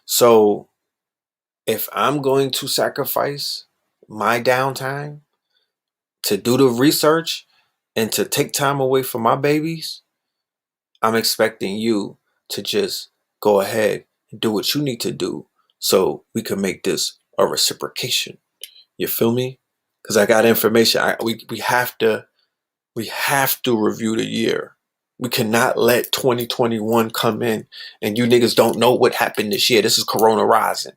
So if I'm going to sacrifice my downtime to do the research and to take time away from my babies, I'm expecting you to just go ahead and do what you need to do so we can make this a reciprocation. You feel me? Because I got information. We have to review the year. We cannot let 2021 come in and you niggas don't know what happened this year. This is Corona rising.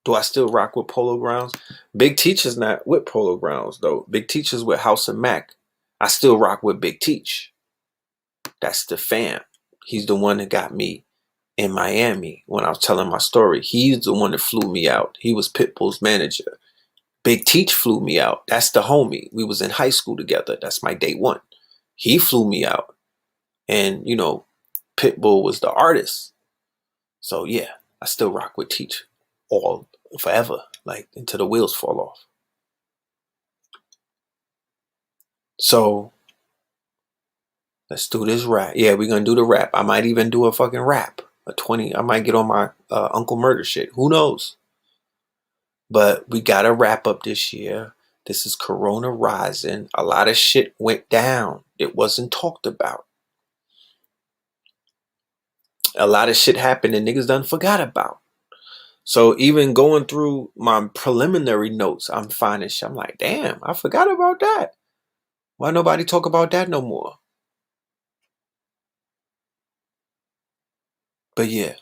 Do I still rock with Polo Grounds? Big Teacher's not with Polo Grounds though. Big Teacher's with House of Mac. I still rock with Big Teach. That's the fam. He's the one that got me in Miami when I was telling my story. He's the one that flew me out. He was Pitbull's manager. Big Teach flew me out. That's the homie. We was in high school together. That's my day one. He flew me out. And, you know, Pitbull was the artist. So, yeah, I still rock with Teach all forever, like until the wheels fall off. So, let's do this rap. Yeah, we're going to do the rap. I might even do a fucking rap. I might get on my Uncle Murder shit. Who knows? But we got to wrap up this year. This is Corona rising. A lot of shit went down. It wasn't talked about. A lot of shit happened and niggas done forgot about. So even going through my preliminary notes, I'm finding shit. I'm like, damn, I forgot about that. Why nobody talk about that no more? But yeah,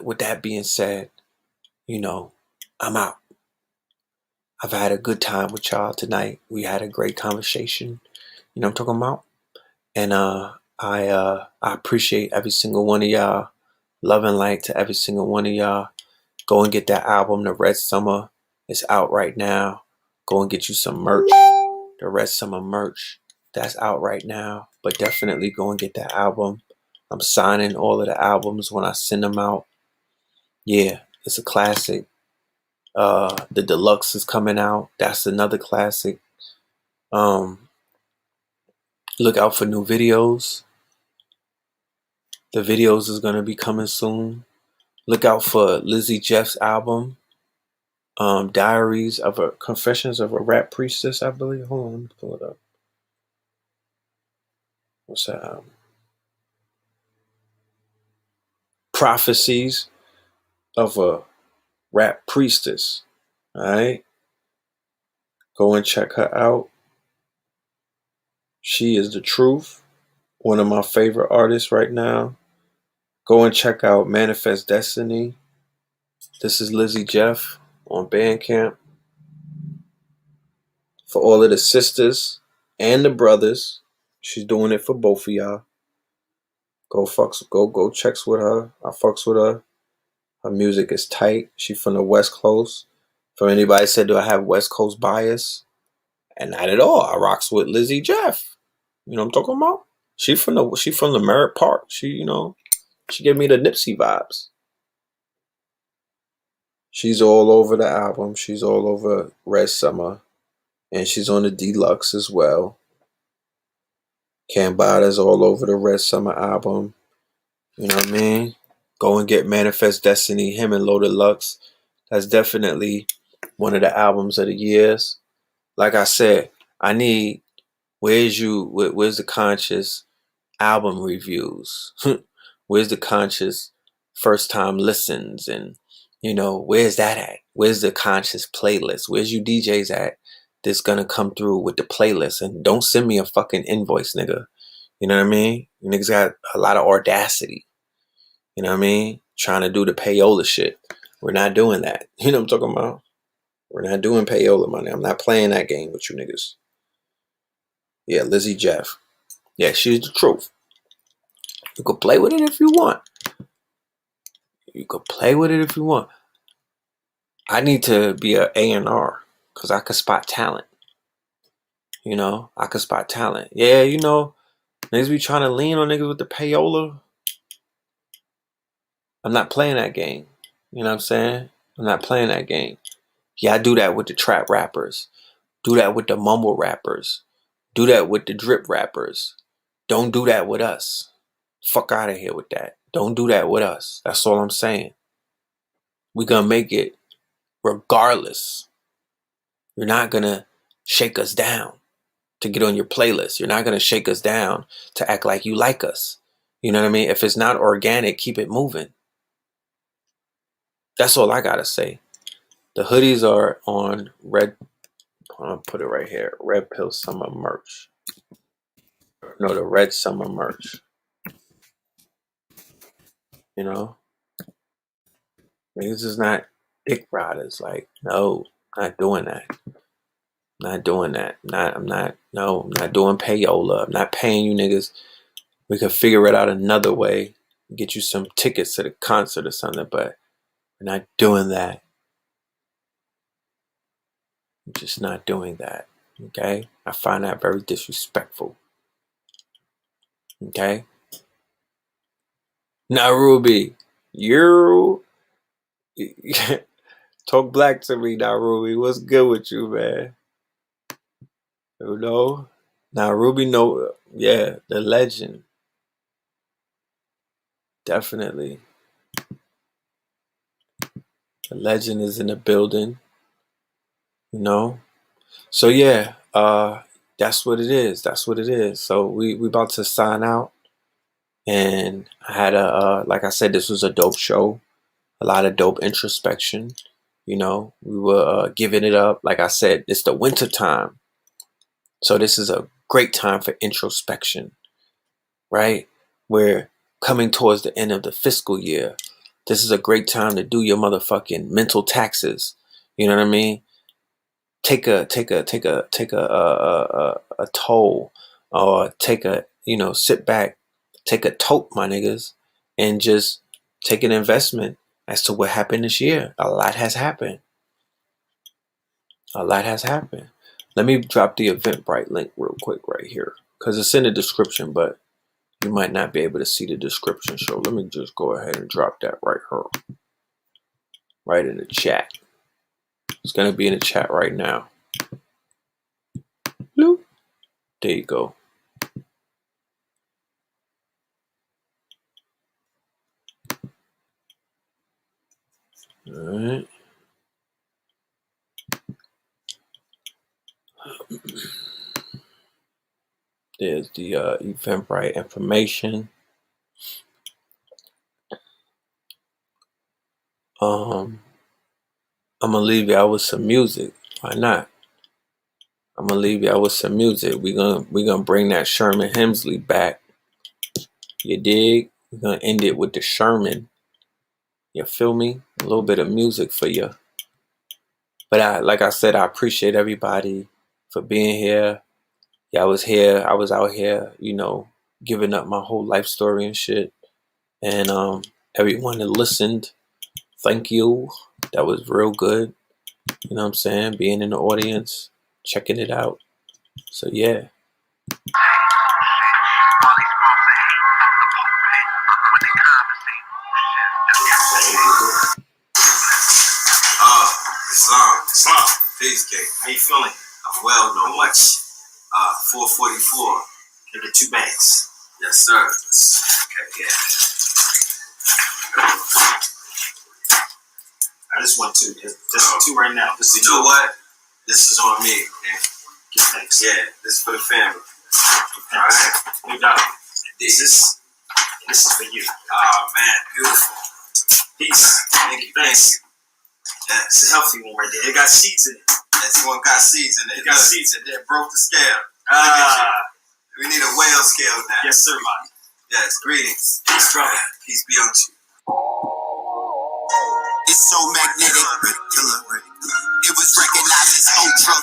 with that being said, you know, I'm out. I've had a good time with y'all tonight. We had a great conversation. You know what I'm talking about? And I appreciate every single one of y'all. Love and light to every single one of y'all. Go and get that album, The Red Summer. It's out right now. Go and get you some merch. The Red Summer merch. That's out right now. But definitely go and get that album. I'm signing all of the albums when I send them out. Yeah, It's a classic. The deluxe is coming out. That's another classic. Look out for new videos. The videos is gonna be coming soon. Look out for Lizzie Jeff's album, Diaries of a Confessions of a Rap Priestess, I believe. Hold on, let me pull it up. What's that album? Prophecies of a Rap Priestess. Alright? Go and check her out. She is the truth. One of my favorite artists right now. Go and check out Manifest Destiny. This is Lizzie Jeff on Bandcamp. For all of the sisters and the brothers, she's doing it for both of y'all. Go checks with her. I fucks with her. Her music is tight. She from the West Coast. For anybody said, do I have West Coast bias? And not at all. I rocks with Lizzie Jeff. You know what I'm talking about? She from the Merritt Park. She gave me the Nipsey vibes. She's all over the album. She's all over Red Summer. And she's on the deluxe as well. Cambada's all over the Red Summer album. You know what I mean? Go and get Manifest Destiny, him and Low Deluxe. That's definitely one of the albums of the years. Like I said, I need where's the conscious album reviews? Where's the conscious first time listens? And where's that at? Where's the conscious playlist? Where's you DJs at that's gonna come through with the playlist? And don't send me a fucking invoice, nigga. You know what I mean? You niggas got a lot of audacity. You know what I mean? Trying to do the payola shit. We're not doing that. You know what I'm talking about? We're not doing payola money. I'm not playing that game with you niggas. Yeah, Lizzie Jeff. Yeah, she's the truth. You could play with it if you want. You could play with it if you want. I need to be a A&R because I could spot talent. I could spot talent. Yeah, niggas be trying to lean on niggas with the payola. I'm not playing that game. You know what I'm saying? I'm not playing that game. Yeah, I do that with the trap rappers. Do that with the mumble rappers. Do that with the drip rappers. Don't do that with us. Fuck out of here with that. Don't do that with us. That's all I'm saying. We're gonna make it regardless. You're not gonna shake us down to get on your playlist. You're not gonna shake us down to act like you like us. You know what I mean? If it's not organic, keep it moving. That's all I gotta say. The hoodies are on Red. I'll put it right here. Red Pill Summer merch. No, the Red Summer merch. Niggas is not dick riders. Like, no, not doing that. Not doing that. I'm not doing payola. I'm not paying you niggas. We could figure it out another way. Get you some tickets to the concert or something, but we're not doing that. I'm just not doing that. Okay? I find that very disrespectful. Okay? Now, Ruby, you talk black to me now, Ruby. What's good with you, man? Now Ruby yeah, the legend. Definitely. The legend is in the building. So yeah, that's what it is. That's what it is. So we about to sign out. And I had like I said, this was a dope show. A lot of dope introspection. We were giving it up. Like I said, it's the winter time. So this is a great time for introspection, right? We're coming towards the end of the fiscal year. This is a great time to do your motherfucking mental taxes. You know what I mean? Take a toll, or sit back, take a tote, my niggas, and just take an investment as to what happened this year. A lot has happened. A lot has happened. Let me drop the Eventbrite link real quick right here, because it's in the description, but you might not be able to see the description. So let me just go ahead and drop that right here. right in the chat. It's going to be in the chat right now. Bloop. There you go. All right. There's the Eventbrite information. I'm gonna leave y'all with some music. Why not? I'm gonna leave y'all with some music. We're gonna bring that Sherman Hemsley back. You dig? We're gonna end it with the Sherman. You feel me? A little bit of music for you. But like I said, I appreciate everybody for being here. Yeah, I was here. I was out here, you know, giving up my whole life story and shit. And everyone that listened, thank you. That was real good. You know what I'm saying? Being in the audience, checking it out. So yeah. Islam. Peace, King. How you feeling? I'm well, no much. 444. Give it 2 bags. Yes, sir. Okay, yeah. I just want 2. Just 2 right now. You know what? This is on me. Man. Give thanks. Yeah, this is for the family. All right? We got it. This is for you. Oh, man. Beautiful. Peace. Thank you. Thanks. Yeah, it's a healthy one right there. It got seeds in it. This one got seeds in it. It got seeds in it. It broke the scale. We need a whale scale now. Yes, sir, man. Yes, greetings. Peace, brother. Peace be unto you. It's so magnetic. It was recognized as ultra.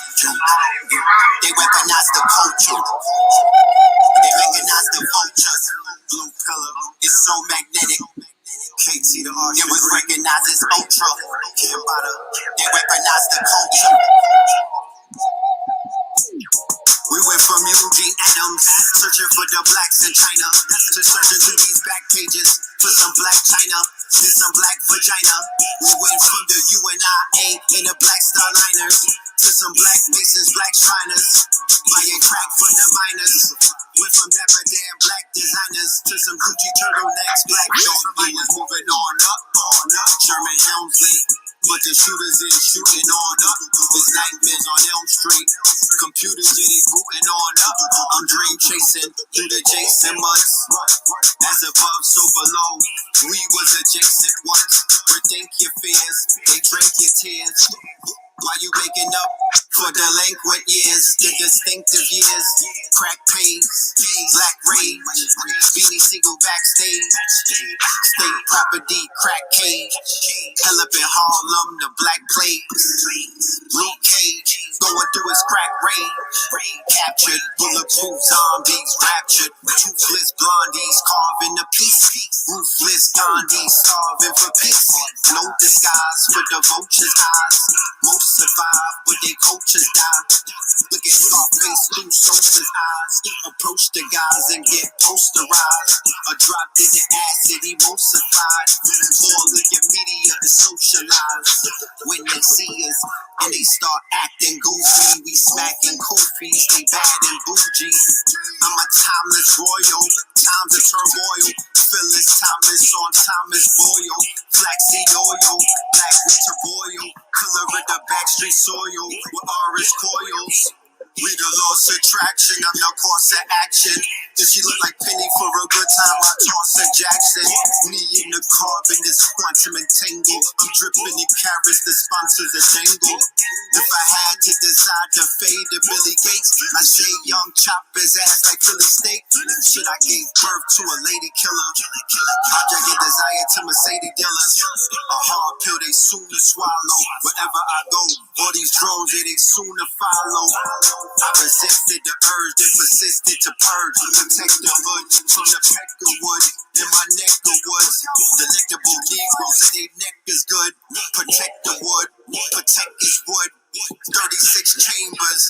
They weaponized the culture. They mechanized the vultures. Blue pillar. It's so magnetic. KT the art. It was recognized as ultra. They weaponized the culture. We went from Eugene Adams, searching for the blacks in China, to searching through these back pages for some black China and some black vagina. We went from the UNIA and the black starliners to some black masons, black shriners, buying crack from the miners. Went from dapper damn black designers to some Gucci turtlenecks, black belt miners. Moving on up, Sherman Hemsley. But the shooters is shooting on up. It's nightmares on Elm Street. Computers getting booting on up. I'm dream chasing through the Jason months. As above, so below. We was adjacent once. Rethink your fears. They drink your tears. While you waking up for delinquent years, the distinctive years, crack pays, black rage, Beanie Siegel backstage, state property, crack cage, hell up in Harlem, the black plagues, Luke Cage, going through his crack rage, captured, bulletproof zombies, raptured, toothless blondies, carving a piece, ruthless Gandhi, starving for peace, no disguise for the vulture's eyes, most survive, but they coaches die. Look at Scarface through Sosa's eyes. Approach the guys and get posterized. Or dropped into acid, emulsified. All of your media is socialized. When they see us and they start acting goofy, we smacking koofies. They bad and bougie. I'm a timeless royal. Times of turmoil. Phyllis Thomas on Thomas Boyle. Flaxseed oil. Black winter boil. Color of the backstreet soil with orange coils. We the lost attraction, I'm the course of action. If she look like Penny for a good time, I toss her Jackson. Me in the carbon is quantum entangled. I'm dripping in carrots, the sponsors are dangled. If I had to decide to fade to Billy Gates, I say young choppers ass like Philly steak. Shit, I gave birth to a lady killer. I drag a desire to Mercedes dealers. A hard pill they soon to swallow. Wherever I go, all these drones, yeah, they soon to follow. I resisted the urge, then persisted to purge. Protect the hood from the peck of wood in my neck of woods. Delectable Negroes say they neck is good. Protect the wood, protect his wood. 36 chambers,